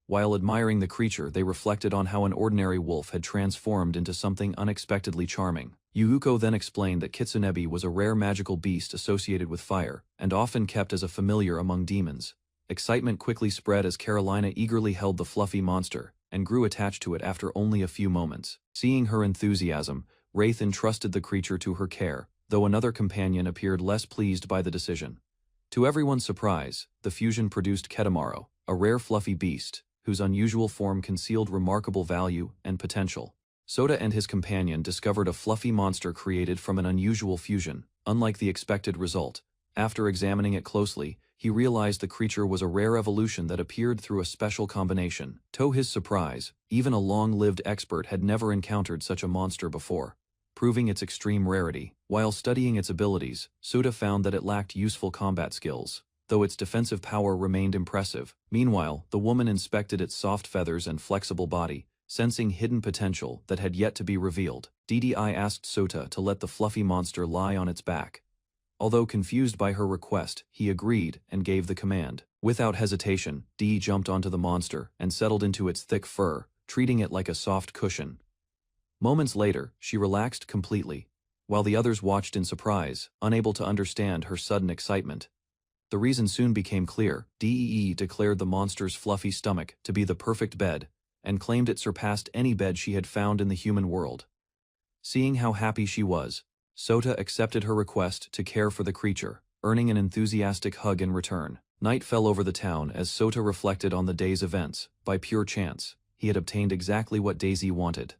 While admiring the creature, they reflected on how an ordinary wolf had transformed into something unexpectedly charming. Yuuko then explained that Kitsunebi was a rare magical beast associated with fire, and often kept as a familiar among demons. Excitement quickly spread as Carolina eagerly held the fluffy monster, and grew attached to it after only a few moments. Seeing her enthusiasm, Wraith entrusted the creature to her care, though another companion appeared less pleased by the decision. To everyone's surprise, the fusion produced Ketamaro, a rare fluffy beast, whose unusual form concealed remarkable value and potential. Sota and his companion discovered a fluffy monster created from an unusual fusion, unlike the expected result. After examining it closely, he realized the creature was a rare evolution that appeared through a special combination. To his surprise, even a long-lived expert had never encountered such a monster before, proving its extreme rarity. While studying its abilities, Sota found that it lacked useful combat skills, though its defensive power remained impressive. Meanwhile, the woman inspected its soft feathers and flexible body, sensing hidden potential that had yet to be revealed. DDI asked Sota to let the fluffy monster lie on its back. Although confused by her request, he agreed and gave the command. Without hesitation, Dee jumped onto the monster and settled into its thick fur, treating it like a soft cushion. Moments later, she relaxed completely, while the others watched in surprise, unable to understand her sudden excitement. The reason soon became clear. Dee declared the monster's fluffy stomach to be the perfect bed, and claimed it surpassed any bed she had found in the human world. Seeing how happy she was, Sota accepted her request to care for the creature, earning an enthusiastic hug in return. Night fell over the town as Sota reflected on the day's events. By pure chance, he had obtained exactly what Daisy wanted.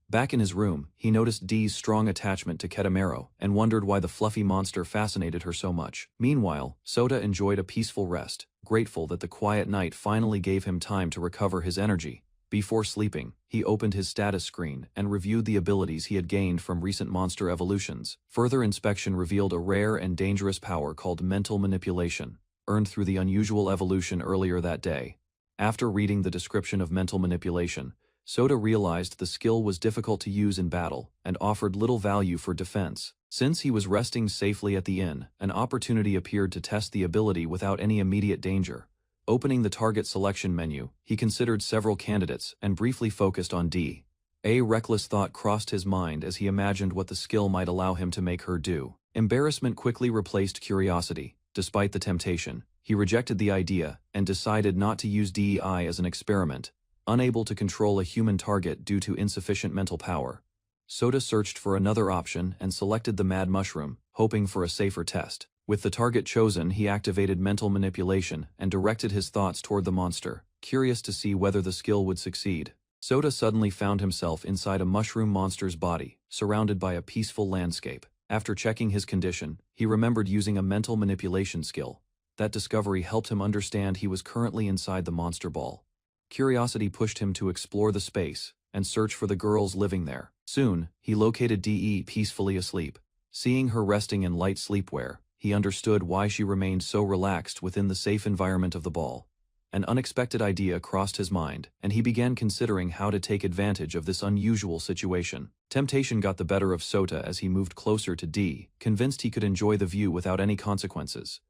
Back in his room, he noticed Dee's strong attachment to Ketamaro and wondered why the fluffy monster fascinated her so much. Meanwhile, Sota enjoyed a peaceful rest, grateful that the quiet night finally gave him time to recover his energy. Before sleeping, he opened his status screen and reviewed the abilities he had gained from recent monster evolutions. Further inspection revealed a rare and dangerous power called mental manipulation, earned through the unusual evolution earlier that day. After reading the description of mental manipulation, Sota realized the skill was difficult to use in battle and offered little value for defense. Since he was resting safely at the inn, an opportunity appeared to test the ability without any immediate danger. Opening the target selection menu, he considered several candidates and briefly focused on D. A reckless thought crossed his mind as he imagined what the skill might allow him to make her do. Embarrassment quickly replaced curiosity. Despite the temptation, he rejected the idea and decided not to use DEI as an experiment. Unable to control a human target due to insufficient mental power, Sota searched for another option and selected the Mad Mushroom, hoping for a safer test. With the target chosen, he activated mental manipulation and directed his thoughts toward the monster, curious to see whether the skill would succeed. Sota suddenly found himself inside a mushroom monster's body, surrounded by a peaceful landscape. After checking his condition, he remembered using a mental manipulation skill. That discovery helped him understand he was currently inside the monster ball. Curiosity pushed him to explore the space and search for the girls living there. Soon, he located DE peacefully asleep. Seeing her resting in light sleepwear, he understood why she remained so relaxed within the safe environment of the ball. An unexpected idea crossed his mind, and he began considering how to take advantage of this unusual situation. Temptation got the better of Sota as he moved closer to D, convinced he could enjoy the view without any consequences.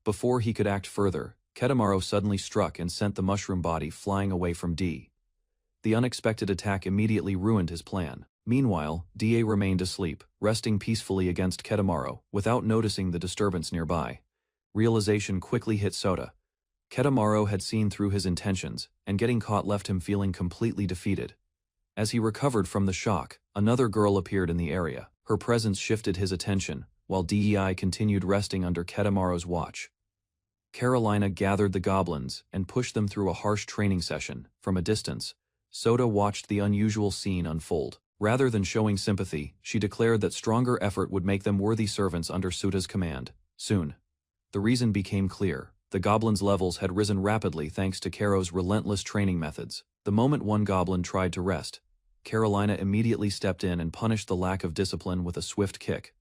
Before he could act further, Ketamaro suddenly struck and sent the mushroom body flying away from D. The unexpected attack immediately ruined his plan. Meanwhile, DA remained asleep, resting peacefully against Ketamaro, without noticing the disturbance nearby. Realization quickly hit Sota. Ketamaro had seen through his intentions, and getting caught left him feeling completely defeated. As he recovered from the shock, another girl appeared in the area. Her presence shifted his attention, while DEI continued resting under Ketamaro's watch. Carolina gathered the goblins and pushed them through a harsh training session. From a distance, Sota watched the unusual scene unfold. Rather than showing sympathy, she declared that stronger effort would make them worthy servants under Suta's command. Soon, the reason became clear. The goblins' levels had risen rapidly thanks to Caro's relentless training methods. The moment one goblin tried to rest, Carolina immediately stepped in and punished the lack of discipline with a swift kick.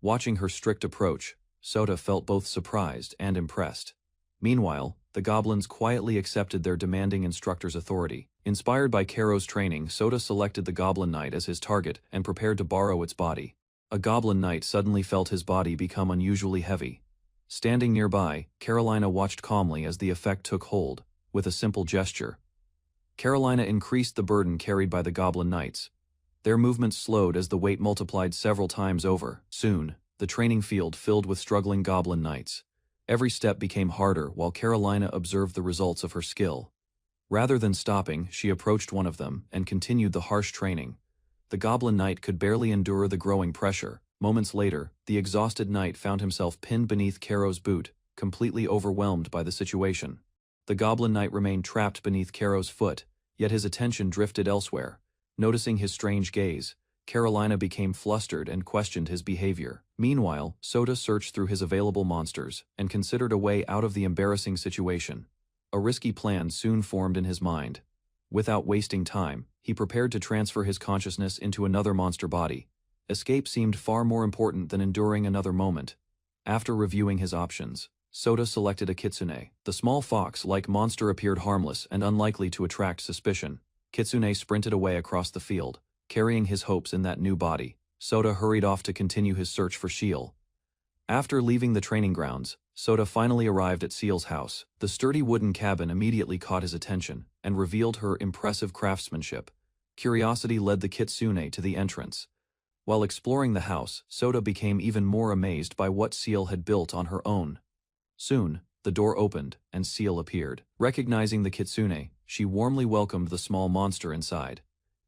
Watching her strict approach, Sota felt both surprised and impressed. Meanwhile, the goblins quietly accepted their demanding instructor's authority. Inspired by Caro's training, Sota selected the Goblin Knight as his target and prepared to borrow its body. A Goblin Knight suddenly felt his body become unusually heavy. Standing nearby, Carolina watched calmly as the effect took hold. With a simple gesture, Carolina increased the burden carried by the Goblin Knights. Their movements slowed as the weight multiplied several times over. Soon, the training field filled with struggling Goblin Knights. Every step became harder while Carolina observed the results of her skill. Rather than stopping, she approached one of them and continued the harsh training. The Goblin Knight could barely endure the growing pressure. Moments later, the exhausted knight found himself pinned beneath Caro's boot, completely overwhelmed by the situation. The Goblin Knight remained trapped beneath Caro's foot, yet his attention drifted elsewhere. Noticing his strange gaze, Carolina became flustered and questioned his behavior. Meanwhile, Sota searched through his available monsters and considered a way out of the embarrassing situation. A risky plan soon formed in his mind. Without wasting time, he prepared to transfer his consciousness into another monster body. Escape seemed far more important than enduring another moment. After reviewing his options, Sota selected a kitsune. The small fox-like monster appeared harmless and unlikely to attract suspicion. Kitsune sprinted away across the field, carrying his hopes in that new body. Sota hurried off to continue his search for Shiel. After leaving the training grounds, Sota finally arrived at Seal's house. The sturdy wooden cabin immediately caught his attention and revealed her impressive craftsmanship. Curiosity led the kitsune to the entrance. While exploring the house, Sota became even more amazed by what Seal had built on her own. Soon, the door opened and Seal appeared. Recognizing the kitsune, she warmly welcomed the small monster inside.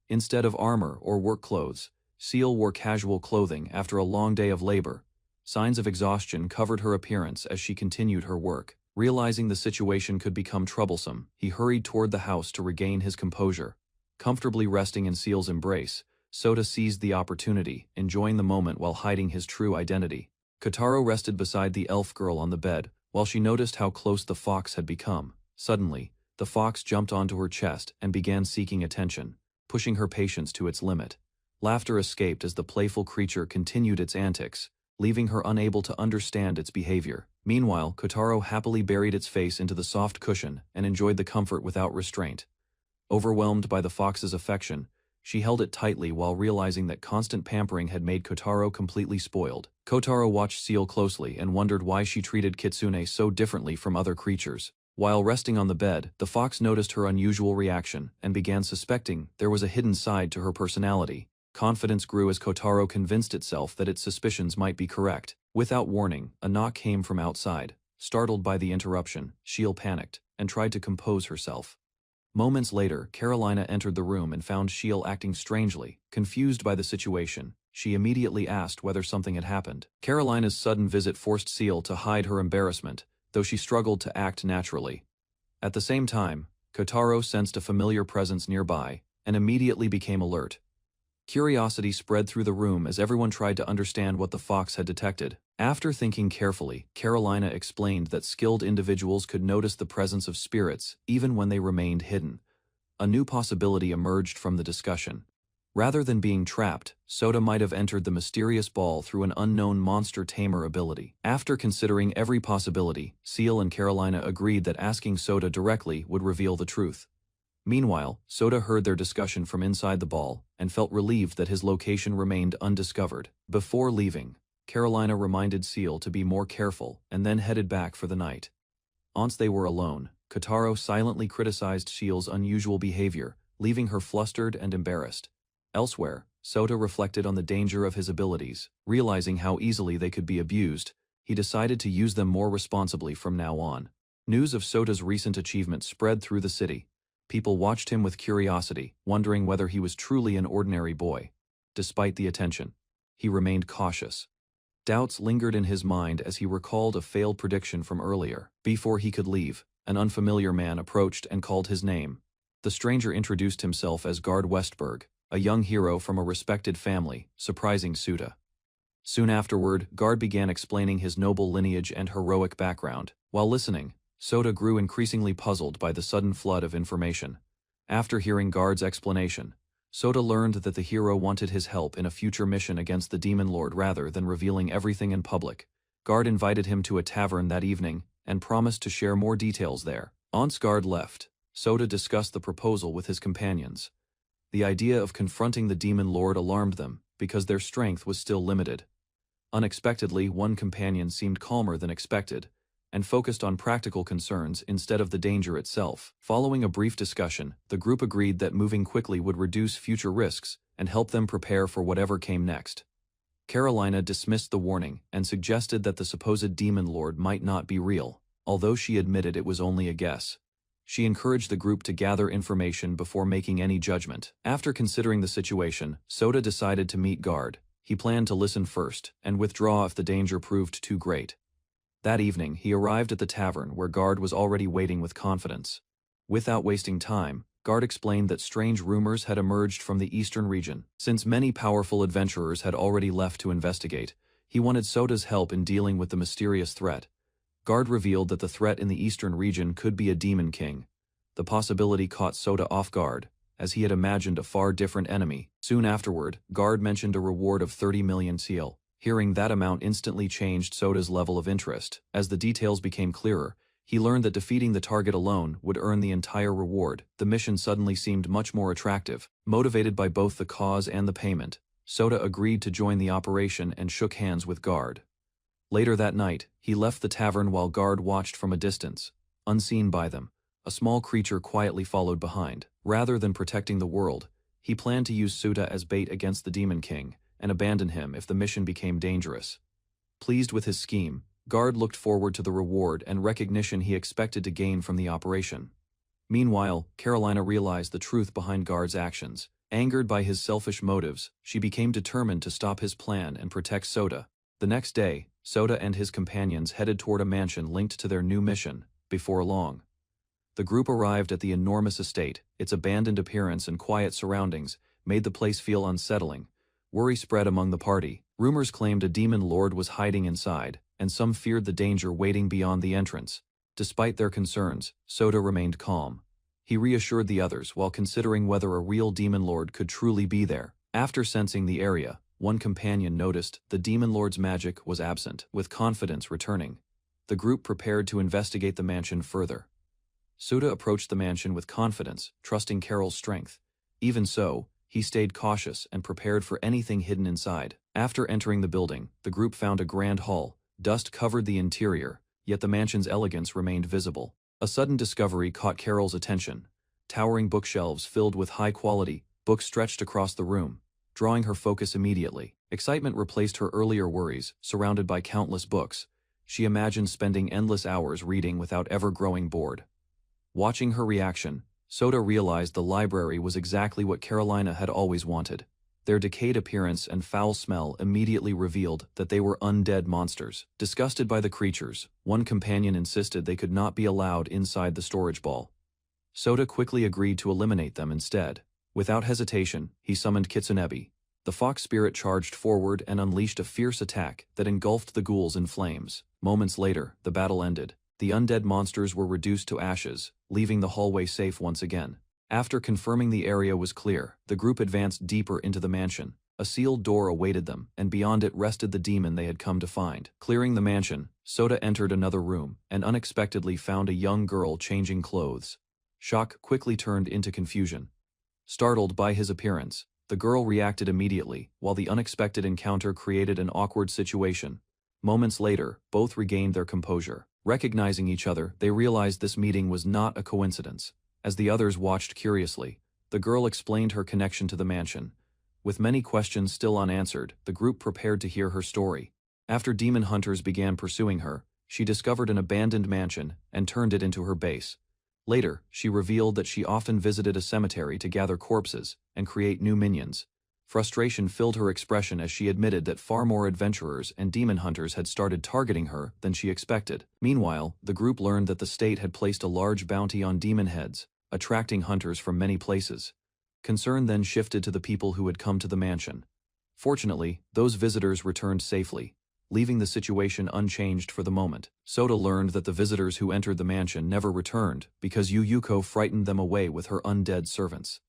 Instead of armor or work clothes, Seal wore casual clothing after a long day of labor. Signs of exhaustion covered her appearance as she continued her work. Realizing the situation could become troublesome, he hurried toward the house to regain his composure. Comfortably resting in Seal's embrace, Sota seized the opportunity, enjoying the moment while hiding his true identity. Kotaro rested beside the elf girl on the bed, while she noticed how close the fox had become. Suddenly, the fox jumped onto her chest and began seeking attention, pushing her patience to its limit. Laughter escaped as the playful creature continued its antics, leaving her unable to understand its behavior. Meanwhile, Kotaro happily buried its face into the soft cushion and enjoyed the comfort without restraint. Overwhelmed by the fox's affection, she held it tightly while realizing that constant pampering had made Kotaro completely spoiled. Kotaro watched Seal closely and wondered why she treated Kitsune so differently from other creatures. While resting on the bed, the fox noticed her unusual reaction and began suspecting there was a hidden side to her personality. Confidence grew as Kotaro convinced itself that its suspicions might be correct. Without warning, a knock came from outside. Startled by the interruption, Shiel panicked and tried to compose herself. Moments later, Carolina entered the room and found Shiel acting strangely. Confused by the situation, she immediately asked whether something had happened. Carolina's sudden visit forced Seal to hide her embarrassment, though she struggled to act naturally. At the same time, Kotaro sensed a familiar presence nearby and immediately became alert. Curiosity spread through the room as everyone tried to understand what the fox had detected. After thinking carefully, Carolina explained that skilled individuals could notice the presence of spirits even when they remained hidden. A new possibility emerged from the discussion. Rather than being trapped, Sota might have entered the mysterious ball through an unknown monster tamer ability. After considering every possibility, Seal and Carolina agreed that asking Sota directly would reveal the truth. Meanwhile, Sota heard their discussion from inside the ball and felt relieved that his location remained undiscovered. Before leaving, Carolina reminded Seal to be more careful and then headed back for the night. Once they were alone, Kotaro silently criticized Shiel's unusual behavior, leaving her flustered and embarrassed. Elsewhere, Sota reflected on the danger of his abilities. Realizing how easily they could be abused, he decided to use them more responsibly from now on. News of Sota's recent achievement spread through the city. People watched him with curiosity, wondering whether he was truly an ordinary boy. Despite the attention, he remained cautious. Doubts lingered in his mind as he recalled a failed prediction from earlier. Before he could leave, an unfamiliar man approached and called his name. The stranger introduced himself as Guard Westberg, a young hero from a respected family, surprising Suda. Soon afterward, Guard began explaining his noble lineage and heroic background. While listening, Soda grew increasingly puzzled by the sudden flood of information. After hearing Guard's explanation, Soda learned that the hero wanted his help in a future mission against the Demon Lord rather than revealing everything in public. Guard invited him to a tavern that evening and promised to share more details there. Once Guard left, Soda discussed the proposal with his companions. The idea of confronting the Demon Lord alarmed them, because their strength was still limited. Unexpectedly, one companion seemed calmer than expected, and focused on practical concerns instead of the danger itself. Following a brief discussion, the group agreed that moving quickly would reduce future risks and help them prepare for whatever came next. Carolina dismissed the warning and suggested that the supposed Demon Lord might not be real, although she admitted it was only a guess. She encouraged the group to gather information before making any judgment. After considering the situation, Soda decided to meet Guard. He planned to listen first and withdraw if the danger proved too great. That evening, he arrived at the tavern where Guard was already waiting with confidence. Without wasting time, Guard explained that strange rumors had emerged from the eastern region. Since many powerful adventurers had already left to investigate, he wanted Soda's help in dealing with the mysterious threat. Guard revealed that the threat in the eastern region could be a demon king. The possibility caught Soda off guard, as he had imagined a far different enemy. Soon afterward, Guard mentioned a reward of 30 million seal. Hearing that amount instantly changed Soda's level of interest. As the details became clearer, he learned that defeating the target alone would earn the entire reward. The mission suddenly seemed much more attractive. Motivated by both the cause and the payment, Soda agreed to join the operation and shook hands with Guard. Later that night, he left the tavern while Guard watched from a distance. Unseen by them, a small creature quietly followed behind. Rather than protecting the world, he planned to use Soda as bait against the Demon King and abandon him if the mission became dangerous. Pleased with his scheme, Guard looked forward to the reward and recognition he expected to gain from the operation. Meanwhile, Carolina realized the truth behind Guard's actions. Angered by his selfish motives, she became determined to stop his plan and protect Soda. The next day, Soda and his companions headed toward a mansion linked to their new mission. Before long, the group arrived at the enormous estate. Its abandoned appearance and quiet surroundings made the place feel unsettling. Worry spread among the party. Rumors claimed a demon lord was hiding inside, and some feared the danger waiting beyond the entrance. Despite their concerns, Soda remained calm. He reassured the others while considering whether a real demon lord could truly be there. After sensing the area, one companion noticed the demon lord's magic was absent. With confidence returning, the group prepared to investigate the mansion further. Soda approached the mansion with confidence, trusting Carol's strength. Even so, he stayed cautious and prepared for anything hidden inside. After entering the building, the group found a grand hall. Dust covered the interior, yet the mansion's elegance remained visible. A sudden discovery caught Carol's attention. Towering bookshelves filled with high-quality books stretched across the room, drawing her focus immediately. Excitement replaced her earlier worries. Surrounded by countless books, she imagined spending endless hours reading without ever growing bored. Watching her reaction, Soda realized the library was exactly what Carolina had always wanted. Their decayed appearance and foul smell immediately revealed that they were undead monsters. Disgusted by the creatures, one companion insisted they could not be allowed inside the storage ball. Soda quickly agreed to eliminate them instead. Without hesitation, he summoned Kitsunebi. The fox spirit charged forward and unleashed a fierce attack that engulfed the ghouls in flames. Moments later, the battle ended. The undead monsters were reduced to ashes, leaving the hallway safe once again. After confirming the area was clear, the group advanced deeper into the mansion. A sealed door awaited them, and beyond it rested the demon they had come to find. Clearing the mansion, Soda entered another room and unexpectedly found a young girl changing clothes. Shock quickly turned into confusion. Startled by his appearance, the girl reacted immediately, while the unexpected encounter created an awkward situation. Moments later, both regained their composure. Recognizing each other, they realized this meeting was not a coincidence. As the others watched curiously, the girl explained her connection to the mansion. With many questions still unanswered, the group prepared to hear her story. After demon hunters began pursuing her, she discovered an abandoned mansion and turned it into her base. Later, she revealed that she often visited a cemetery to gather corpses and create new minions. Frustration filled her expression as she admitted that far more adventurers and demon hunters had started targeting her than she expected. Meanwhile, the group learned that the state had placed a large bounty on demon heads, attracting hunters from many places. Concern then shifted to the people who had come to the mansion. Fortunately, those visitors returned safely, leaving the situation unchanged for the moment. Sota learned that the visitors who entered the mansion never returned because Yuko frightened them away with her undead servants.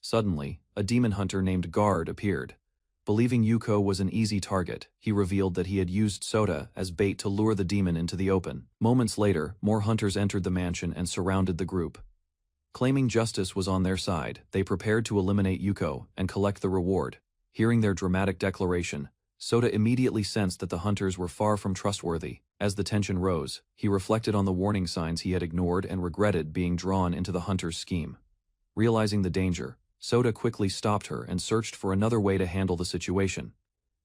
Suddenly, a demon hunter named Guard appeared. Believing Yuko was an easy target, he revealed that he had used Sota as bait to lure the demon into the open. Moments later, more hunters entered the mansion and surrounded the group. Claiming justice was on their side, they prepared to eliminate Yuko and collect the reward. Hearing their dramatic declaration, Sota immediately sensed that the hunters were far from trustworthy. As the tension rose, he reflected on the warning signs he had ignored and regretted being drawn into the hunters' scheme. Realizing the danger, Sota quickly stopped her and searched for another way to handle the situation.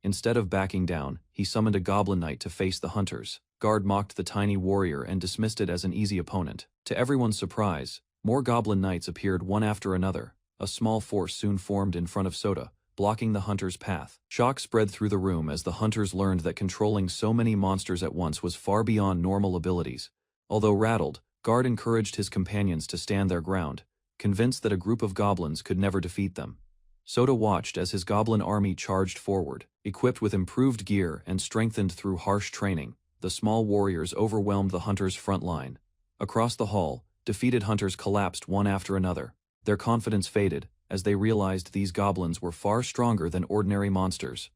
Instead of backing down, he summoned a goblin knight to face the hunters. Guard mocked the tiny warrior and dismissed it as an easy opponent. To everyone's surprise, more goblin knights appeared one after another. A small force soon formed in front of Sota, blocking the hunters' path. Shock spread through the room as the hunters learned that controlling so many monsters at once was far beyond normal abilities. Although rattled, Guard encouraged his companions to stand their ground, convinced that a group of goblins could never defeat them. Sota watched as his goblin army charged forward. Equipped with improved gear and strengthened through harsh training, the small warriors overwhelmed the hunters' front line. Across the hall, defeated hunters collapsed one after another. Their confidence faded as they realized these goblins were far stronger than ordinary monsters.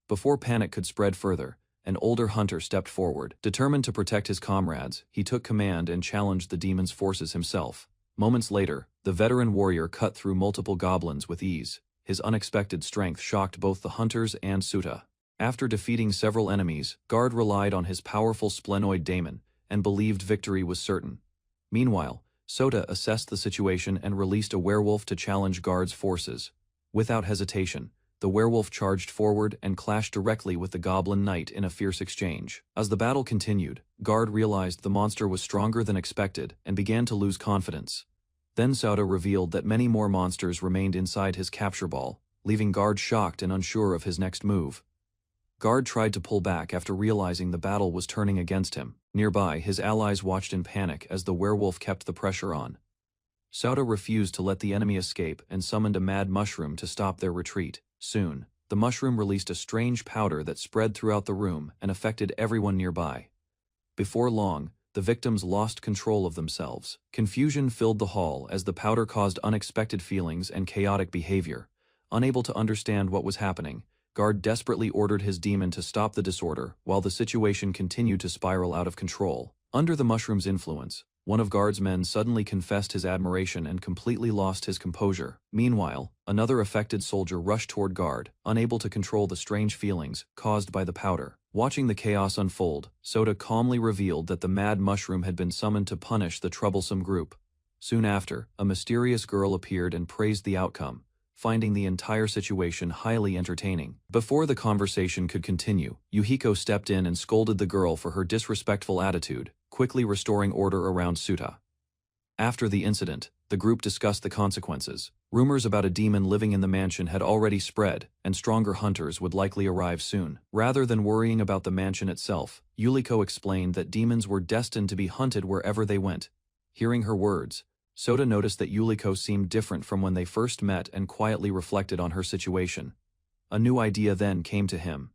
Before panic could spread further, an older hunter stepped forward. Determined to protect his comrades, he took command and challenged the demon's forces himself. Moments later, the veteran warrior cut through multiple goblins with ease. His unexpected strength shocked both the hunters and Sota. After defeating several enemies, Guard relied on his powerful splenoid daemon and believed victory was certain. Meanwhile, Sota assessed the situation and released a werewolf to challenge Guard's forces. Without hesitation, the werewolf charged forward and clashed directly with the goblin knight in a fierce exchange. As the battle continued, Guard realized the monster was stronger than expected and began to lose confidence. Then Sota revealed that many more monsters remained inside his capture ball, leaving Guard shocked and unsure of his next move. Guard tried to pull back after realizing the battle was turning against him. Nearby, his allies watched in panic as the werewolf kept the pressure on. Sota refused to let the enemy escape and summoned a mad mushroom to stop their retreat. Soon, the mushroom released a strange powder that spread throughout the room and affected everyone nearby. Before long, the victims lost control of themselves. Confusion filled the hall as the powder caused unexpected feelings and chaotic behavior. Unable to understand what was happening, Guard desperately ordered his demon to stop the disorder while the situation continued to spiral out of control. Under the mushroom's influence, one of Guard's men suddenly confessed his admiration and completely lost his composure. Meanwhile, another affected soldier rushed toward Guard, unable to control the strange feelings caused by the powder. Watching the chaos unfold, Sota calmly revealed that the mad mushroom had been summoned to punish the troublesome group. Soon after, a mysterious girl appeared and praised the outcome, finding the entire situation highly entertaining. Before the conversation could continue, Yuhiko stepped in and scolded the girl for her disrespectful attitude, quickly restoring order around Sota. After the incident, the group discussed the consequences. Rumors about a demon living in the mansion had already spread, and stronger hunters would likely arrive soon. Rather than worrying about the mansion itself, Yuliko explained that demons were destined to be hunted wherever they went. Hearing her words, Sota noticed that Yuliko seemed different from when they first met and quietly reflected on her situation. A new idea then came to him.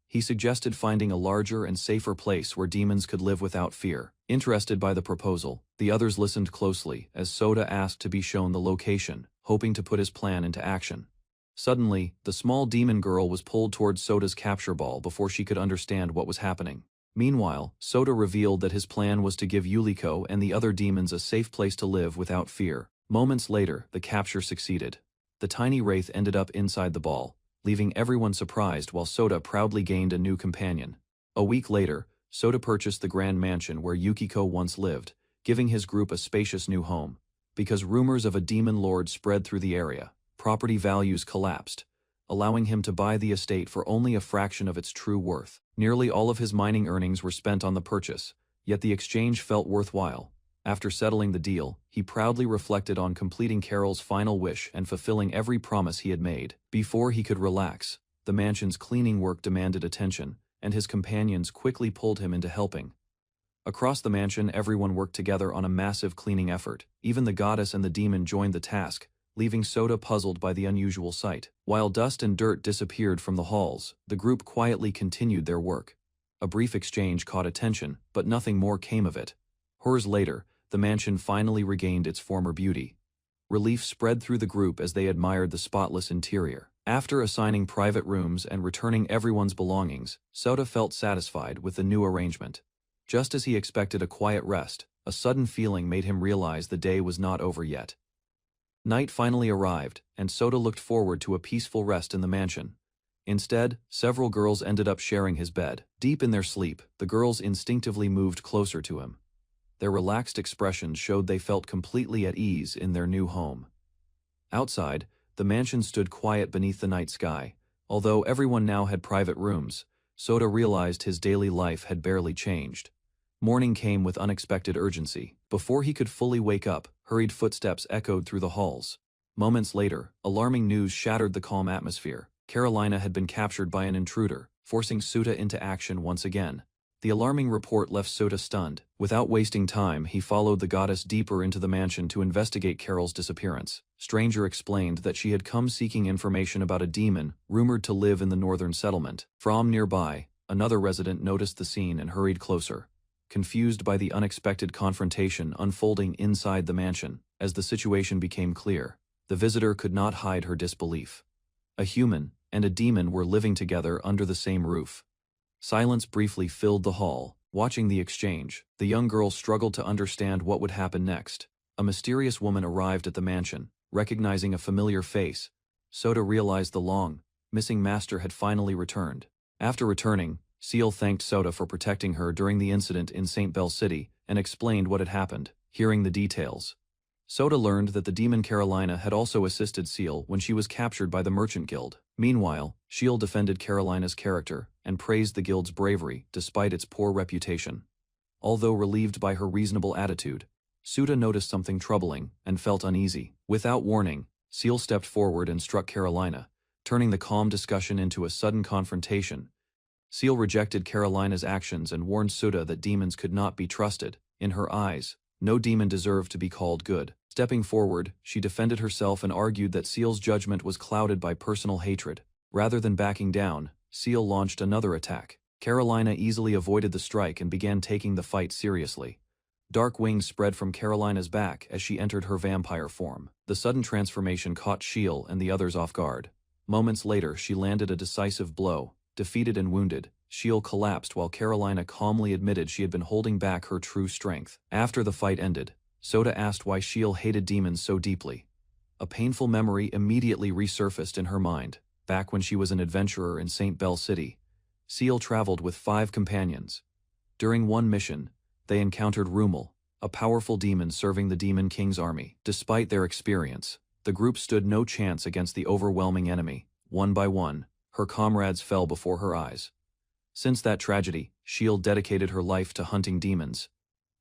He suggested finding a larger and safer place where demons could live without fear. Interested by the proposal, the others listened closely as Sota asked to be shown the location, hoping to put his plan into action. Suddenly, the small demon girl was pulled towards Sota's capture ball before she could understand what was happening. Meanwhile, Sota revealed that his plan was to give Yuliko and the other demons a safe place to live without fear. Moments later, the capture succeeded. The tiny wraith ended up inside the ball, leaving everyone surprised while Sota proudly gained a new companion. A week later, Sota purchased the grand mansion where Yukiko once lived, giving his group a spacious new home. Because rumors of a demon lord spread through the area, property values collapsed, allowing him to buy the estate for only a fraction of its true worth. Nearly all of his mining earnings were spent on the purchase, yet the exchange felt worthwhile. After settling the deal, he proudly reflected on completing Carol's final wish and fulfilling every promise he had made. Before he could relax, the mansion's cleaning work demanded attention, and his companions quickly pulled him into helping. Across the mansion, everyone worked together on a massive cleaning effort. Even the goddess and the demon joined the task, leaving Sota puzzled by the unusual sight. While dust and dirt disappeared from the halls, the group quietly continued their work. A brief exchange caught attention, but nothing more came of it. Hours later, the mansion finally regained its former beauty. Relief spread through the group as they admired the spotless interior. After assigning private rooms and returning everyone's belongings, Sota felt satisfied with the new arrangement. Just as he expected a quiet rest, a sudden feeling made him realize the day was not over yet. Night finally arrived, and Sota looked forward to a peaceful rest in the mansion. Instead, several girls ended up sharing his bed. Deep in their sleep, the girls instinctively moved closer to him. Their relaxed expressions showed they felt completely at ease in their new home. Outside, the mansion stood quiet beneath the night sky. Although everyone now had private rooms, Sota realized his daily life had barely changed. Morning came with unexpected urgency. Before he could fully wake up, hurried footsteps echoed through the halls. Moments later, alarming news shattered the calm atmosphere. Carolina had been captured by an intruder, forcing Sota into action once again. The alarming report left Sota stunned. Without wasting time, he followed the goddess deeper into the mansion to investigate Carol's disappearance. Stranger explained that she had come seeking information about a demon rumored to live in the northern settlement. From nearby, another resident noticed the scene and hurried closer. Confused by the unexpected confrontation unfolding inside the mansion, as the situation became clear, the visitor could not hide her disbelief. A human and a demon were living together under the same roof. Silence briefly filled the hall. Watching the exchange, the young girl struggled to understand what would happen next. A mysterious woman arrived at the mansion. Recognizing a familiar face, Sota realized the long-missing master had finally returned. After returning, Seal thanked Sota for protecting her during the incident in St. Bell City and explained what had happened. Hearing the details, Sota learned that the demon Carolina had also assisted Seal when she was captured by the Merchant Guild. Meanwhile, Seal defended Carolina's character and praised the guild's bravery despite its poor reputation. Although relieved by her reasonable attitude, Sota noticed something troubling and felt uneasy. Without warning, Seal stepped forward and struck Carolina, turning the calm discussion into a sudden confrontation. Seal rejected Carolina's actions and warned Sota that demons could not be trusted. In her eyes, no demon deserved to be called good. Stepping forward, she defended herself and argued that Seal's judgment was clouded by personal hatred. Rather than backing down, Seal launched another attack. Carolina easily avoided the strike and began taking the fight seriously. Dark wings spread from Carolina's back as she entered her vampire form. The sudden transformation caught Seal and the others off guard. Moments later, she landed a decisive blow. Defeated and wounded, Seal collapsed while Carolina calmly admitted she had been holding back her true strength. After the fight ended, Sota asked why Seal hated demons so deeply. A painful memory immediately resurfaced in her mind. Back when she was an adventurer in St. Bell City, Seal traveled with 5 companions. During one mission, they encountered Rumel, a powerful demon serving the Demon King's army. Despite their experience, the group stood no chance against the overwhelming enemy. One by one, her comrades fell before her eyes. Since that tragedy, Seal dedicated her life to hunting demons.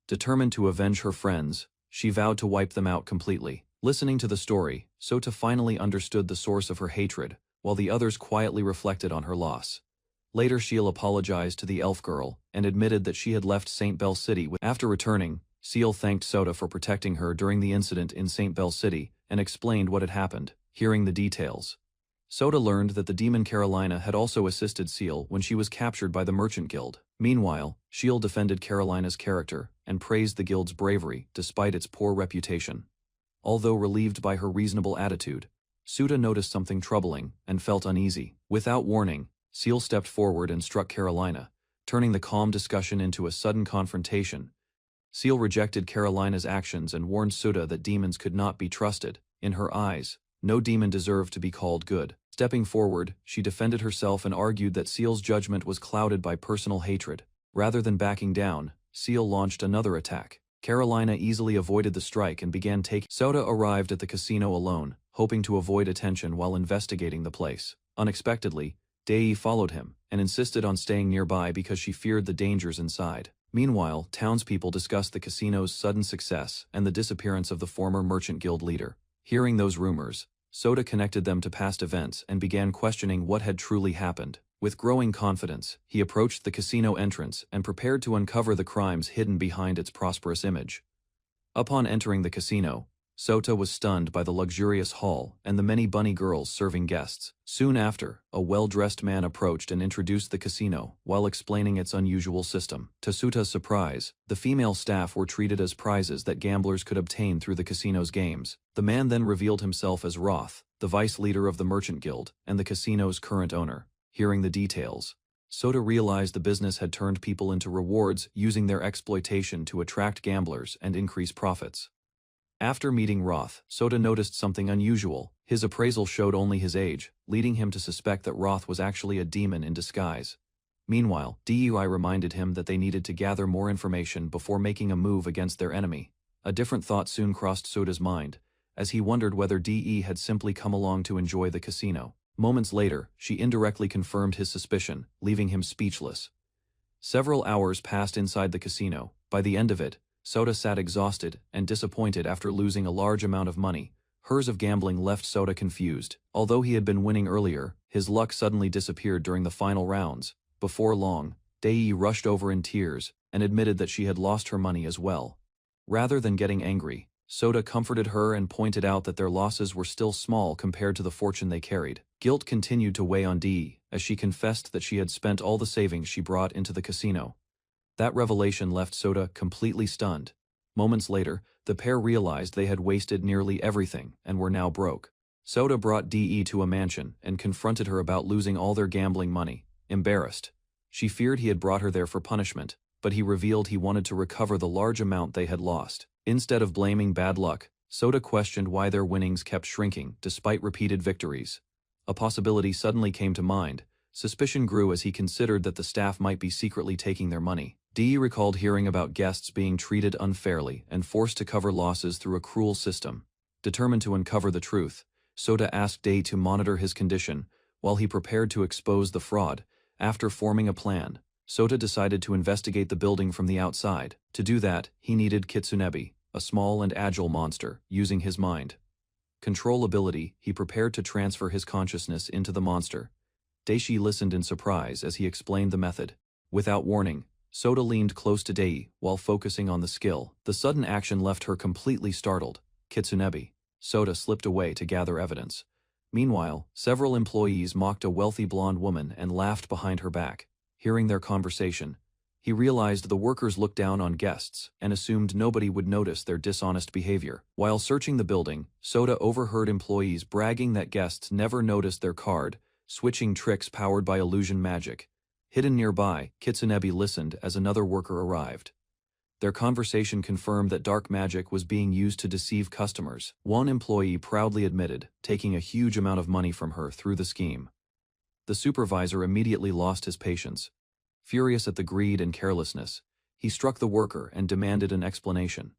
Determined to avenge her friends, she vowed to wipe them out completely. Listening to the story, Sota finally understood the source of her hatred, while the others quietly reflected on her loss. Later, Seal apologized to the elf girl and admitted that she had left St. Bell City. After returning, Seal thanked Sota for protecting her during the incident in St. Bell City and explained what had happened. Hearing the details, Sota learned that the demon Carolina had also assisted Seal when she was captured by the Merchant Guild. Meanwhile, Seal defended Carolina's character and praised the guild's bravery despite its poor reputation. Although relieved by her reasonable attitude, Sota noticed something troubling and felt uneasy. Without warning, Seal stepped forward and struck Carolina, turning the calm discussion into a sudden confrontation. Seal rejected Carolina's actions and warned Sota that demons could not be trusted. In her eyes, no demon deserved to be called good. Stepping forward, she defended herself and argued that Seal's judgment was clouded by personal hatred. Rather than backing down, Seal launched another attack. Carolina easily avoided the strike and began taking. Sota arrived at the casino alone, hoping to avoid attention while investigating the place. Unexpectedly, Dei followed him and insisted on staying nearby because she feared the dangers inside. Meanwhile, townspeople discussed the casino's sudden success and the disappearance of the former merchant guild leader. Hearing those rumors, Sota connected them to past events and began questioning what had truly happened. With growing confidence, he approached the casino entrance and prepared to uncover the crimes hidden behind its prosperous image. Upon entering the casino, Sota was stunned by the luxurious hall and the many bunny girls serving guests. Soon after, a well-dressed man approached and introduced the casino while explaining its unusual system. To Sota's surprise, the female staff were treated as prizes that gamblers could obtain through the casino's games. The man then revealed himself as Roth, the vice leader of the Merchant Guild and the casino's current owner. Hearing the details, Sota realized the business had turned people into rewards using their exploitation to attract gamblers and increase profits. After meeting Roth, Sota noticed something unusual. His appraisal showed only his age, leading him to suspect that Roth was actually a demon in disguise. Meanwhile, DEI reminded him that they needed to gather more information before making a move against their enemy. A different thought soon crossed Sota's mind, as he wondered whether DE had simply come along to enjoy the casino. Moments later, she indirectly confirmed his suspicion, leaving him speechless. Several hours passed inside the casino. By the end of it, Sota sat exhausted and disappointed after losing a large amount of money. Hers of gambling left Sota confused. Although he had been winning earlier, his luck suddenly disappeared during the final rounds. Before long, Dei rushed over in tears and admitted that she had lost her money as well. Rather than getting angry, Sota comforted her and pointed out that their losses were still small compared to the fortune they carried. Guilt continued to weigh on Dei as she confessed that she had spent all the savings she brought into the casino. That revelation left Sota completely stunned. Moments later, the pair realized they had wasted nearly everything and were now broke. Sota brought Dei to a mansion and confronted her about losing all their gambling money. Embarrassed, she feared he had brought her there for punishment, but he revealed he wanted to recover the large amount they had lost. Instead of blaming bad luck, Sota questioned why their winnings kept shrinking despite repeated victories. A possibility suddenly came to mind. Suspicion grew as he considered that the staff might be secretly taking their money. Dee recalled hearing about guests being treated unfairly and forced to cover losses through a cruel system. Determined to uncover the truth, Sota asked Dei to monitor his condition while he prepared to expose the fraud. After forming a plan, Sota decided to investigate the building from the outside. To do that, he needed Kitsunebi, a small and agile monster, using his mind control ability. He prepared to transfer his consciousness into the monster. Daishi listened in surprise as he explained the method. Without warning, Sota leaned close to Dei while focusing on the skill. The sudden action left her completely startled. Kitsunebi. Sota slipped away to gather evidence. Meanwhile, several employees mocked a wealthy blonde woman and laughed behind her back. Hearing their conversation, he realized the workers looked down on guests and assumed nobody would notice their dishonest behavior. While searching the building, Sota overheard employees bragging that guests never noticed their card, switching tricks powered by illusion magic. Hidden nearby, Kitsunebi listened as another worker arrived. Their conversation confirmed that dark magic was being used to deceive customers. One employee proudly admitted taking a huge amount of money from her through the scheme. The supervisor immediately lost his patience. Furious at the greed and carelessness, he struck the worker and demanded an explanation.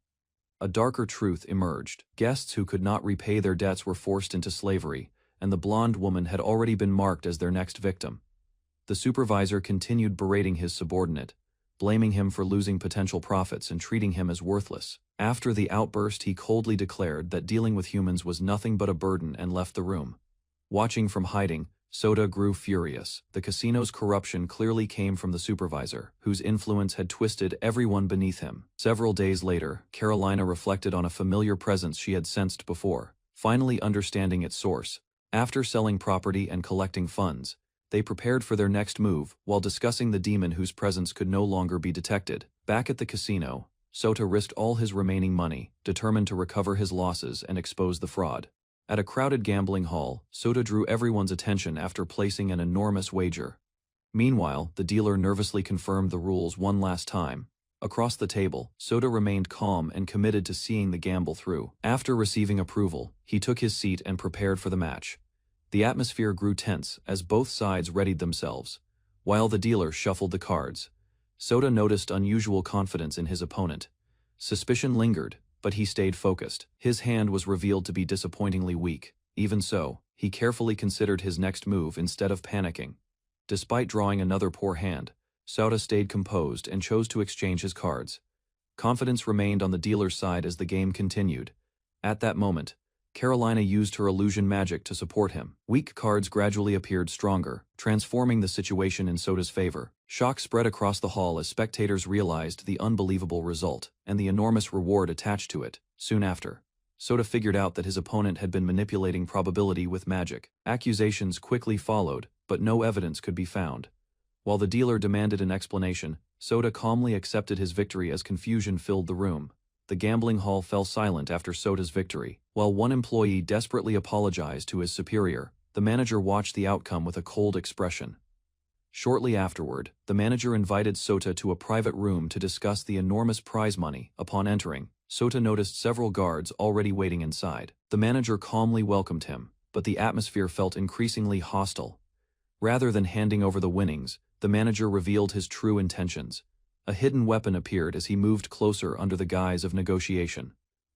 A darker truth emerged. Guests who could not repay their debts were forced into slavery, and the blonde woman had already been marked as their next victim. The supervisor continued berating his subordinate, blaming him for losing potential profits and treating him as worthless. After the outburst, he coldly declared that dealing with humans was nothing but a burden and left the room. Watching from hiding, Sota grew furious. The casino's corruption clearly came from the supervisor, whose influence had twisted everyone beneath him. Several days later, Carolina reflected on a familiar presence she had sensed before, finally understanding its source. After selling property and collecting funds, they prepared for their next move while discussing the demon whose presence could no longer be detected. Back at the casino, Sota risked all his remaining money, determined to recover his losses and expose the fraud. At a crowded gambling hall, Sota drew everyone's attention after placing an enormous wager. Meanwhile, the dealer nervously confirmed the rules one last time. Across the table, Sota remained calm and committed to seeing the gamble through. After receiving approval, he took his seat and prepared for the match. The atmosphere grew tense as both sides readied themselves. While the dealer shuffled the cards, Sota noticed unusual confidence in his opponent. Suspicion lingered, but he stayed focused. His hand was revealed to be disappointingly weak. Even so, he carefully considered his next move instead of panicking. Despite drawing another poor hand, Sota stayed composed and chose to exchange his cards. Confidence remained on the dealer's side as the game continued. At that moment, Carolina used her illusion magic to support him. Weak cards gradually appeared stronger, transforming the situation in Sota's favor. Shock spread across the hall as spectators realized the unbelievable result and the enormous reward attached to it. Soon after, Sota figured out that his opponent had been manipulating probability with magic. Accusations quickly followed, but no evidence could be found. While the dealer demanded an explanation, Sota calmly accepted his victory as confusion filled the room. The gambling hall fell silent after Sota's victory. While one employee desperately apologized to his superior, the manager watched the outcome with a cold expression. Shortly afterward, the manager invited Sota to a private room to discuss the enormous prize money. Upon entering, Sota noticed several guards already waiting inside. The manager calmly welcomed him, but the atmosphere felt increasingly hostile. Rather than handing over the winnings, the manager revealed his true intentions. A hidden weapon appeared as he moved closer under the guise of negotiation.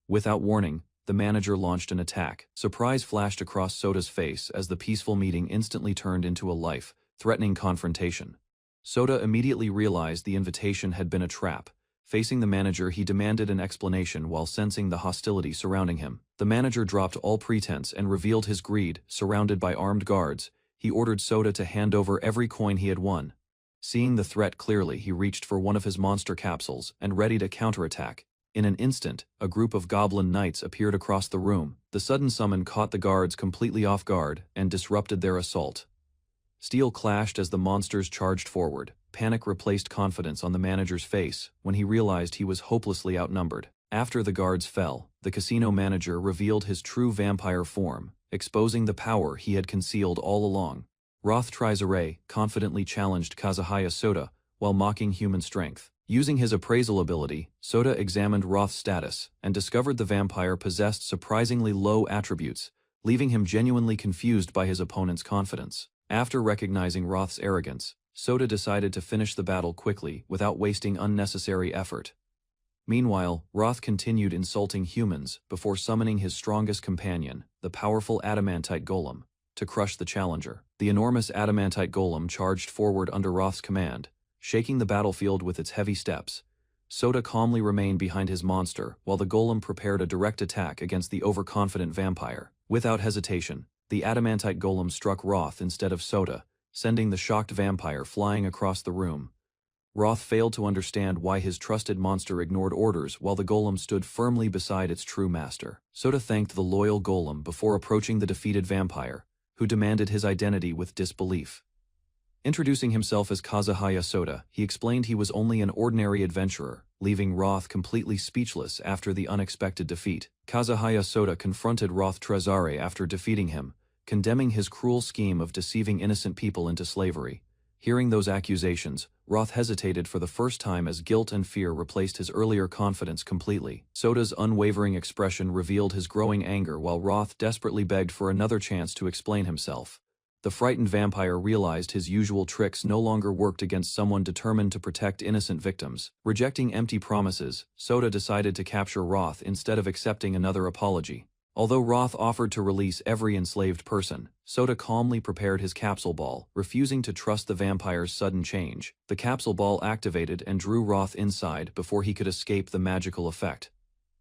Without warning, the manager launched an attack. Surprise flashed across Sota's face as the peaceful meeting instantly turned into a life-threatening confrontation. Sota immediately realized the invitation had been a trap. Facing the manager, he demanded an explanation while sensing the hostility surrounding him. The manager dropped all pretense and revealed his greed. Surrounded by armed guards, he ordered Sota to hand over every coin he had won. Seeing the threat clearly, he reached for one of his monster capsules and readied a counterattack. In an instant, a group of goblin knights appeared across the room. The sudden summon caught the guards completely off guard and disrupted their assault. Steel clashed as the monsters charged forward. Panic replaced confidence on the manager's face when he realized he was hopelessly outnumbered. After the guards fell, the casino manager revealed his true vampire form, exposing the power he had concealed all along. Roth Trizare confidently challenged Kazuhaya Sota while mocking human strength. Using his appraisal ability, Sota examined Roth's status and discovered the vampire possessed surprisingly low attributes, leaving him genuinely confused by his opponent's confidence. After recognizing Roth's arrogance, Sota decided to finish the battle quickly without wasting unnecessary effort. Meanwhile, Roth continued insulting humans before summoning his strongest companion, the powerful adamantite golem, to crush the challenger. The enormous adamantite golem charged forward under Roth's command, shaking the battlefield with its heavy steps. Sota calmly remained behind his monster while the golem prepared a direct attack against the overconfident vampire. Without hesitation, the adamantite golem struck Roth instead of Sota, sending the shocked vampire flying across the room. Roth failed to understand why his trusted monster ignored orders while the golem stood firmly beside its true master. Sota thanked the loyal golem before approaching the defeated vampire, who demanded his identity with disbelief. Introducing himself as Kazuhaya Sota, he explained he was only an ordinary adventurer, leaving Roth completely speechless after the unexpected defeat. Kazuhaya Sota confronted Roth Trizare after defeating him, condemning his cruel scheme of deceiving innocent people into slavery. Hearing those accusations, Roth hesitated for the first time as guilt and fear replaced his earlier confidence completely. Sota's unwavering expression revealed his growing anger while Roth desperately begged for another chance to explain himself. The frightened vampire realized his usual tricks no longer worked against someone determined to protect innocent victims. Rejecting empty promises, Sota decided to capture Roth instead of accepting another apology. Although Roth offered to release every enslaved person, Sota calmly prepared his capsule ball, refusing to trust the vampire's sudden change. The capsule ball activated and drew Roth inside before he could escape the magical effect.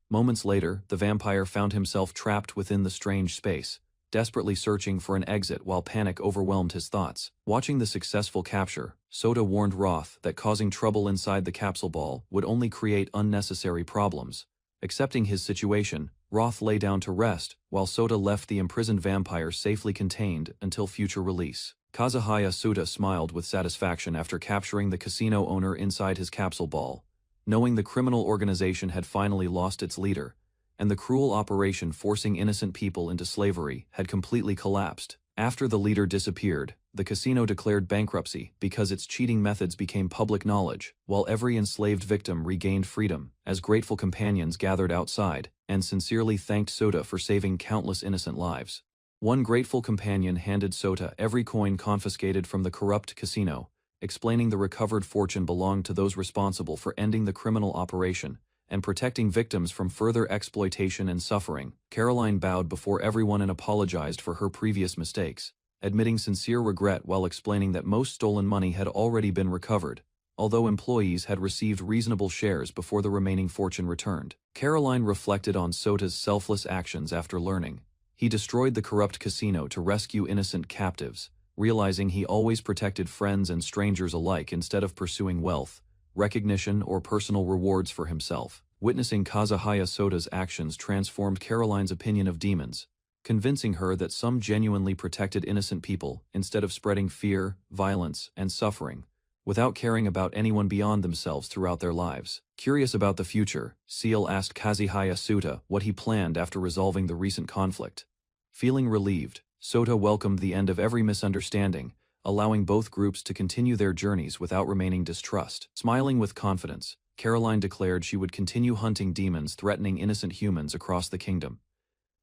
Moments later, the vampire found himself trapped within the strange space, desperately searching for an exit while panic overwhelmed his thoughts. Watching the successful capture, Sota warned Roth that causing trouble inside the capsule ball would only create unnecessary problems. Accepting his situation, Roth lay down to rest, while Sota left the imprisoned vampire safely contained until future release. Kazuhaya Sota smiled with satisfaction after capturing the casino owner inside his capsule ball, knowing the criminal organization had finally lost its leader, and the cruel operation forcing innocent people into slavery had completely collapsed. After the leader disappeared, the casino declared bankruptcy because its cheating methods became public knowledge, while every enslaved victim regained freedom, as grateful companions gathered outside and sincerely thanked Sota for saving countless innocent lives. One grateful companion handed Sota every coin confiscated from the corrupt casino, explaining the recovered fortune belonged to those responsible for ending the criminal operation and protecting victims from further exploitation and suffering. Caroline bowed before everyone and apologized for her previous mistakes, admitting sincere regret while explaining that most stolen money had already been recovered. although employees had received reasonable shares before the remaining fortune returned. Caroline reflected on Sota's selfless actions after learning. He destroyed the corrupt casino to rescue innocent captives, realizing he always protected friends and strangers alike instead of pursuing wealth, recognition, or personal rewards for himself. Witnessing Kazuhaya Sota's actions transformed Caroline's opinion of demons, convincing her that some genuinely protected innocent people instead of spreading fear, violence, and suffering, without caring about anyone beyond themselves throughout their lives. Curious about the future, Seal asked Kazuhaya Sota what he planned after resolving the recent conflict. Feeling relieved, Sota welcomed the end of every misunderstanding, allowing both groups to continue their journeys without remaining distrust. Smiling with confidence, Caroline declared she would continue hunting demons threatening innocent humans across the kingdom.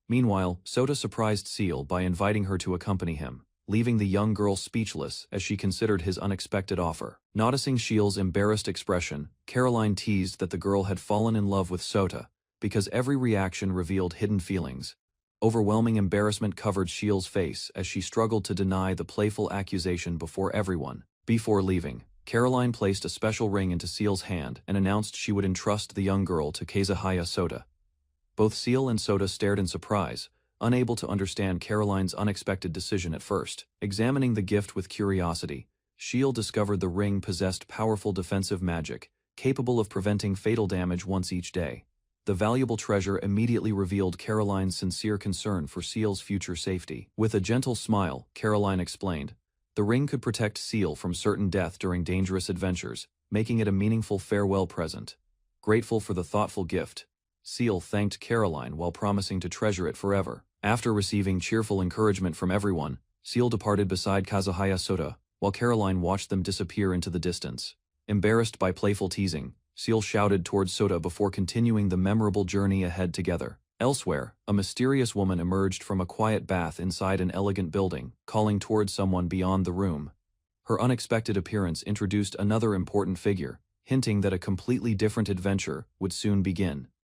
Meanwhile, Sota surprised Seal by inviting her to accompany him, leaving the young girl speechless as she considered his unexpected offer. Noticing Shield's embarrassed expression, Caroline teased that the girl had fallen in love with Sota, because every reaction revealed hidden feelings. Overwhelming embarrassment covered Shield's face as she struggled to deny the playful accusation before everyone. Before leaving, Caroline placed a special ring into Seal's hand and announced she would entrust the young girl to Kazuhaya Sota. Both Seal and Sota stared in surprise, unable to understand Caroline's unexpected decision at first. Examining the gift with curiosity, Shield discovered the ring possessed powerful defensive magic, capable of preventing fatal damage once each day. The valuable treasure immediately revealed Caroline's sincere concern for Seal's future safety. With a gentle smile, Caroline explained, the ring could protect Seal from certain death during dangerous adventures, making it a meaningful farewell present. Grateful for the thoughtful gift, Seal thanked Caroline while promising to treasure it forever. After receiving cheerful encouragement from everyone, Seal departed beside Kazuhaya Sota, while Caroline watched them disappear into the distance. Embarrassed by playful teasing, Seal shouted towards Sota before continuing the memorable journey ahead together. Elsewhere, a mysterious woman emerged from a quiet bath inside an elegant building, calling towards someone beyond the room. Her unexpected appearance introduced another important figure, hinting that a completely different adventure would soon begin.